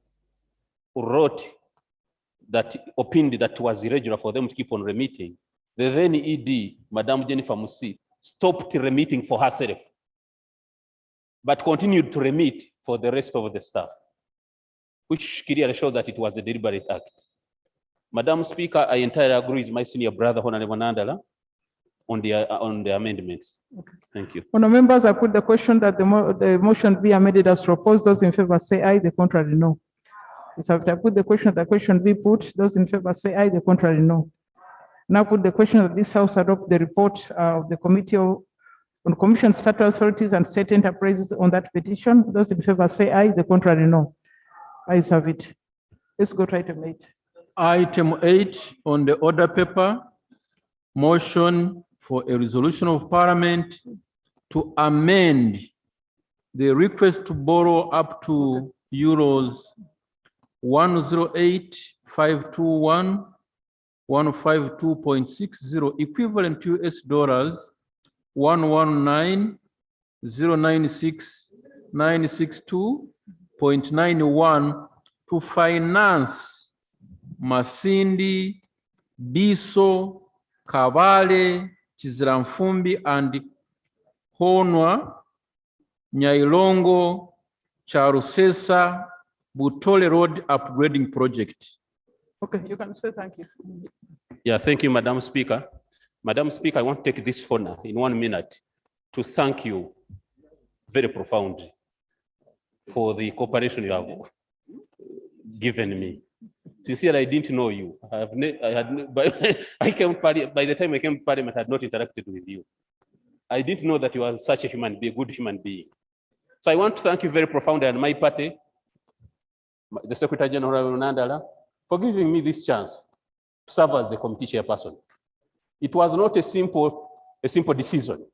wrote that opined that was irregular for them to keep on remitting, the then ED, Madam Jennifer Musi, stopped remitting for herself, but continued to remit for the rest of the staff, which clearly showed that it was a deliberate act. Madam Speaker, I entirely agree with my senior brother, Honorable Nandala, on the amendments. Okay. Thank you. Honourable members, I put the question that the motion be amended as proposed. Those in favor say aye, the contrary no. So after I put the question be put, those in favor say aye, the contrary no. Now put the question that this House adopt the report of the Committee on Commission Statutory Authorities and State Enterprises on that petition. Those in favor say aye, the contrary no. Ayes have it. Let's go to item 8. Item 8 on the order paper, motion for a resolution of Parliament to amend the request to borrow up to euros 108,521,152.60, equivalent to US dollars 119,096,962.91 to finance Masindi, Biso, Cabaret, Chiziramfumbi, and Honwa, Nyailongo, Charusesa, Butole Road upgrading project. Okay, you can say thank you. Yeah, thank you, Madam Speaker. Madam Speaker, I want to take this honor in 1 minute to thank you very profoundly for the cooperation you have given me. Sincerely, I didn't know you. By the time I came to Parliament, I had not interacted with you. I didn't know that you are such a human being, a good human being. So I want to thank you very profoundly and my party, the Secretary General Nandala, for giving me this chance to serve as the committee chairperson. It was not a simple decision.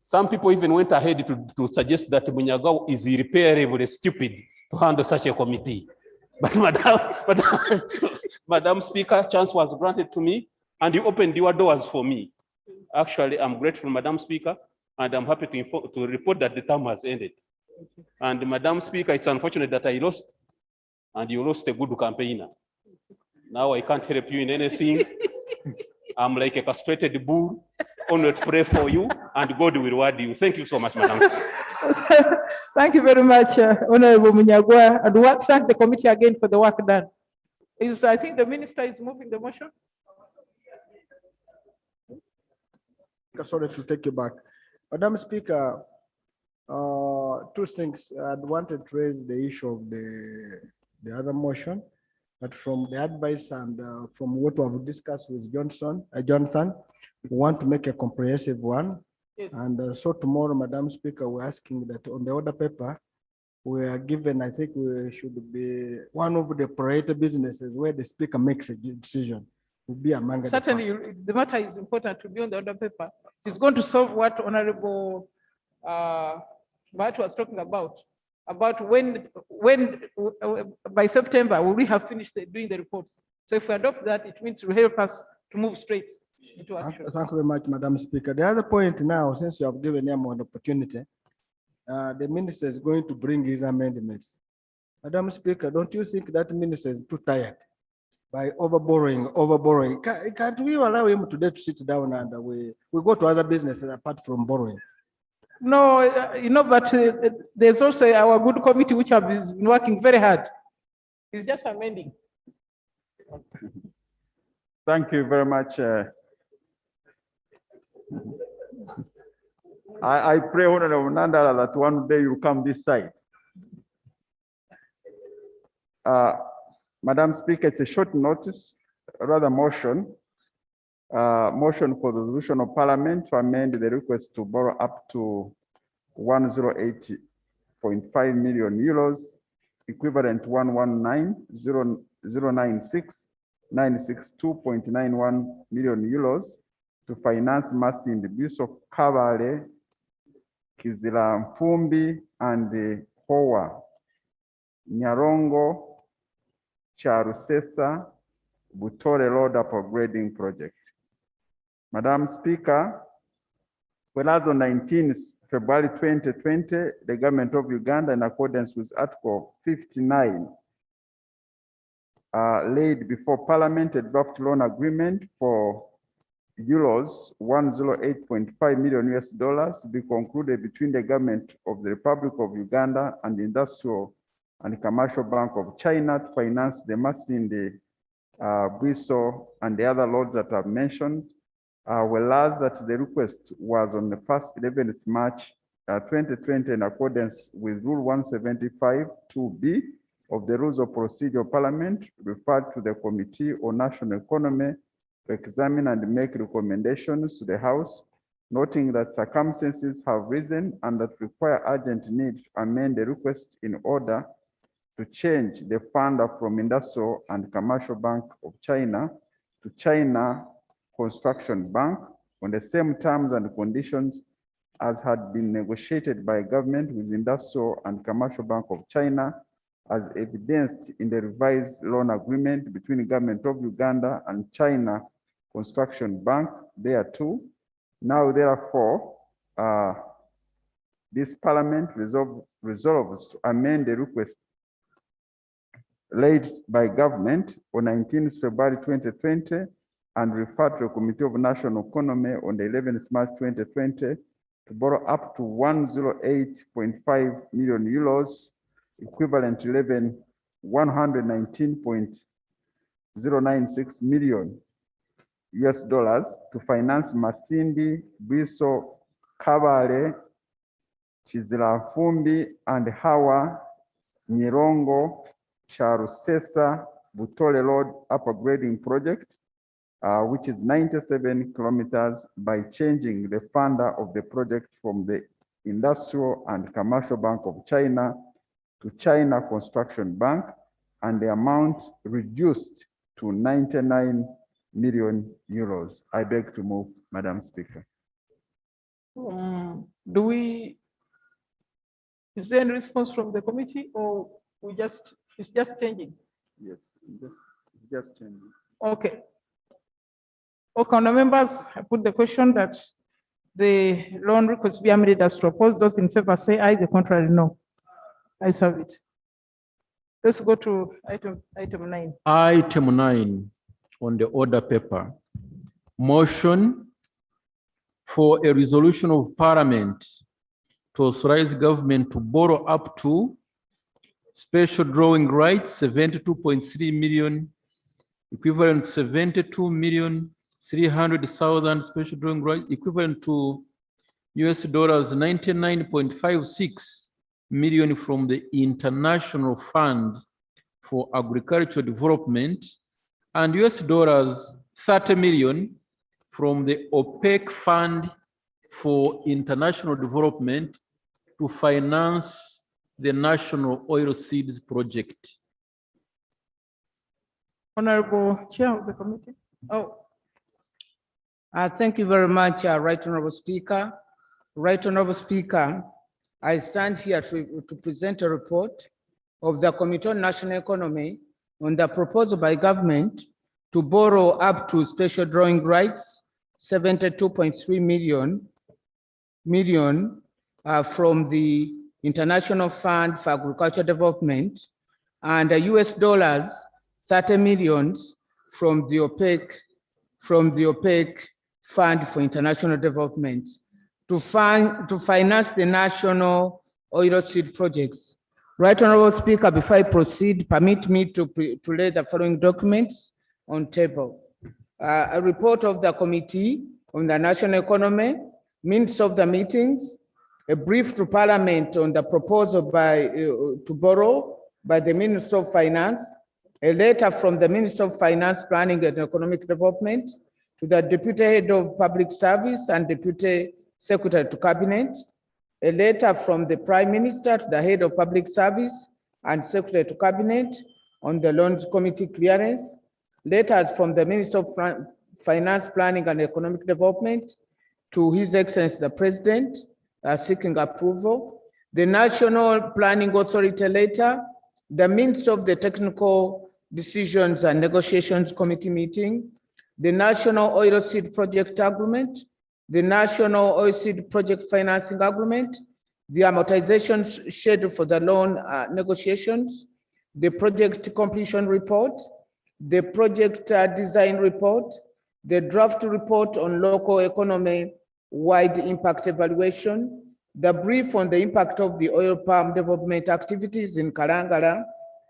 Some people even went ahead to suggest that Munyagao is irreparably stupid to handle such a committee. But Madam Speaker, chance was granted to me and you opened your doors for me. Actually, I'm grateful, Madam Speaker, and I'm happy to report that the term has ended. And Madam Speaker, it's unfortunate that I lost and you lost a good campaigner. Now I can't help you in anything. I'm like a castrated bull, only to pray for you, and God will reward you. Thank you so much, Madam. Thank you very much, Honorable Munyagwa. And we thank the committee again for the work done. I think the minister is moving the motion. Sorry to take you back. Madam Speaker, two things. I'd wanted to raise the issue of the other motion, but from the advice and from what we have discussed with Jonathan, we want to make a comprehensive one. Yes. And so tomorrow, Madam Speaker, we're asking that on the order paper, we are given, I think we should be one of the priority businesses where the speaker makes a decision. Will be among Certainly, the matter is important to be on the order paper. It's going to solve what Honorable Bart was talking about when by September will we have finished doing the reports. So if we adopt that, it means it will help us to move straight into action. Thank you very much, Madam Speaker. The other point now, since you have given him an opportunity, the minister is going to bring his amendments. Madam Speaker, don't you think that minister is too tired by overborrowing? Can't we allow him today to sit down and we go to other businesses apart from borrowing? No, but there's also our good committee which have been working very hard. It's just amending. Thank you very much. I pray, Honorable Nandala, that one day you'll come this side. Madam Speaker, it's a short notice, rather motion. Motion for the resolution of Parliament to amend the request to borrow up to 108.5 million euros, equivalent 119,096,962.91 million euros to finance massing the use of Cabaret, Kizila Mfumbi, and Hoa, Nyarongo, Charusesa, Butore Road upgrading project. Madam Speaker, whereas on 19th February 2020, the government of Uganda, in accordance with Article 59, laid before Parliament a draft loan agreement for euros 108.5 million US dollars to be concluded between the government of the Republic of Uganda and the Industrial and Commercial Bank of China to finance the Masindi, Briso, and the other loans that I've mentioned. Whereas that the request was on the 11th March 2020 in accordance with Rule 175 2B of the Rules of Procedure of Parliament, referred to the Committee on National Economy to examine and make recommendations to the House, noting that circumstances have risen and that require urgent need to amend the request in order to change the fund from Industrial and Commercial Bank of China to China Construction Bank on the same terms and conditions as had been negotiated by government with Industrial and Commercial Bank of China, as evidenced in the revised loan agreement between the government of Uganda and China Construction Bank thereto. Now, therefore, this Parliament resolves to amend the request laid by government on 19th February 2020 and referred to the Committee of National Economy on the 11th March 2020 to borrow up to 108.5 million euros, equivalent to 119.91 0.096 million US dollars to finance Masindi, Biso, Cabaret, Chizilafumbi, and Hawa, Nyirongo, Charusesa, Butole Road upgrading project, which is 97 kilometers, by changing the funder of the project from the Industrial and Commercial Bank of China to China Construction Bank, and the amount reduced to 99 million euros. I beg to move, Madam Speaker. Is there any response from the committee, or it's just changing? Yes, just changing. Okay. Okay, honourable members, I put the question that the loan request be made as proposed. Those in favor say aye, the contrary no. I have it. Let's go to item 9. Item 9 on the order paper. Motion for a resolution of Parliament to authorize government to borrow up to special drawing rights 72.3 million, equivalent 72,300,000 special drawing rights, equivalent to US dollars 99.56 million from the International Fund for Agricultural Development, and US dollars 30 million from the OPEC Fund for International Development to finance the National Oilseeds Project. Honorable Chair of the committee. Thank you very much, Right Honorable Speaker. Right Honorable Speaker, I stand here to present a report of the Committee on National Economy on the proposal by government to borrow up to special drawing rights 72.3 million from the International Fund for Agricultural Development, and US dollars 30 million from the OPEC Fund for International Development to finance the national oilseed projects. Right Honorable Speaker, before I proceed, permit me to lay the following documents on table. A report of the Committee on the National Economy, minutes of the meetings, a brief to Parliament on the proposal to borrow by the Minister of Finance, a letter from the Minister of Finance, Planning and Economic Development to the Deputy Head of Public Service and Deputy Secretary to Cabinet, a letter from the Prime Minister to the Head of Public Service and Secretary to Cabinet on the Loans Committee clearance, letters from the Minister of Finance, Planning and Economic Development to His Excellency the President seeking approval, the National Planning Authority letter, the minutes of the Technical Decisions and Negotiations Committee meeting, the National Oilseed Project Agreement, the National Oilseed Project Financing Agreement, the amortization schedule for the loan negotiations, the project completion report, the project design report, the draft report on local economy wide impact evaluation, the brief on the impact of the oil palm development activities in Kalangala,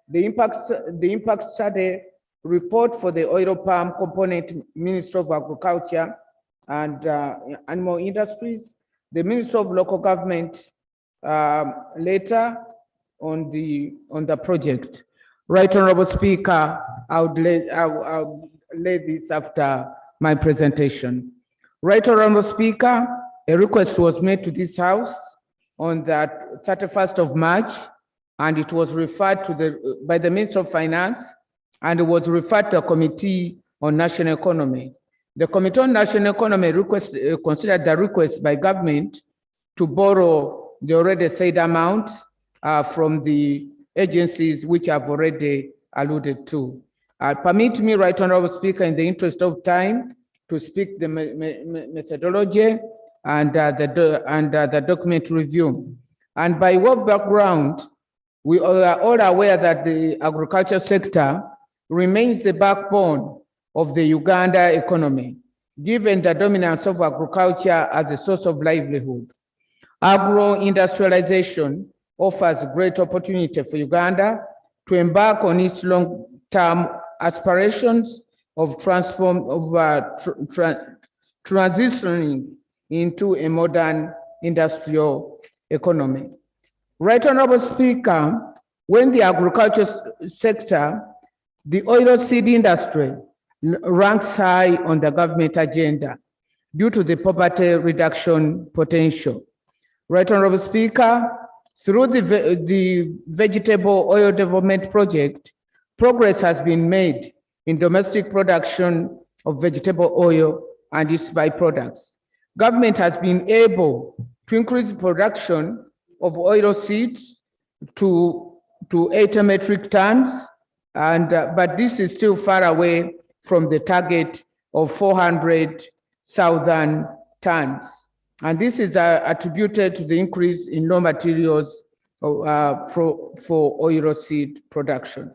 the impact study report for the oil palm component Ministry of Agriculture and Animal Industries, the Ministry of Local Government letter on the project. Right Honorable Speaker, I'll lay this after my presentation. Right Honorable Speaker, a request was made to this House on the 31st of March, and it was referred to by the Minister of Finance, and it was referred to the Committee on National Economy. The Committee on National Economy considered the request by government to borrow the already said amount from the agencies which I've already alluded to. Permit me, Right Honorable Speaker, in the interest of time, to speak the methodology and the document review. And by way of background, we are all aware that the agriculture sector remains the backbone of the Uganda economy, given the dominance of agriculture as a source of livelihood. Agro-industrialization offers great opportunity for Uganda to embark on its long-term aspirations of transitioning into a modern industrial economy. Right Honorable Speaker, when the agriculture sector, the oilseed industry ranks high on the government agenda due to the poverty reduction potential. Right Honorable Speaker, through the vegetable oil development project, progress has been made in domestic production of vegetable oil and its byproducts. Government has been able to increase production of oil seeds to 80 metric tons, but this is still far away from the target of 400,000 tons. And this is attributed to the increase in raw materials for oil seed production.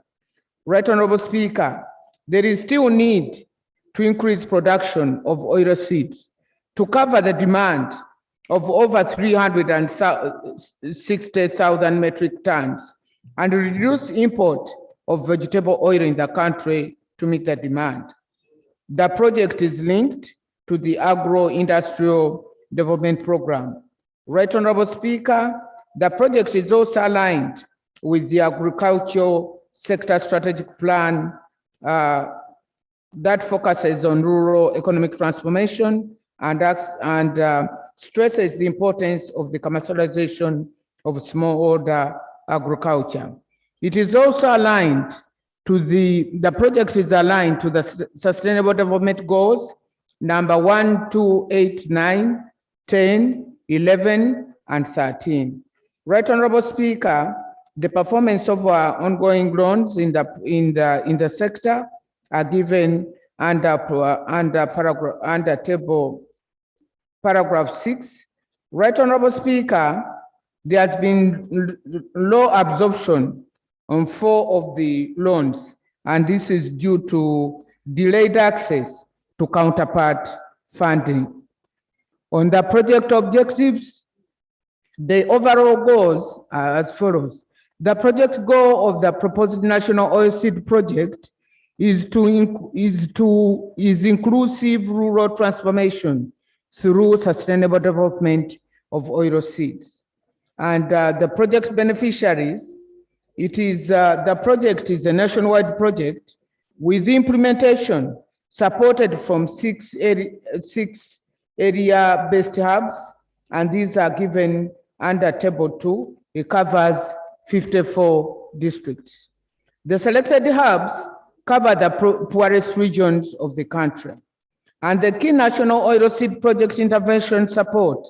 Right Honorable Speaker, there is still need to increase production of oil seeds to cover the demand of over 360,000 metric tons and reduce import of vegetable oil in the country to meet the demand. The project is linked to the agro-industrial development program. Right Honorable Speaker, the project is also aligned with the agricultural sector strategic plan that focuses on rural economic transformation and stresses the importance of the commercialization of smallholder agriculture. It is also aligned to the project is aligned to the Sustainable Development Goals number 1, 2, 8, 9, 10, 11, and 13. Right Honorable Speaker, the performance of our ongoing loans in the sector are given under paragraph 6. Right Honorable Speaker, there has been low absorption on 4 of the loans, and this is due to delayed access to counterpart funding. On the project objectives, the overall goals are as follows. The project goal of the proposed national oilseed project is inclusive rural transformation through sustainable development of oilseeds. And the project beneficiaries, the project is a nationwide project with implementation supported from 6 area-based hubs, and these are given under Table 2. It covers 54 districts. The selected hubs cover the poorest regions of the country. And the key national oilseed project intervention support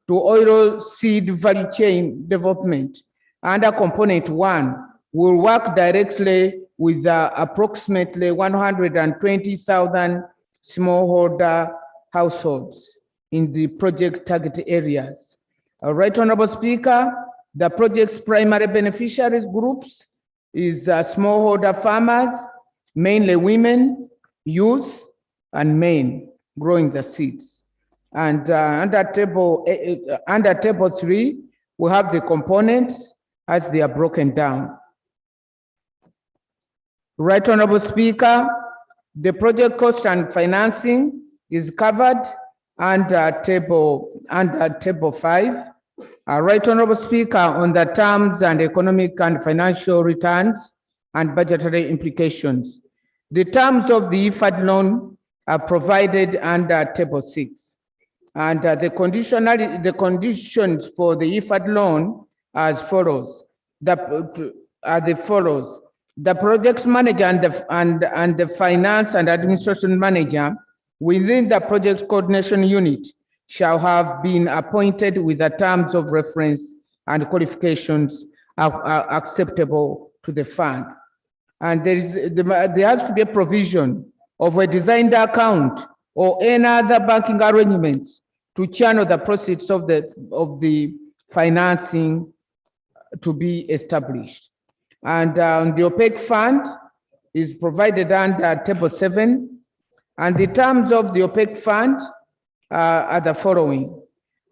to oilseed value chain development under Component 1 will work directly with approximately 120,000 smallholder households in the project target areas. Right Honorable Speaker, the project's primary beneficiaries groups is smallholder farmers, mainly women, youth, and men growing the seeds. And under table 3, we have the components as they are broken down. Right Honorable Speaker, the project cost and financing is covered under table 5. Right Honorable Speaker, on the terms and economic and financial returns and budgetary implications. The terms of the IFAD loan are provided under Table 6. And the conditions for the IFAD loan are as follows. The project manager and the finance and administration manager within the project coordination unit shall have been appointed with the terms of reference and qualifications are acceptable to the fund. And there has to be a provision of a designed account or any other banking arrangements to channel the proceeds of the financing to be established. And the opaque fund is provided under Table 7. And the terms of the opaque fund are the following.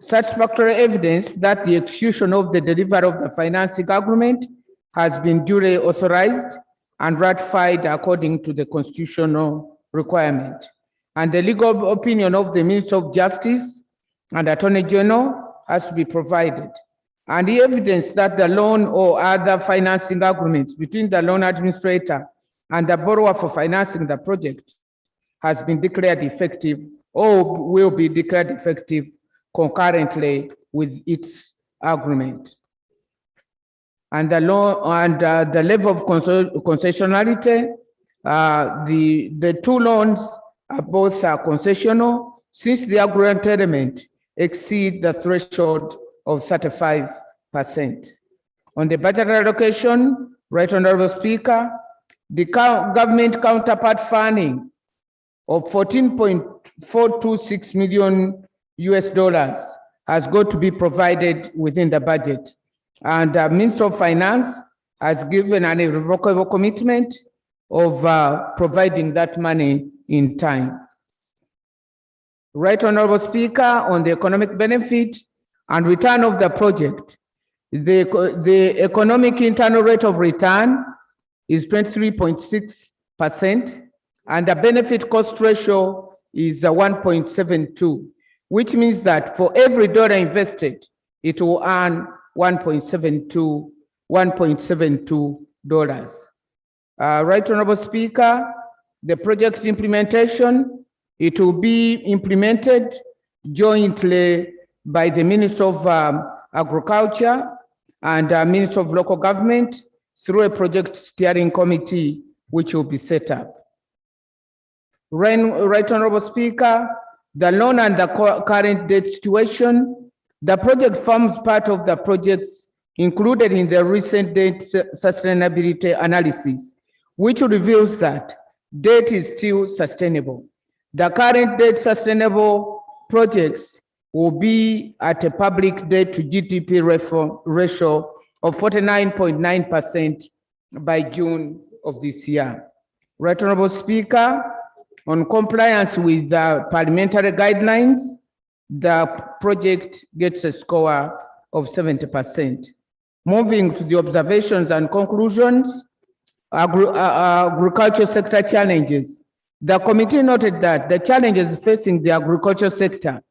Satisfactory evidence that the execution of the delivery of the financing agreement has been duly authorized and ratified according to the constitutional requirement. And the legal opinion of the Minister of Justice and Attorney General has to be provided. And the evidence that the loan or other financing agreements between the loan administrator and the borrower for financing the project has been declared effective or will be declared effective concurrently with its agreement. And the law and the level of concessionality, the two loans are both concessional since the agreement element exceed the threshold of 35%. On the budget allocation, Right Honorable Speaker, the government counterpart funding of $14.426 million has got to be provided within the budget. And the Minister of Finance has given an irrevocable commitment of providing that money in time. Right Honorable Speaker, on the economic benefit and return of the project, the economic internal rate of return is 23.6%, and the benefit cost ratio is 1.72, which means that for every dollar invested, it will earn $1.72. Right Honorable Speaker, the project's implementation, it will be implemented jointly by the Minister of Agriculture and Minister of Local Government through a project steering committee which will be set up. Right Honorable Speaker, the loan and the current debt situation, the project forms part of the projects included in the recent debt sustainability analysis, which reveals that debt is still sustainable. The current debt sustainable projects will be at a public debt to GDP ratio of 49.9% by June of this year. Right Honorable Speaker, on compliance with the parliamentary guidelines, the project gets a score of 70%. Moving to the observations and conclusions, agriculture sector challenges. The committee noted that the challenges facing the agriculture sector,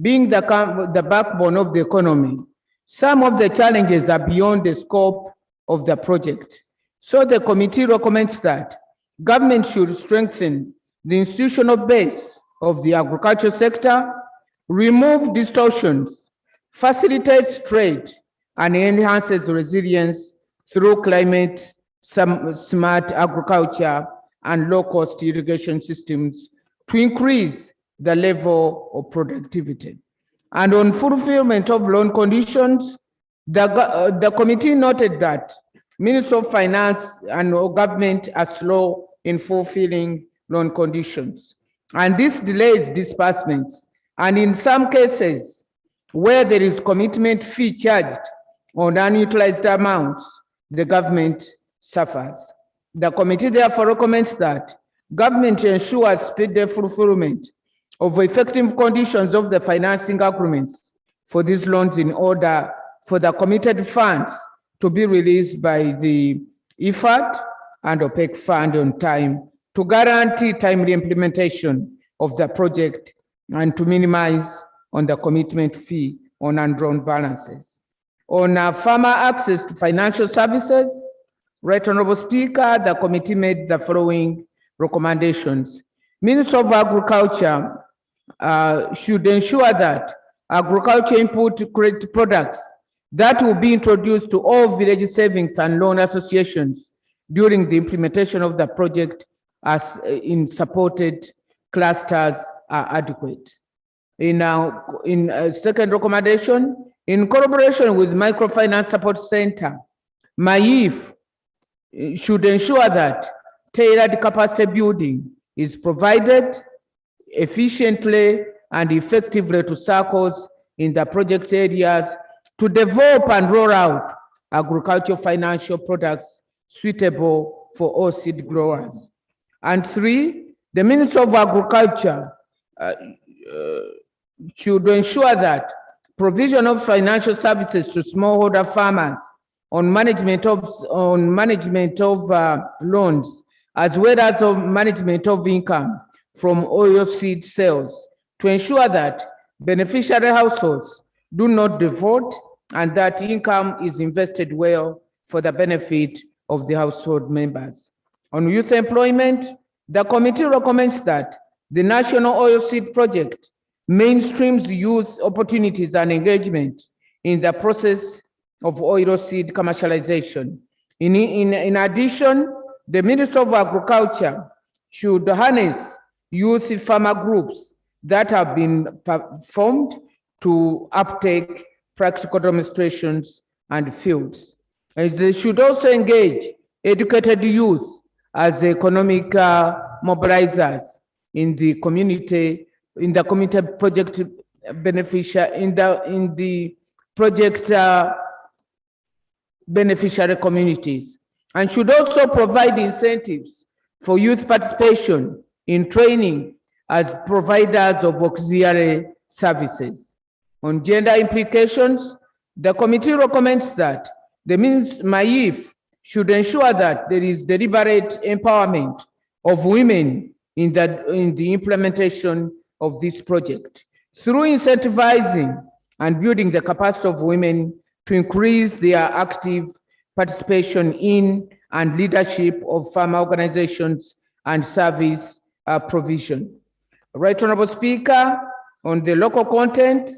being the backbone of the economy, some of the challenges are beyond the scope of the project. So the committee recommends that government should strengthen the institutional base of the agriculture sector, remove distortions, facilitates trade, and enhances resilience through climate smart agriculture and low-cost irrigation systems to increase the level of productivity. And on fulfillment of loan conditions, the committee noted that Minister of Finance and government are slow in fulfilling loan conditions. And this delays disbursements. And in some cases, where there is commitment fee charged on unutilized amounts, the government suffers. The committee therefore recommends that government ensures speedy fulfillment of effective conditions of the financing agreements for these loans in order for the committed funds to be released by the IFAD and OPEC fund on time to guarantee timely implementation of the project and to minimize on the commitment fee on undrawn balances. On farmer access to financial services, Right Honorable Speaker, the committee made the following recommendations. Minister of Agriculture should ensure that agriculture input credit products that will be introduced to all village savings and loan associations during the implementation of the project as in supported clusters are adequate. In second recommendation, in collaboration with Microfinance Support Center, MAIF should ensure that tailored capacity building is provided efficiently and effectively to circles in the project areas to develop and roll out agricultural financial products suitable for all seed growers. And three, the Minister of Agriculture should ensure that provision of financial services to smallholder farmers on management of loans, as well as of management of income from oil seed sales, to ensure that beneficiary households do not default and that income is invested well for the benefit of the household members. On youth employment, the committee recommends that the National Oilseed Project mainstreams youth opportunities and engagement in the process of oilseed commercialization. In addition, the Ministry of Agriculture should harness youth farmer groups that have been formed to uptake practical demonstrations and fields. And they should also engage educated youth as economic mobilizers in the community project beneficiary communities, and should also provide incentives for youth participation in training as providers of auxiliary services. On gender implications, the committee recommends that the MAIF should ensure that there is deliberate empowerment of women in the implementation of this project through incentivizing and building the capacity of women to increase their active participation in and leadership of farmer organizations and service provision. Right Honorable Speaker, on the local content,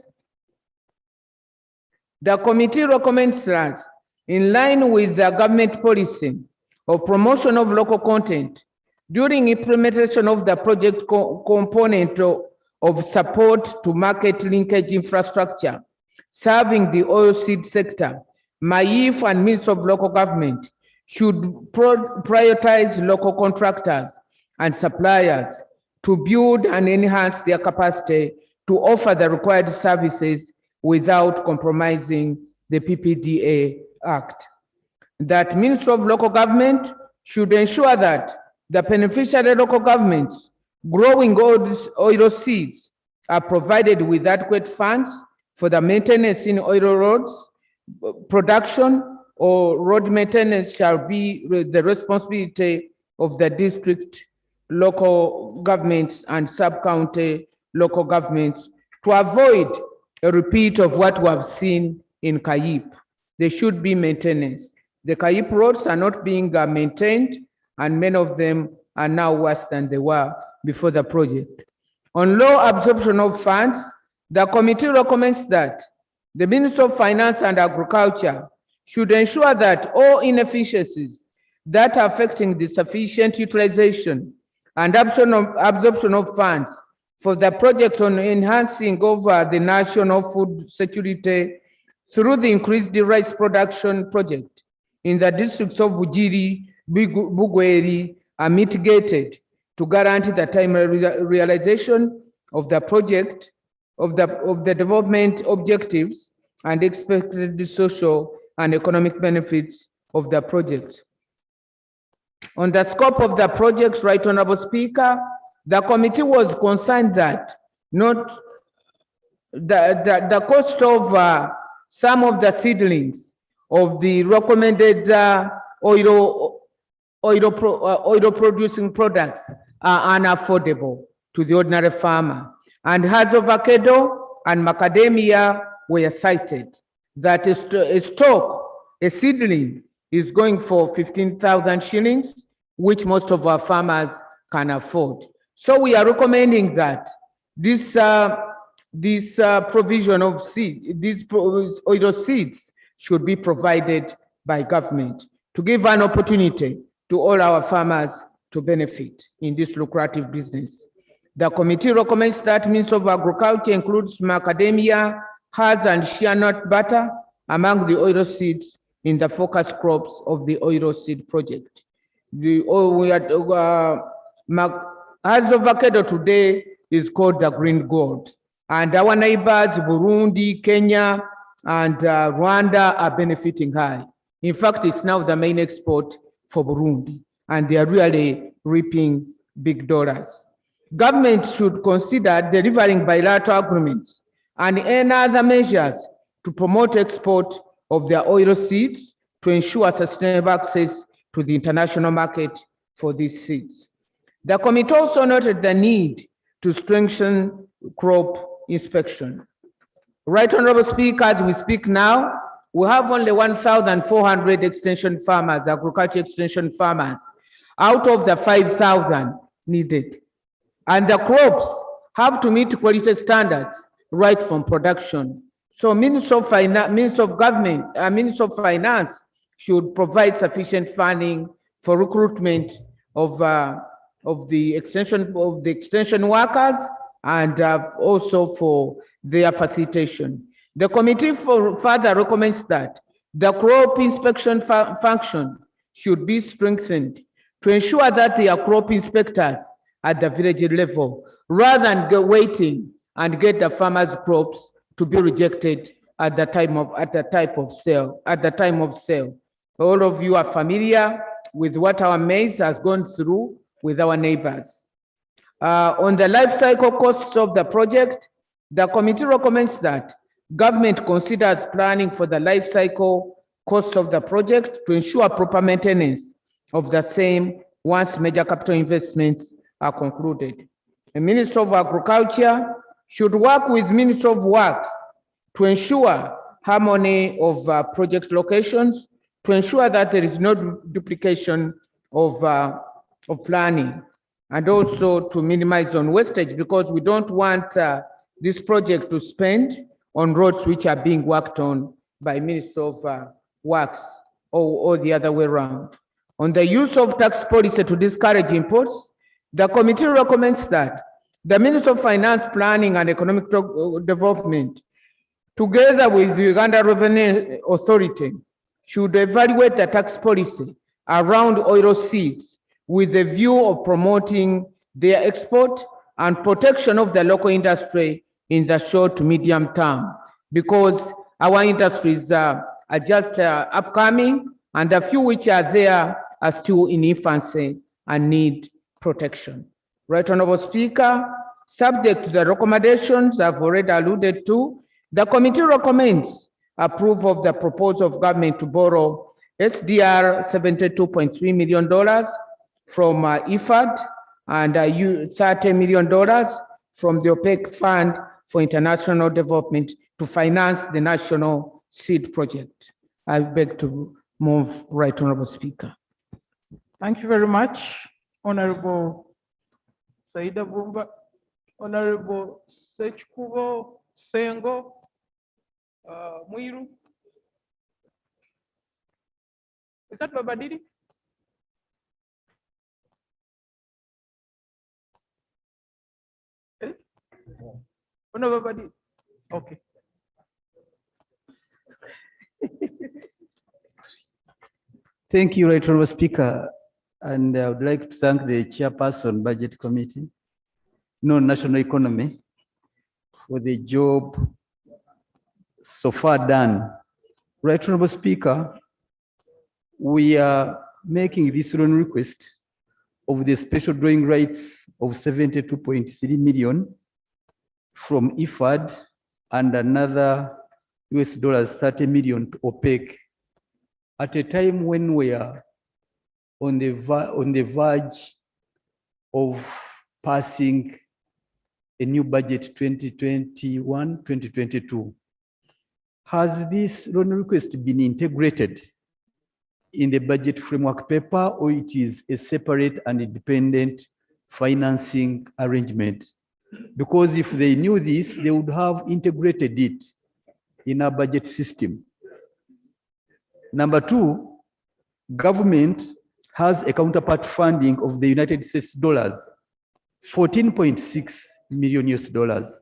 the committee recommends that in line with the government policy of promotion of local content, during implementation of the project component of support to market linkage infrastructure serving the oilseed sector, MAIF and Ministry of Local Government should prioritize local contractors and suppliers to build and enhance their capacity to offer the required services without compromising the PPDA Act. That Ministry of Local Government should ensure that the beneficiary local governments growing oil seeds are provided with adequate funds for the maintenance in oil roads. Production or road maintenance shall be the responsibility of the district local governments and sub-county local governments to avoid a repeat of what we have seen in Kayip. There should be maintenance. The Kayip roads are not being maintained, and many of them are now worse than they were before the project. On low absorption of funds, the committee recommends that the Ministry of Finance and Agriculture should ensure that all inefficiencies that are affecting the sufficient utilization and absorption of funds for the project on enhancing over the national food security through the increased rice production project in the districts of Bugiri, Bugweri are mitigated to guarantee the timely realization of the project, of the development objectives and expected social and economic benefits of the project. On the scope of the project, Right Honorable Speaker, the committee was concerned that not the cost of some of the seedlings of the recommended oil producing products are unaffordable to the ordinary farmer. And as avocado and macadamia were cited, that a seedling is going for 15,000 shillings, which most of our farmers can afford. So we are recommending that this provision of seed, these oil seeds should be provided by government to give an opportunity to all our farmers to benefit in this lucrative business. The committee recommends that Ministry of Agriculture includes macadamia, hass, and shea nut butter among the oil seeds in the focus crops of the oil seed project. As avocado today is called the green gold, and our neighbors, Burundi, Kenya, and Rwanda are benefiting high. In fact, it's now the main export for Burundi, and they are really reaping big dollars. Government should consider delivering bilateral agreements and any other measures to promote export of their oil seeds to ensure sustainable access to the international market for these seeds. The committee also noted the need to strengthen crop inspection. Right Honorable Speaker, as we speak now, we have only 1,400 extension farmers, agriculture extension farmers, out of the 5,000 needed. And the crops have to meet quality standards right from production. So Minister of Finance should provide sufficient funding for recruitment of the extension workers and also for their facilitation. The committee further recommends that the crop inspection function should be strengthened to ensure that there are crop inspectors at the village level, rather than waiting and get the farmers' crops to be rejected at the time of sale. All of you are familiar with what our maize has gone through with our neighbors. On the life cycle costs of the project, the committee recommends that government considers planning for the life cycle costs of the project to ensure proper maintenance of the same once major capital investments are concluded. The Minister of Agriculture should work with Minister of Works to ensure harmony of project locations, to ensure that there is no duplication of planning, and also to minimize on wastage, because we don't want this project to spend on roads which are being worked on by Minister of Works or the other way around. On the use of tax policy to discourage imports, the committee recommends that the Minister of Finance, Planning and Economic Development, together with the Uganda Revenue Authority, should evaluate the tax policy around oil seeds with the view of promoting their export and protection of the local industry in the short to medium term, because our industries are just upcoming, and the few which are there are still in infancy and need protection. Right Honorable Speaker, subject to the recommendations I've already alluded to, the committee recommends approval of the proposal of government to borrow SDR $72.3 million from IFAD and $30 million from the OPEC Fund for International Development to finance the national seed project. I beg to move, Right Honorable Speaker. Thank you very much, Honorable Saida Bumba, Honorable Sechkubo Sengo, Muiru. Is that Babadiri? Eh? Oh, no, Babadiri. Okay. Thank you, Right Honorable Speaker. And I would like to thank the Chairperson, Budget Committee, Non-National Economy, for the job so far done. Right Honorable Speaker, we are making this loan request of the special drawing rights of 72.3 million from IFAD and another $30 million to OPEC at a time when we are on the verge of passing a new budget 2021-2022. Has this loan request been integrated in the budget framework paper, or it is a separate and independent financing arrangement? Because if they knew this, they would have integrated it in our budget system. Number two, government has a counterpart funding of the United States dollars, 14.6 million US dollars.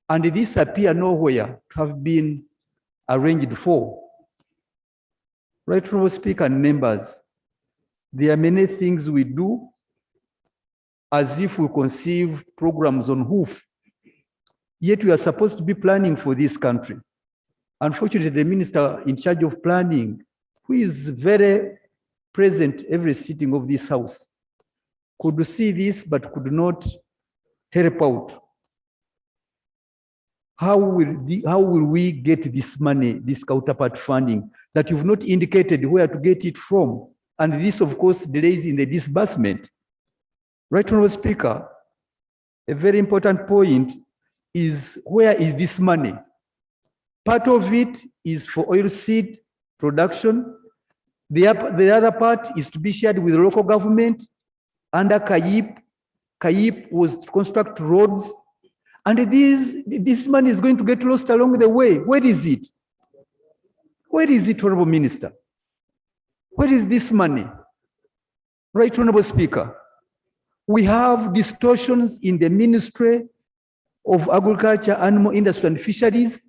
And this appear nowhere to have been arranged for. Right Honorable Speaker and members, there are many things we do as if we conceive programs on hoof, yet we are supposed to be planning for this country. Unfortunately, the minister in charge of planning, who is very present every sitting of this house, could see this but could not help out. How will we get this money, this counterpart funding, that you've not indicated where to get it from. And this, of course, delays in the disbursement. Right, Honorable Speaker, a very important point is where is this money? Part of it is for oilseed production. The other part is to be shared with local government under CAIP. CAIP was to construct roads. And this money is going to get lost along the way. Where is it? Where is it, Honorable Minister? Where is this money? Right, Honorable Speaker. We have distortions in the Ministry of Agriculture, Animal Industry and Fisheries.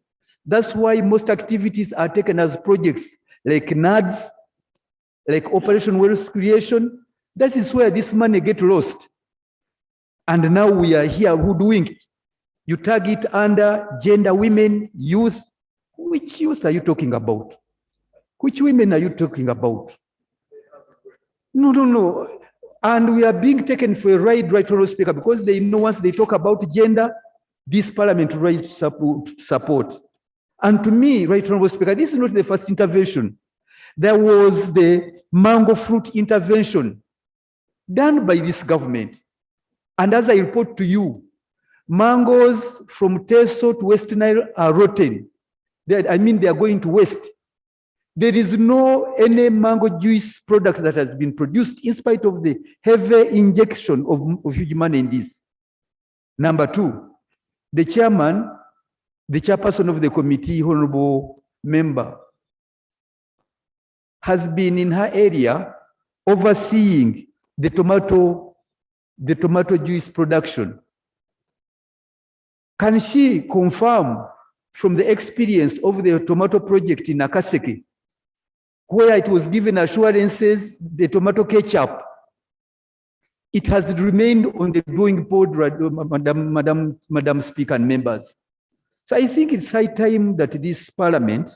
That's why most activities are taken as projects like NADS, like Operation Wealth Creation. That is where this money gets lost. And now we are here who doing it. You tag it under gender, women, youth. Which youth are you talking about? Which women are you talking about? No. And we are being taken for a ride, right, Honorable Speaker, because they know once they talk about gender, this parliament right support. And to me, right, Honorable Speaker, this is not the first intervention. There was the mango fruit intervention done by this government. And as I report to you, mangoes from Teso to West Nile are rotten. They are going to waste. There is no any mango juice product that has been produced in spite of the heavy injection of huge money in this. Number two, the chairperson of the committee, honorable member, has been in her area overseeing the tomato juice production. Can she confirm from the experience of the tomato project in Nakaseke, where it was given assurances, the tomato ketchup, it has remained on the drawing board, Madam Speaker and members. So I think it's high time that this parliament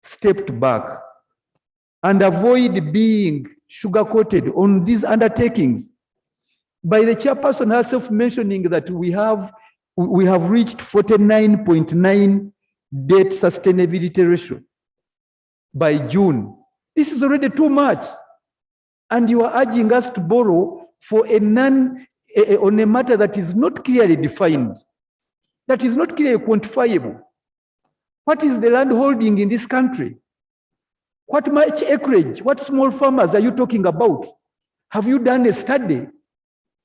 stepped back and avoid being sugar-coated on these undertakings by the chairperson herself mentioning that we have reached 49.9 debt sustainability ratio by June. This is already too much. And you are urging us to borrow for on a matter that is not clearly defined, that is not clearly quantifiable. What is the land holding in this country? What much acreage? What small farmers are you talking about? Have you done a study?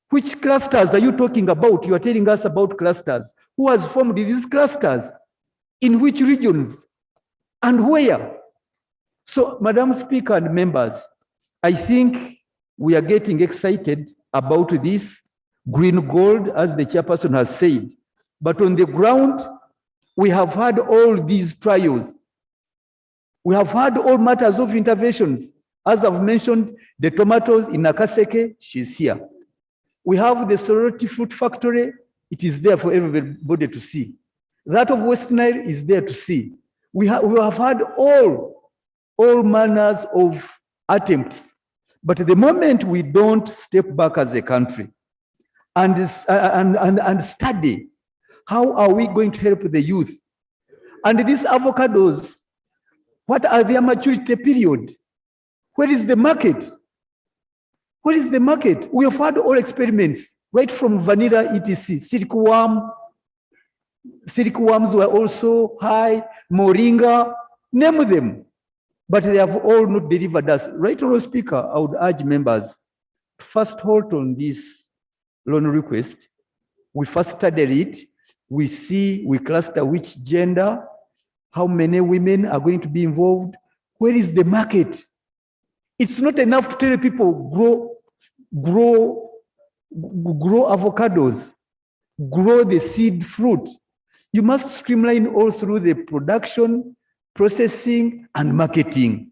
Which clusters are you talking about? You are telling us about clusters. Who has formed these clusters? In which regions? And where? So, Madam Speaker and members, I think we are getting excited about this green gold, as the chairperson has said. But on the ground, we have had all these trials. We have had all matters of interventions. As I've mentioned, the tomatoes in Nakaseke, she's here. We have the sorority fruit factory. It is there for everybody to see. That of West Nile is there to see. We have had all manners of attempts. But the moment we don't step back as a country and study, how are we going to help the youth? And these avocados, what are their maturity period? Where is the market? Where is the market? We have had all experiments, right from vanilla etc. Silkworms were also high, moringa, name them. But they have all not delivered us. Right, Honorable Speaker, I would urge members to first hold on this loan request. We first study it. We see, we cluster which gender, how many women are going to be involved. Where is the market? It's not enough to tell people grow avocados, grow the seed fruit. You must streamline all through the production, processing, and marketing.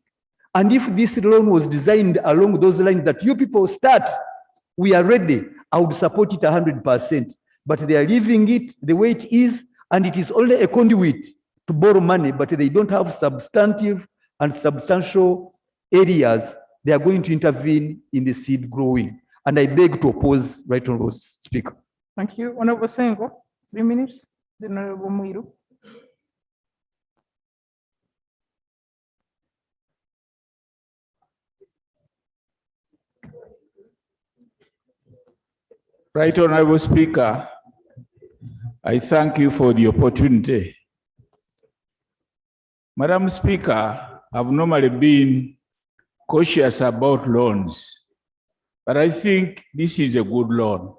And if this loan was designed along those lines that you people start, we are ready, I would support it 100%. But they are leaving it the way it is, and it is only a conduit to borrow money, but they don't have substantive and substantial areas they are going to intervene in the seed growing. And I beg to oppose, Right Honorable Speaker. Thank you. Honorable Sengo, 3 minutes. The Honorable Muiru. Right Honorable Speaker, I thank you for the opportunity. Madam Speaker, I've normally been cautious about loans, but I think this is a good loan,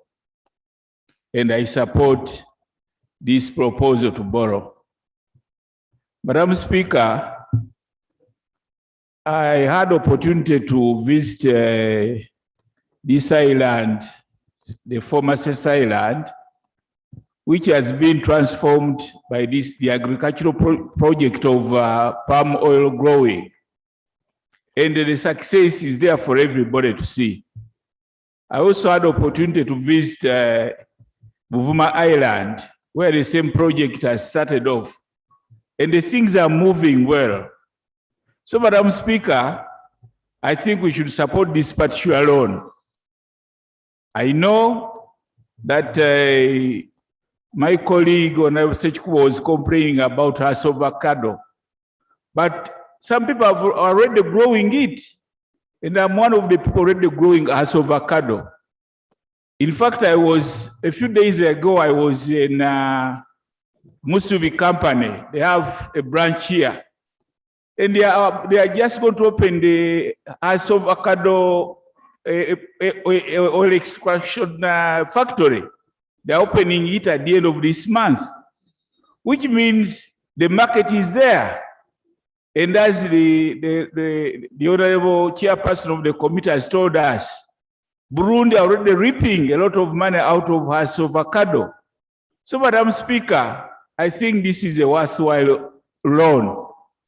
and I support this proposal to borrow. Madam Speaker, I had opportunity to visit this island, the former Cess Island, which has been transformed by the agricultural project of palm oil growing. And the success is there for everybody to see. I also had opportunity to visit Buvuma Island, where the same project has started off. And the things are moving well. So, Madam Speaker, I think we should support this particular loan. I know that my colleague on was complaining about us avocado, but some people are already growing it, and I'm one of the people already growing us avocado. In fact, a few days ago, I was in Musubi company. They have a branch here, and they are just going to open the us avocado oil extraction factory. They're opening it at the end of this month, which means the market is there. And as the honorable chairperson of the committee has told us, Burundi are already reaping a lot of money out of us avocado. So, Madam Speaker, I think this is a worthwhile loan.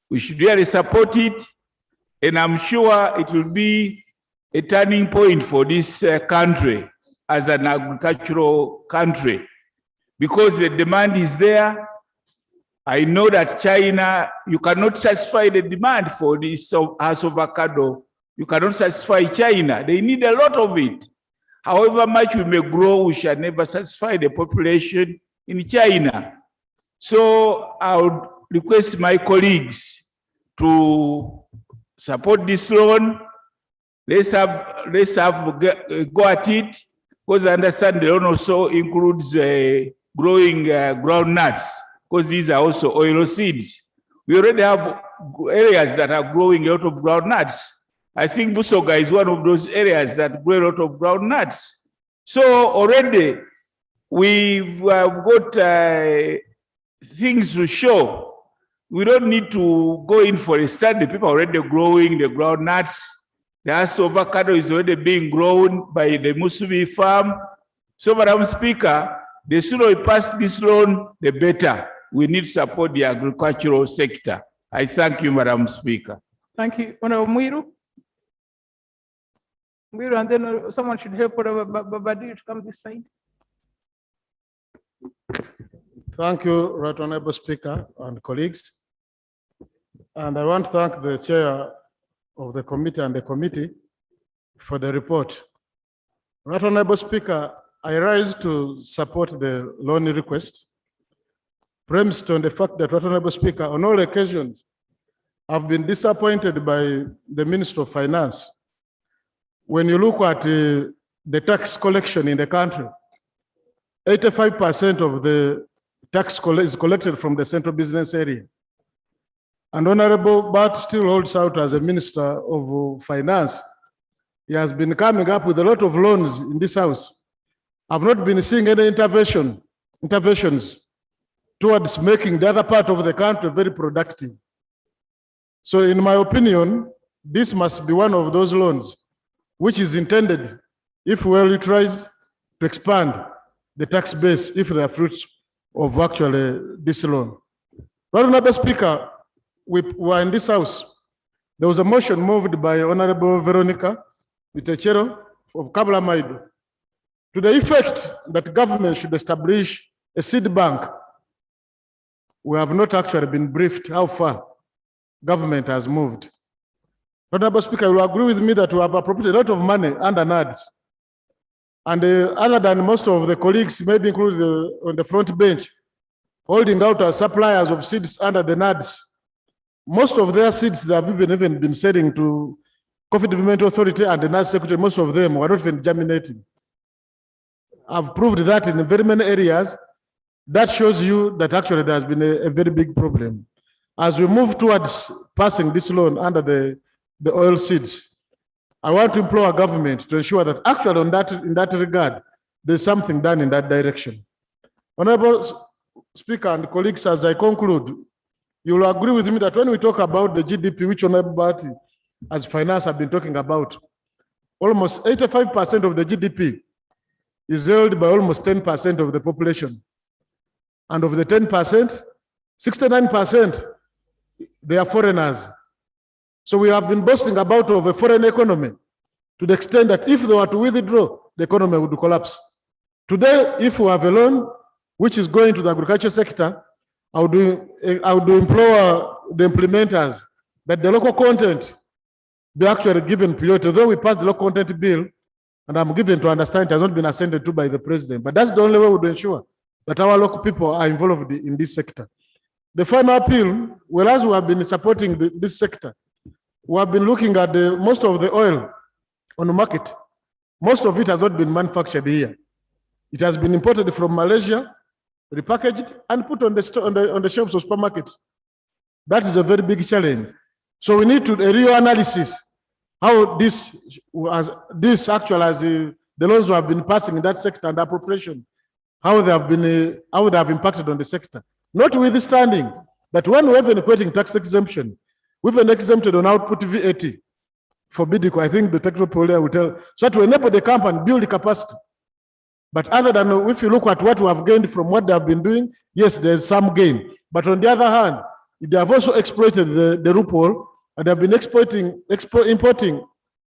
We should really support it, and I'm sure it will be a turning point for this country as an agricultural country, because the demand is there. I know that China, you cannot satisfy the demand for this house avocado. You cannot satisfy China. They need a lot of it. However much we may grow, we shall never satisfy the population in China. So I would request my colleagues to support this loan. Let's go at it, because I understand the loan also includes growing groundnuts, because these are also oil seeds. We already have areas that are growing a lot of groundnuts. I think Busoga is one of those areas that grow a lot of groundnuts. So already we've got things to show. We don't need to go in for a study. People are already growing the groundnuts. The avocado is already being grown by the Musubi farm. So, Madam Speaker, the sooner we pass this loan, the better. We need to support the agricultural sector. I thank you, Madam Speaker. Thank you. Honorable Muiru. Muiru, and then someone should help Babadi to come this side. Thank you, Right Honorable Speaker and colleagues. And I want to thank the chair of the committee and the committee for the report. Right Honorable Speaker, I rise to support the loan request, premised on the fact that, Right Honorable Speaker, on all occasions, I've been disappointed by the Minister of Finance. When you look at the tax collection in the country, 85% of the tax is collected from the central business area. And Honorable Bart still holds out as a Minister of Finance. He has been coming up with a lot of loans in this house. I've not been seeing any interventions towards making the other part of the country very productive. So in my opinion, this must be one of those loans which is intended, if well utilized, to expand the tax base if they are fruits of actually this loan. Right Honorable Speaker, we were in this house. There was a motion moved by Honorable Veronica Vitechero of Cabaret to the effect that government should establish a seed bank. We have not actually been briefed how far government has moved. Honorable Speaker, you will agree with me that we have appropriated a lot of money under NADS. And other than most of the colleagues, maybe included on the front bench, holding out as suppliers of seeds under the NADS, most of their seeds that have even been selling to Coffee Development Authority and the NADS Secretary, most of them were not even germinating. have proved that in very many areas. That shows you that actually there has been a very big problem. As we move towards passing this loan under the oil seeds, I want to implore our government to ensure that actually in that regard, there's something done in that direction. Honorable Speaker and colleagues, as I conclude, you will agree with me that when we talk about the GDP, which Honorable Bati as finance have been talking about, almost 85% of the GDP is held by almost 10% of the population. And of the 10%, 69%, they are foreigners. So we have been boasting about of a foreign economy to the extent that if they were to withdraw, the economy would collapse. Today, if we have a loan which is going to the agriculture sector, I would implore the implementers that the local content be actually given priority. Although we passed the local content bill, and I'm given to understand it has not been assented to by the president, but that's the only way we would ensure that our local people are involved in this sector. The final appeal, whereas we have been supporting this sector, we have been looking at most of the oil on the market. Most of it has not been manufactured here. It has been imported from Malaysia, repackaged, and put on the shelves of supermarkets. That is a very big challenge. So we need to a real analysis how this actual as the laws have been passing in that sector and appropriation, how they have impacted on the sector. Notwithstanding that when we have been equating tax exemption, we've been exempted on output VAT for BIDICO. I think the technical people will tell, so to enable the company build the capacity. But other than if you look at what we have gained from what they have been doing, yes, there's some gain. But on the other hand, they have also exploited the loophole and have been importing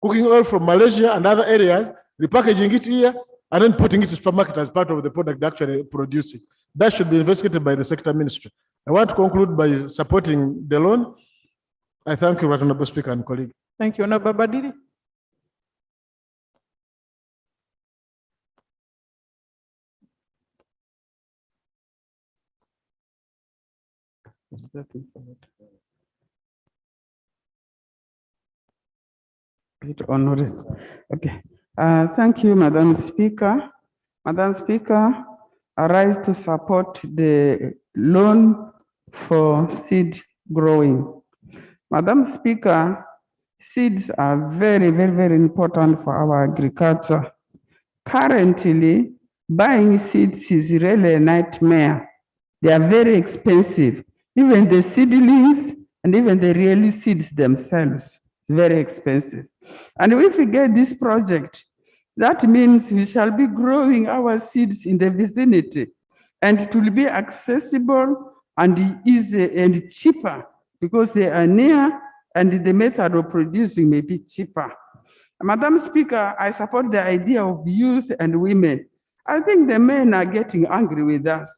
cooking oil from Malaysia and other areas, repackaging it here, and then putting it to supermarket as part of the product they're actually producing. That should be investigated by the sector ministry. I want to conclude by supporting the loan. I thank you, Honorable Speaker and colleague. Thank you, Honorable Badiri. Is it honored? Okay. Thank you, Madam Speaker. Madam Speaker, I rise to support the loan for seed growing. Madam Speaker, seeds are very, very, very important for our agriculture. Currently, buying seeds is really a nightmare. They are very expensive. Even the seedlings and even the real seeds themselves, very expensive. And if we get this project, that means we shall be growing our seeds in the vicinity, and it will be accessible and easy and cheaper because they are near and the method of producing may be cheaper. Madam Speaker, I support the idea of youth and women. I think the men are getting angry with us.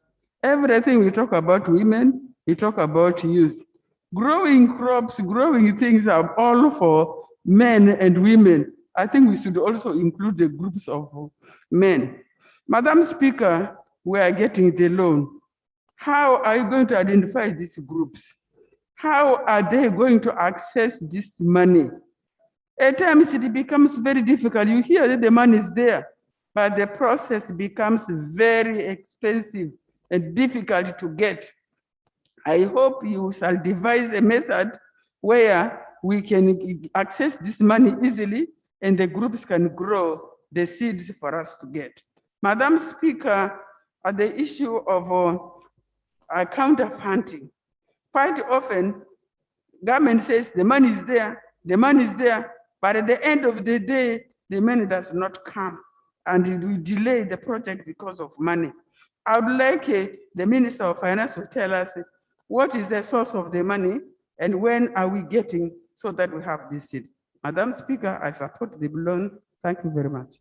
Everything we talk about women, we talk about youth. Growing crops, growing things are all for men and women. I think we should also include the groups of men. Madam Speaker, we are getting the loan. How are you going to identify these groups? How are they going to access this money? At times it becomes very difficult. You hear that the money is there, but the process becomes very expensive and difficult to get. I hope you shall devise a method where we can access this money easily and the groups can grow the seeds for us to get. Madam Speaker, at the issue of counterfunding, quite often government says the money is there, but at the end of the day, the money does not come and it will delay the project because of money. I would like the Minister of Finance to tell us what is the source of the money and when are we getting so that we have these seeds. Madam Speaker, I support the loan. Thank you very much.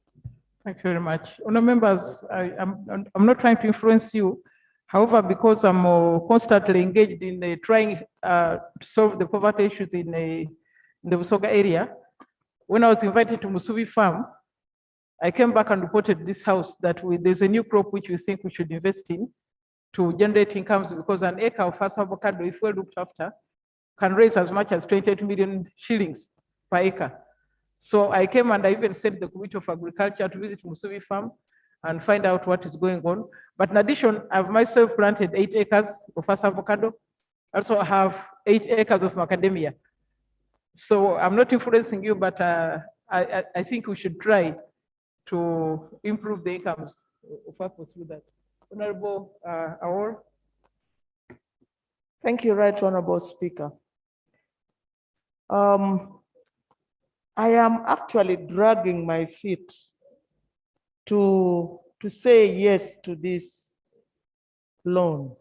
Thank you very much. Honourable members, I'm not trying to influence you. However, because I'm constantly engaged in trying to solve the poverty issues in the Busoga area, when I was invited to Musubi Farm, I came back and reported this house that there's a new crop which we think we should invest in to generate incomes, because an acre of first avocado, if well looked after, can raise as much as 28 million shillings per acre. So I came and I even sent the Committee of Agriculture to visit Musubi Farm, and find out what is going on. But in addition, I've myself planted 8 acres of first avocado. I also have 8 acres of macadamia. So I'm not influencing you, but I think we should try to improve the incomes of farmers through that. Honorable Awol. Thank you, Right Honorable Speaker. I am actually dragging my feet to say yes to these loans.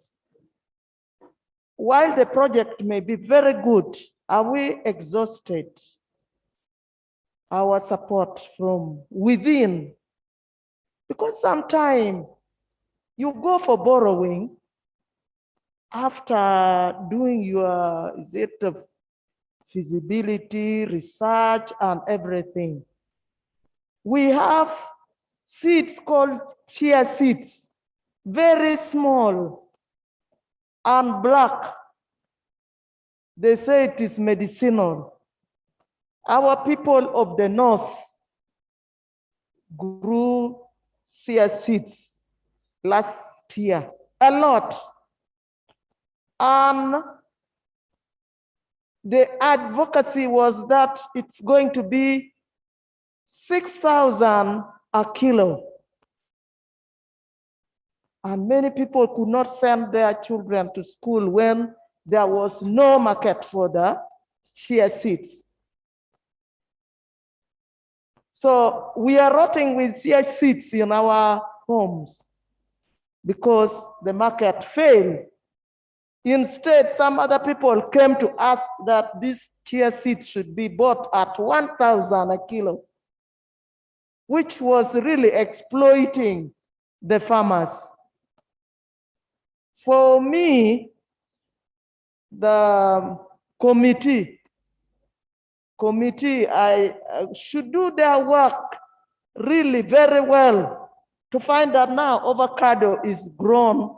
While the project may be very good, are we exhausted our support from within? Because sometimes you go for borrowing after doing your, feasibility, research, and everything. We have seeds called chia seeds, very small and black. They say it is medicinal. Our people of the north grew chia seeds last year, a lot. And the advocacy was that it's going to be 6,000 a kilo. And many people could not send their children to school when there was no market for the chia seeds. So we are rotting with chia seeds in our homes because the market failed. Instead, some other people came to ask that these chia seeds should be bought at 1,000 a kilo, which was really exploiting the farmers. For me, the committee should do their work really very well to find that now avocado is grown.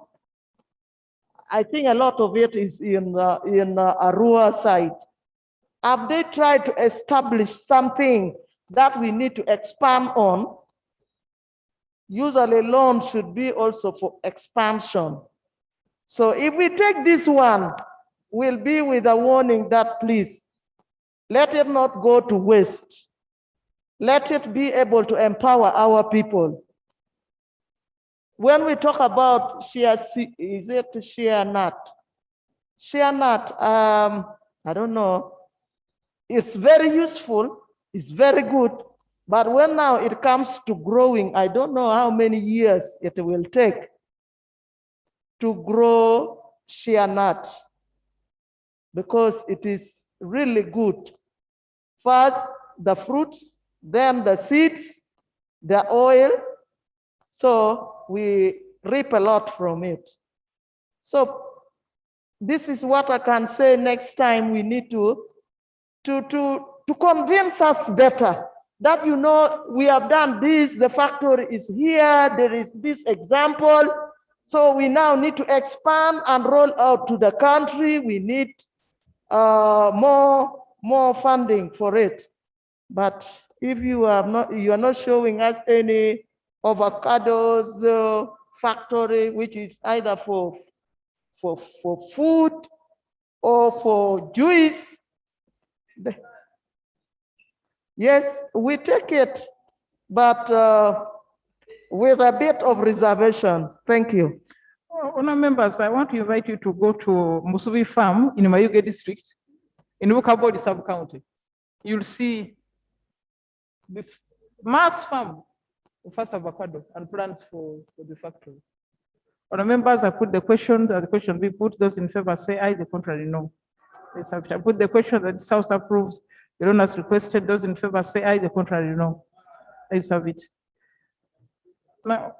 I think a lot of it is in Arua side. Have they tried to establish something that we need to expand on? Usually loans should be also for expansion. So if we take this one, we'll be with a warning that please, let it not go to waste. Let it be able to empower our people. When we talk about is it shea nut? Shea nut, I don't know. It's very useful, it's very good, but when now it comes to growing, I don't know how many years it will take to grow shea nut because it is really good. First, the fruits, then the seeds, the oil. So we reap a lot from it. So this is what I can say. Next time we need to convince us better that, you know, we have done this, the factory is here, there is this example. So we now need to expand and roll out to the country. We need more funding for it. But if you are not showing us any avocados factory, which is either for food or for juice, yes, we take it, but with a bit of reservation. Thank you. Honourable members, I want to invite you to go to Musubi Farm in Mayuge district, in Ukabodi sub-county. You'll see this mass farm of first avocado and plans for the factory. Honourable members, I put the question, the question be put. Those in favor say aye, the contrary no. Yes, I put the question that the House approves. The donors requested. Those in favor say aye, the contrary no. Let's have it. Now,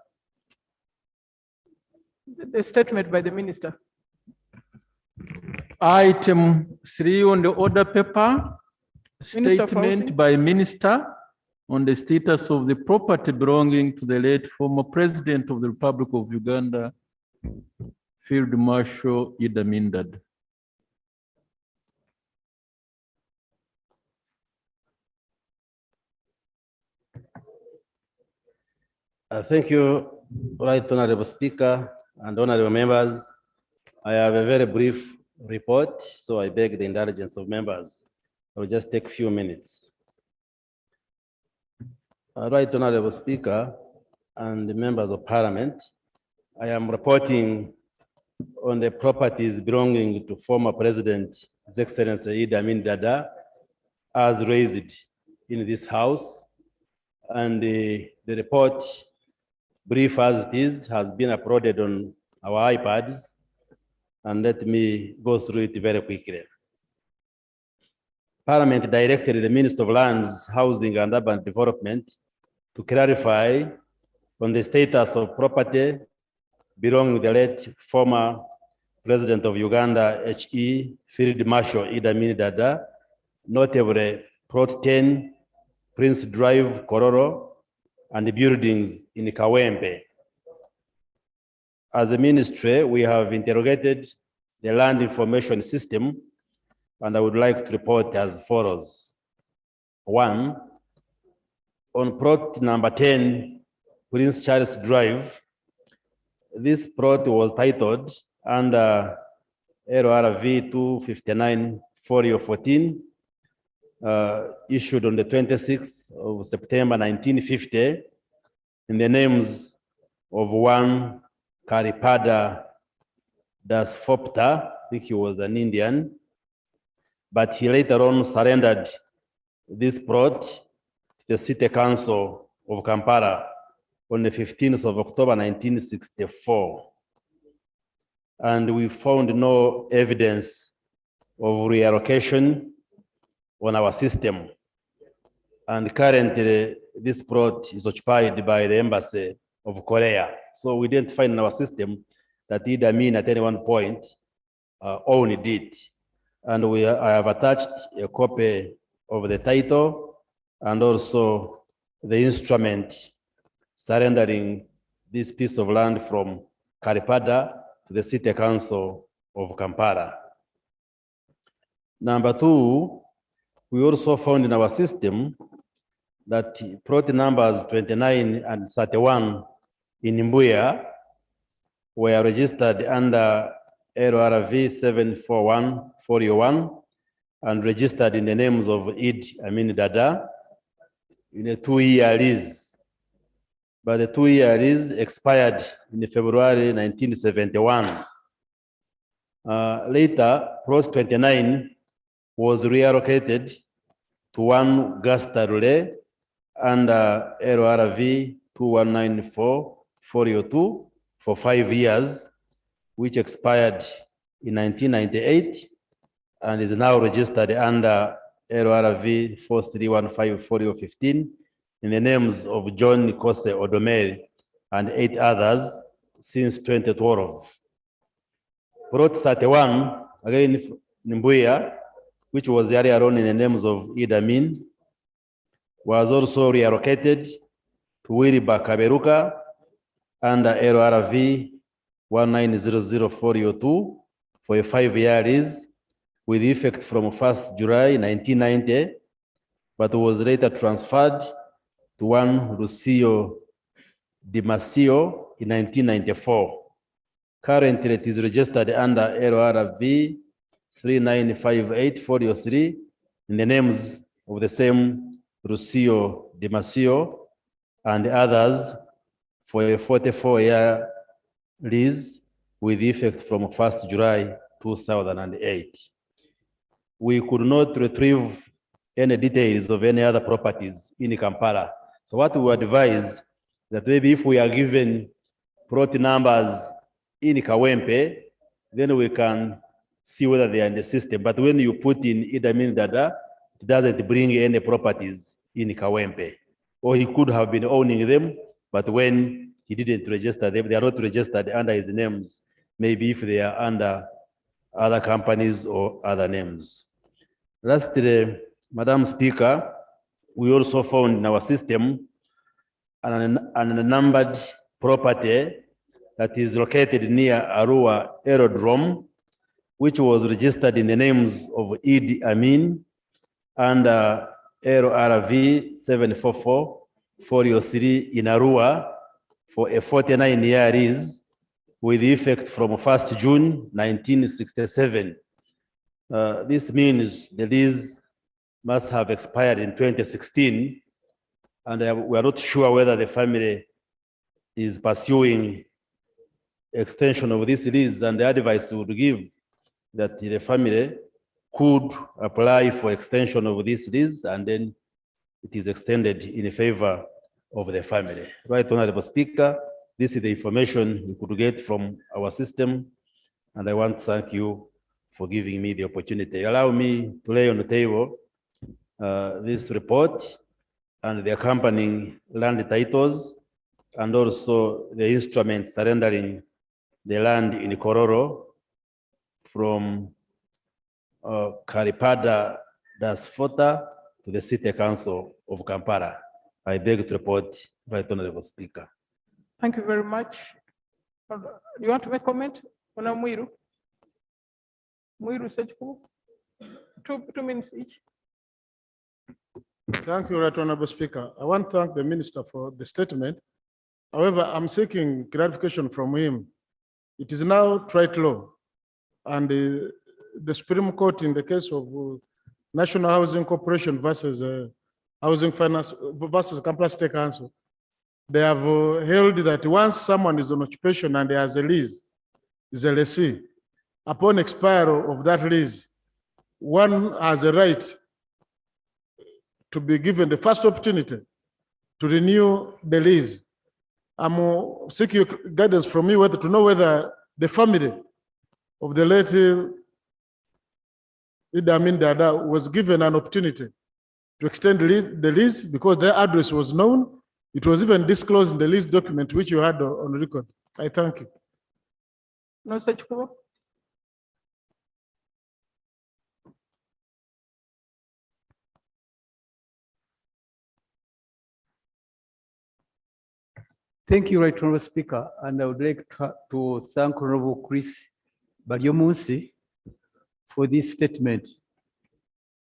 the statement by the minister. Item 3 on the order paper, Minister statement by Minister on the status of the property belonging to the late former President of the Republic of Uganda, Field Marshal Idi Amin Dada. Thank you, Right Honorable Speaker and honorable members. I have a very brief report, so I beg the indulgence of members. I will just take a few minutes. Right Honorable Speaker and the members of Parliament, I am reporting on the properties belonging to former President His Excellency Idi Amin Dada as raised in this House, and the report, brief as it is, has been uploaded on our iPads, and let me go through it very quickly. Parliament directed the Minister of Lands, Housing and Urban Development to clarify on the status of property belonging to the late former President of Uganda, H.E. Field Marshal Idi Amin Dada, notably Plot 10, Prince Drive, Kororo, and the buildings in Kawempe. As a ministry, we have interrogated the land information system, and I would like to report as follows. 1, on plot number 10, Prince Charles Drive, this plot was titled under LRV 259-4014, issued on the 26th of September 1950, in the names of one Karipada Das Fopta, I think he was an Indian, but he later on surrendered this plot to the City Council of Kampala on the 15th of October 1964. And we found no evidence of reallocation on our system. And currently, this plot is occupied by the Embassy of Korea. So we didn't find in our system that Idi Amin at any one point owned it. And I have attached a copy of the title and also the instrument surrendering this piece of land from Karipada to the City Council of Kampala. Number 2, we also found in our system that plot numbers 29 and 31 in Mbuya were registered under LRV 741-401 and registered in the names of Idi Amin Dada in a 2-year lease. But the 2-year lease expired in February 1971. Later, plot 29 was reallocated to one Gasta Relay under LRV 2194-402 for 5 years, which expired in 1998 and is now registered under LRV 4315-4015 in the names of John Kose Odomeri and 8 others since 2012. Plot 31, again in Mbuya, which was earlier on in the names of Idi Amin, was also reallocated to Wiriba Kaberuka under LRV 1900402 for a 5-year lease with effect from 1st July 1990, but was later transferred to one Lucio Di Masio in 1994. Currently, it is registered under LRV 3958-403 in the names of the same Lucio Di Masio and others for a 44-year lease with effect from 1st July 2008. We could not retrieve any details of any other properties in Kampala. So what we advise that maybe if we are given plot numbers in Kawempe, then we can see whether they are in the system. But when you put in Idi Amin Dada, it doesn't bring any properties in Kawempe. Or he could have been owning them, but when he didn't register them, they are not registered under his names, maybe if they are under other companies or other names. Lastly, Madam Speaker, we also found in our system an unnumbered property that is located near Arua Aerodrome, which was registered in the names of Idi Amin under LRV 744-403 in Arua for a 49-year lease with effect from 1st June 1967. This means the lease must have expired in 2016, and we are not sure whether the family is pursuing extension of this lease, and the advice we would give that the family could apply for extension of this lease, and then it is extended in favor of the family. Right, Honorable Speaker, this is the information we could get from our system, and I want to thank you for giving me the opportunity. Allow me to lay on the table this report and the accompanying land titles, and also the instrument surrendering the land in Kororo from Karipada Dasfota to the City Council of Kampala. I beg to report, Right Honorable Speaker. Thank you very much. You want to make comment? Ona Muiru? Muiru Sechku? 2 minutes each. Thank you, Right Honorable Speaker. I want to thank the Minister for the statement. However, I'm seeking clarification from him. It is now trade law, and the Supreme Court in the case of National Housing Corporation versus Housing Finance versus Kampala State Council, they have held that once someone is on occupation and has a lease, is a lessee, upon expiry of that lease, one has a right to be given the first opportunity to renew the lease. I'm seeking guidance from you whether to know whether the family of the late Idi Amin Dada was given an opportunity to extend the lease because their address was known. It was even disclosed in the lease document which you had on record. I thank you. No such quote. Thank you, Right Honorable Speaker, and I would like to thank Honorable Chris Baryomunsi for this statement.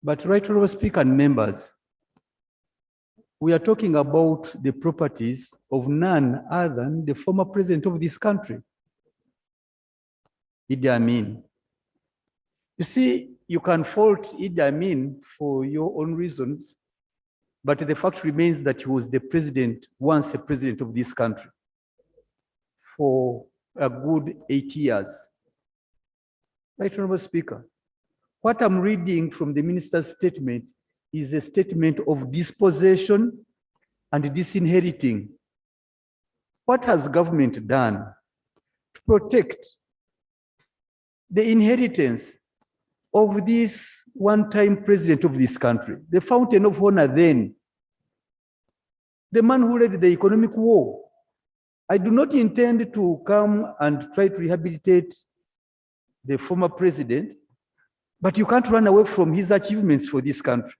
But Right Honorable Speaker and members, we are talking about the properties of none other than the former president of this country, Idi Amin. You see, you can fault Idi Amin for your own reasons, but the fact remains that he was the president, once a president of this country, for a good 8 years. Right Honorable Speaker, what I'm reading from the minister's statement is a statement of dispossession and disinheriting. What has government done to protect the inheritance of this one-time president of this country, the fountain of honor then, the man who led the economic war? I do not intend to come and try to rehabilitate the former president, but you can't run away from his achievements for this country.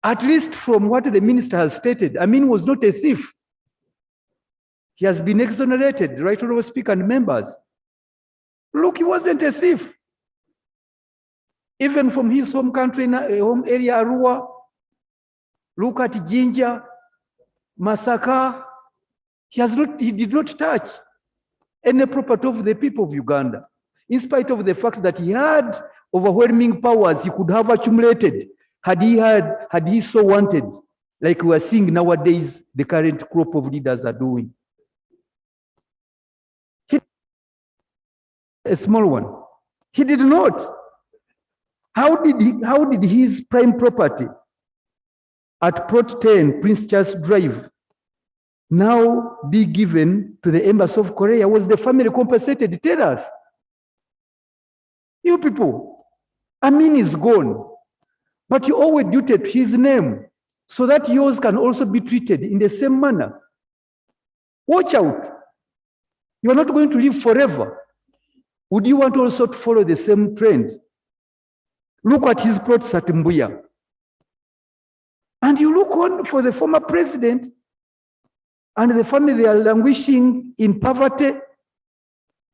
At least from what the minister has stated, Amin was not a thief. He has been exonerated, Right Honorable Speaker and members. Look, he wasn't a thief. Even from his home country, home area, Arua, look at Jinja, Masaka. He did not touch any property of the people of Uganda, in spite of the fact that he had overwhelming powers he could have accumulated had he so wanted, like we are seeing nowadays the current crop of leaders are doing. A small one. He did not. How did his prime property at Plot 10, Prince Charles Drive, now be given to the Embassy of Korea? Was the family compensated? Tell us. You people, Amin is gone, but you owe a duty to his name so that yours can also be treated in the same manner. Watch out. You are not going to live forever. Would you want also to follow the same trend? Look at his plots at Mbuya. And you look on for the former president and the family, they are languishing in poverty.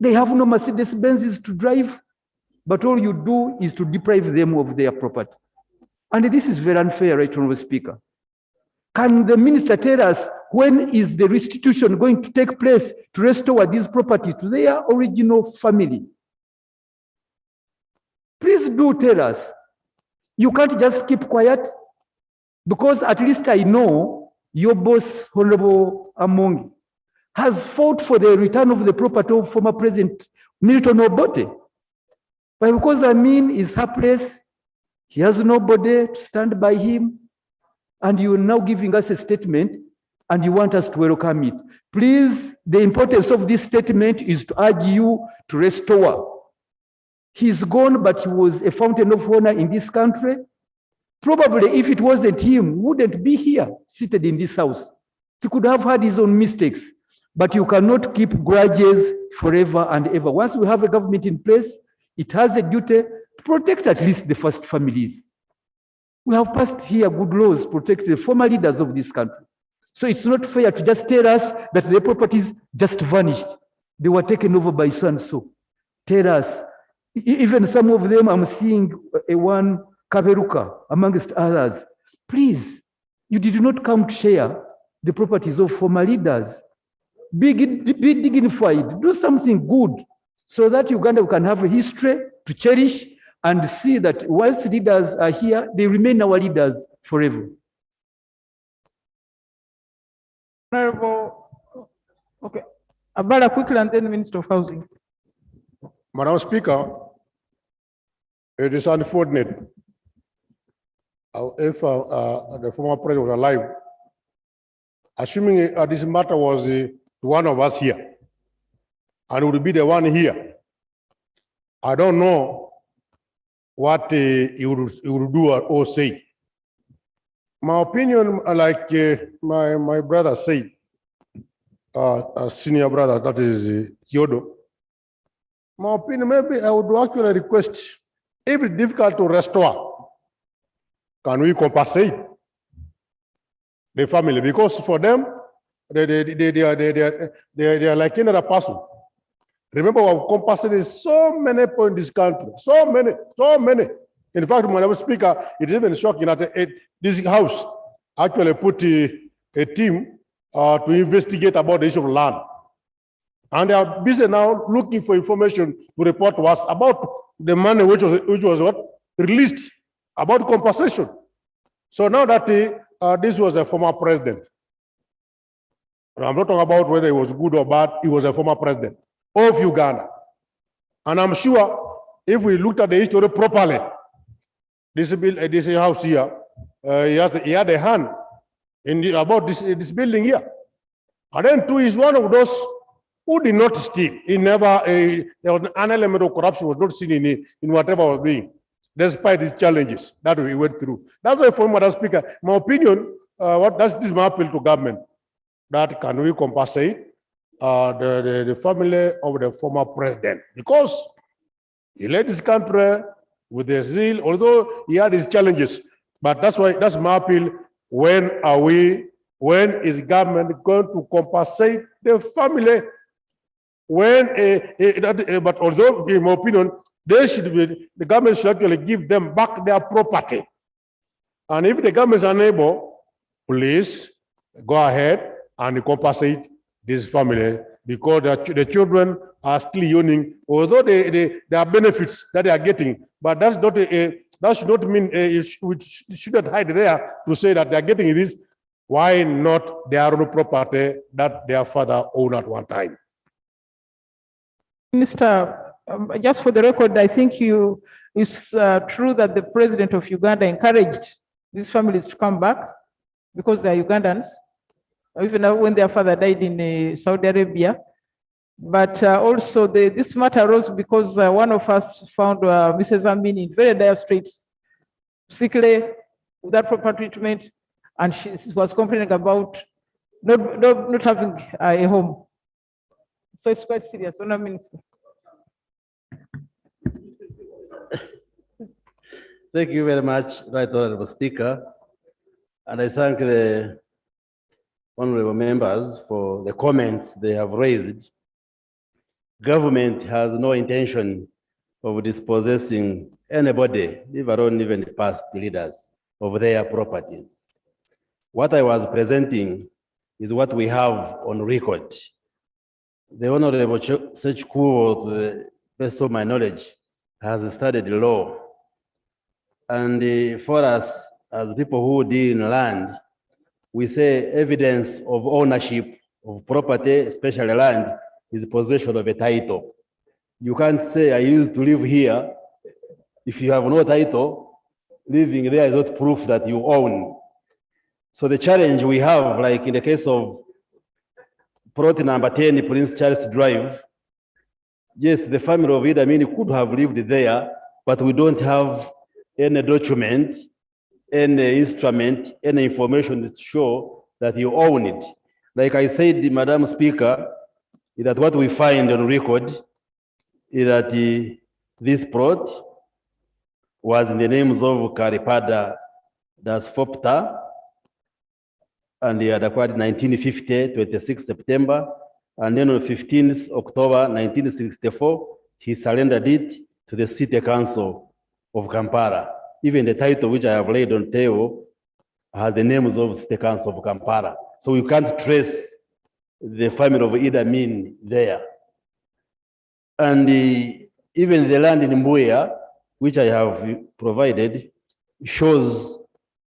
They have no Mercedes-Benzes to drive, but all you do is to deprive them of their property. And this is very unfair, Right Honorable Speaker. Can the minister tell us when is the restitution going to take place to restore these properties to their original family? Please do tell us. You can't just keep quiet, because at least I know your boss, Honorable Amongi, has fought for the return of the property of former President Milton Obote. But because Amin is helpless, he has nobody to stand by him, and you are now giving us a statement and you want us to welcome it. Please, the importance of this statement is to urge you to restore. He's gone, but he was a fountain of honor in this country. Probably if it wasn't him, he wouldn't be here, seated in this house. He could have had his own mistakes, but you cannot keep grudges forever and ever. Once we have a government in place, it has a duty to protect at least the first families. We have passed here good laws to protect the former leaders of this country. So it's not fair to just tell us that the properties just vanished. They were taken over by so and so. Tell us, even some of them I'm seeing a one Kaberuka amongst others. Please, you did not come to share the properties of former leaders. Be dignified, do something good so that Uganda can have a history to cherish and see that once leaders are here, they remain our leaders forever. Honorable, okay, Abara quickly and then Minister of Housing. Madam Speaker, it is unfortunate if the former president was alive, assuming this matter was one of us here, and would be the one here. I don't know what he would do or say. My opinion, like my brother said, senior brother, that is Yodo. My opinion, maybe I would actually request, if it's difficult to restore, can we compensate the family? Because for them, they are like another person. Remember, we have compensated so many points in this country, so many. In fact, Madam Speaker, it is even shocking that this House actually put a team to investigate about the issue of land. And they are busy now looking for information to report to us about the money which was what? Released, about compensation. So now that this was a former president, and I'm not talking about whether it was good or bad, he was a former president of Uganda. And I'm sure if we looked at the history properly, this house here, he had a hand in about this building here. And then too, he's one of those who did not steal. He never, there was an element of corruption was not seen in whatever was doing, despite his challenges that we went through. That's why, for Madam Speaker, my opinion, this is my appeal to government, that can we compensate the family of the former president, because he led this country with the zeal, although he had his challenges. But that's why, that's my appeal. When is government going to compensate the family? But although, in my opinion, the government should actually give them back their property. And if the government is unable, please go ahead and compensate this family, because the children are still yearning, although there are benefits that they are getting, but that should not mean we should not hide there to say that they are getting this. Why not their own property that their father owned at one time? Minister, just for the record, I think it's true that the president of Uganda encouraged these families to come back because they are Ugandans, even when their father died in Saudi Arabia. But also this matter arose because one of us found Mrs. Amin in very dire straits, sickly, without proper treatment, and she was complaining about not having a home. So it's quite serious. Honourable Minister. Thank you very much, Right Honourable Speaker. And I thank the honourable members for the comments they have raised. Government has no intention of dispossessing anybody, leave alone even past leaders, of their properties. What I was presenting is what we have on record. The Honorable Sechkuo, to the best of my knowledge, has studied law. And for us, as people who deal in land, we say evidence of ownership of property, especially land, is possession of a title. You can't say, I used to live here. If you have no title, living there is not proof that you own. So the challenge we have, like in the case of plot number 10, Prince Charles Drive, yes, the family of Idi Amin could have lived there, but we don't have any document, any instrument, any information to show that you own it. Like I said, Madam Speaker, is that what we find on record is that this plot was in the names of Karipada Das Fopta, and he had acquired 1950, 26 September, and then on 15th October 1964, he surrendered it to the City Council of Kampala. Even the title which I have laid on table has the names of City Council of Kampala. So you can't trace the family of Idi Amin there. And even the land in Mbuya, which I have provided, shows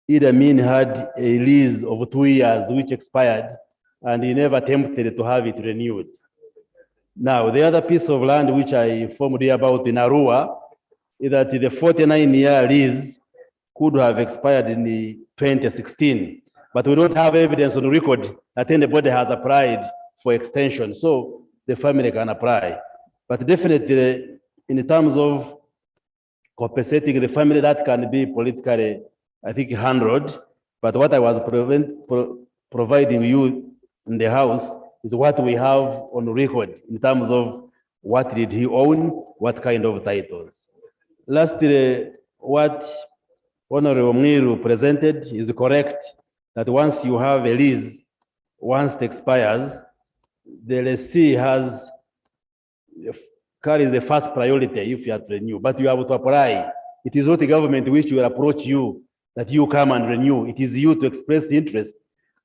Idi Amin had a lease of 2 years, which expired, and he never attempted to have it renewed. Now, the other piece of land which I informed you about in Arua is that the 49-year lease could have expired in 2016, but we don't have evidence on record that anybody has applied for extension, so the family can apply. But definitely, in terms of compensating the family, that can be politically, I think, handled. But what I was providing you in the House is what we have on record in terms of what did he own, what kind of titles. Lastly, what Honorable Mwiru presented is correct, that once you have a lease, once it expires, the lessee carries the first priority if you have to renew, but you have to apply. It is not the government which will approach you that you come and renew. It is you to express interest.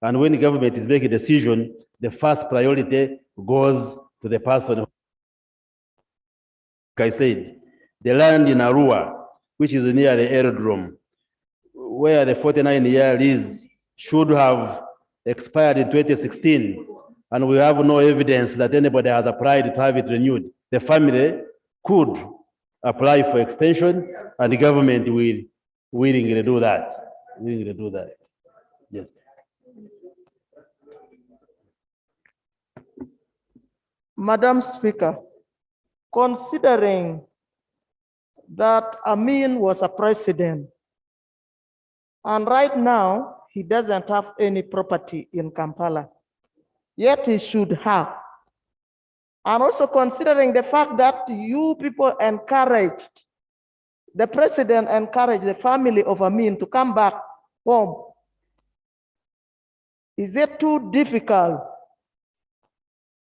And when the government is making a decision, the first priority goes to the person. Like I said, the land in Arua, which is near the aerodrome, where the 49-year lease should have expired in 2016, and we have no evidence that anybody has applied to have it renewed. The family could apply for extension, and the government will willingly do that. Willingly do that. Yes. Madam Speaker, considering that Amin was a president, and right now he doesn't have any property in Kampala, yet he should have. And also considering the fact that you people encouraged, the president encouraged the family of Amin to come back home, is it too difficult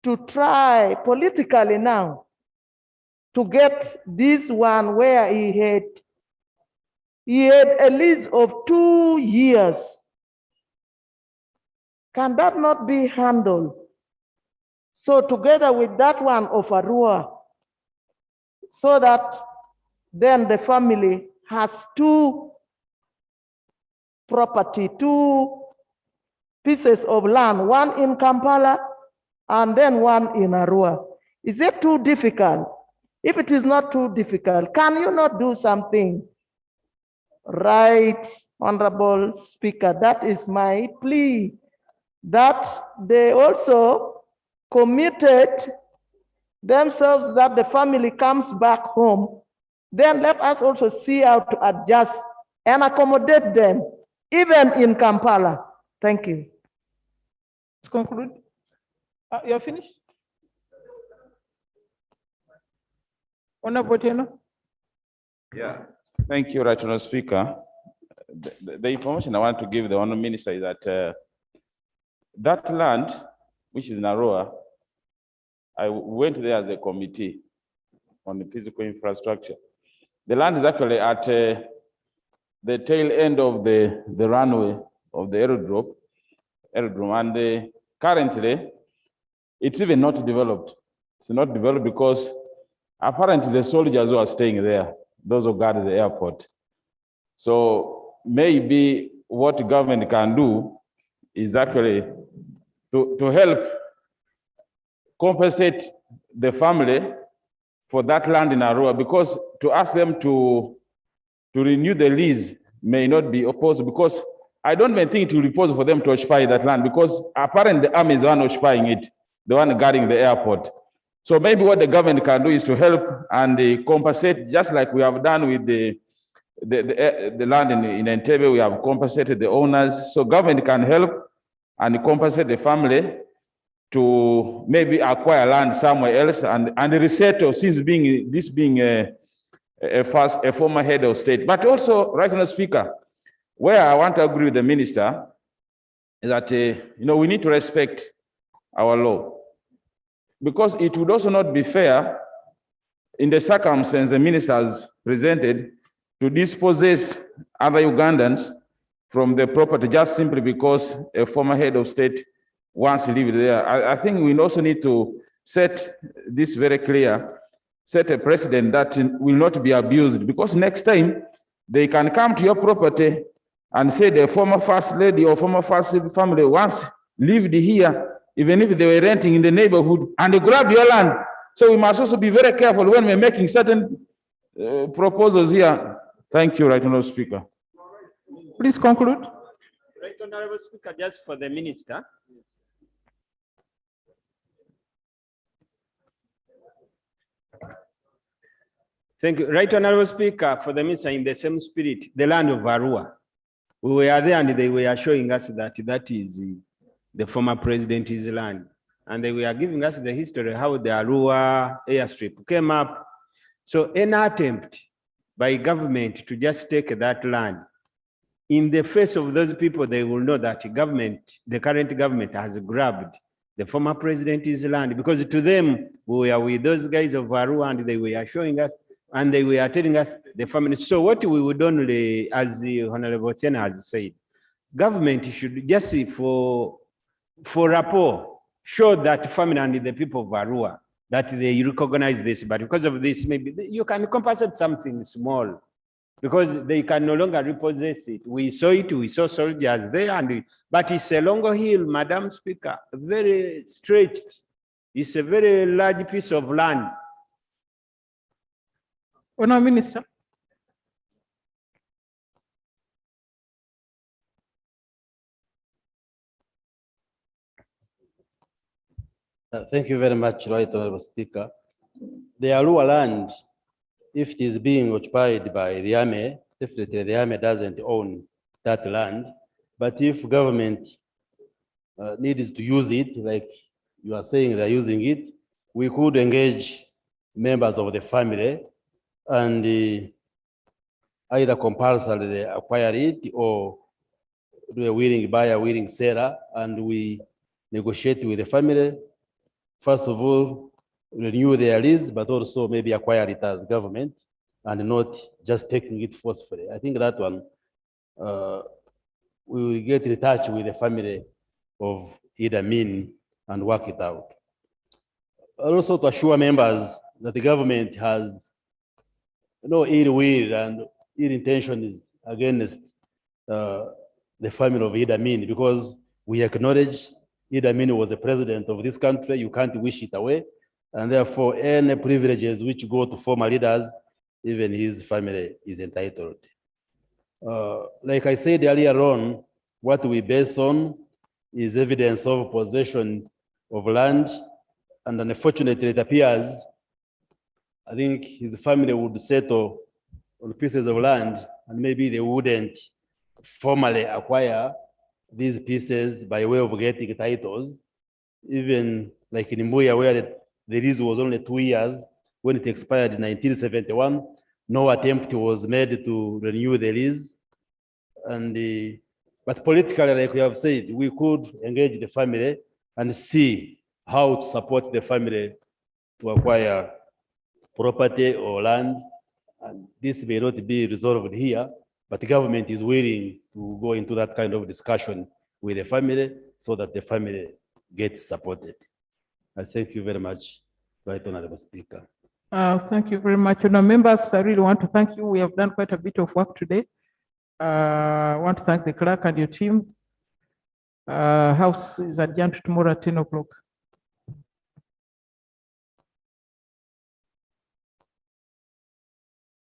to try politically now to get this one where he had a lease of 2 years? Can that not be handled? So together with that one of Arua, so that then the family has 2 property, 2 pieces of land, one in Kampala and then one in Arua. Is it too difficult? If it is not too difficult, can you not do something? Right, Honorable Speaker, that is my plea, that they also committed themselves that the family comes back home. Then let us also see how to adjust and accommodate them, even in Kampala. Thank you. Let's conclude. You're finished? Honorable Otieno? Yeah, thank you, Right Honourable Speaker. The information I want to give the Honourable Minister is that that land, which is in Arua, I went there as a committee on the physical infrastructure. The land is actually at the tail end of the runway of the aerodrome, and currently, it's even not developed. It's not developed because apparently the soldiers who are staying there, those who guard the airport. So maybe what the government can do is actually to help compensate the family for that land in Arua, because to ask them to renew the lease may not be opposed, because I don't even think it will be possible for them to occupy that land, because apparently the army is the one occupying it, the one guarding the airport. So maybe what the government can do is to help and compensate, just like we have done with the land in Entebbe, we have compensated the owners. So government can help and compensate the family to maybe acquire land somewhere else and resettle, since being a former head of state. But also, Right Honourable Speaker, where I want to agree with the minister is that we need to respect our law, because it would also not be fair in the circumstance the minister has presented to dispossess other Ugandans from the property just simply because a former head of state wants to live there. I think we also need to set this very clear, set a precedent that will not be abused, because next time they can come to your property and say the former first lady or former first family once lived here, even if they were renting in the neighborhood, and they grab your land. So we must also be very careful when we're making certain proposals here. Thank you, Right Honourable Speaker. Please conclude. Right Honourable Speaker, just for the minister. Thank you. Right Honourable Speaker, for the minister, in the same spirit, the land of Arua. We were there and they were showing us that that is the former president's land. And they were giving us the history how the Arua airstrip came up. So any attempt by government to just take that land, in the face of those people, they will know that the current government has grabbed the former president's land, because to them, we were with those guys of Arua and they were showing us, and they were telling us the family. So what we would only, as the Honorable Tiena has said, government should just for rapport, show that family and the people of Arua that they recognize this, but because of this, maybe you can compensate something small, because they can no longer repossess it. We saw soldiers there, but it's a longer hill, Madam Speaker, very stretched. It's a very large piece of land. Honourable Minister. Thank you very much, Right Honourable Speaker. The Arua land, if it is being occupied by the army, definitely the army doesn't own that land. But if government needs to use it, like you are saying they're using it, we could engage members of the family and either compulsorily acquire it or do a willing buyer, willing seller, and we negotiate with the family. First of all, renew their lease, but also maybe acquire it as government and not just taking it forcefully. I think that one, we will get in touch with the family of Idi Amin and work it out. Also to assure members that the government has no ill will and ill intentions against the family of Idi Amin, because we acknowledge Idi Amin was the president of this country. You can't wish it away. And therefore, any privileges which go to former leaders, even his family is entitled. Like I said earlier on, what we base on is evidence of possession of land. And unfortunately, it appears, I think his family would settle on pieces of land, and maybe they wouldn't formally acquire these pieces by way of getting titles. Even like in Mbuya, where the lease was only 2 years, when it expired in 1971, no attempt was made to renew the lease. And but politically, like we have said, we could engage the family and see how to support the family to acquire property or land. And this may not be resolved here, but the government is willing to go into that kind of discussion with the family so that the family gets supported. I thank you very much, Right Honorable Speaker. Thank you very much. Honourable members, I really want to thank you. We have done quite a bit of work today. I want to thank the clerk and your team. House is adjourned tomorrow at 10 o'clock.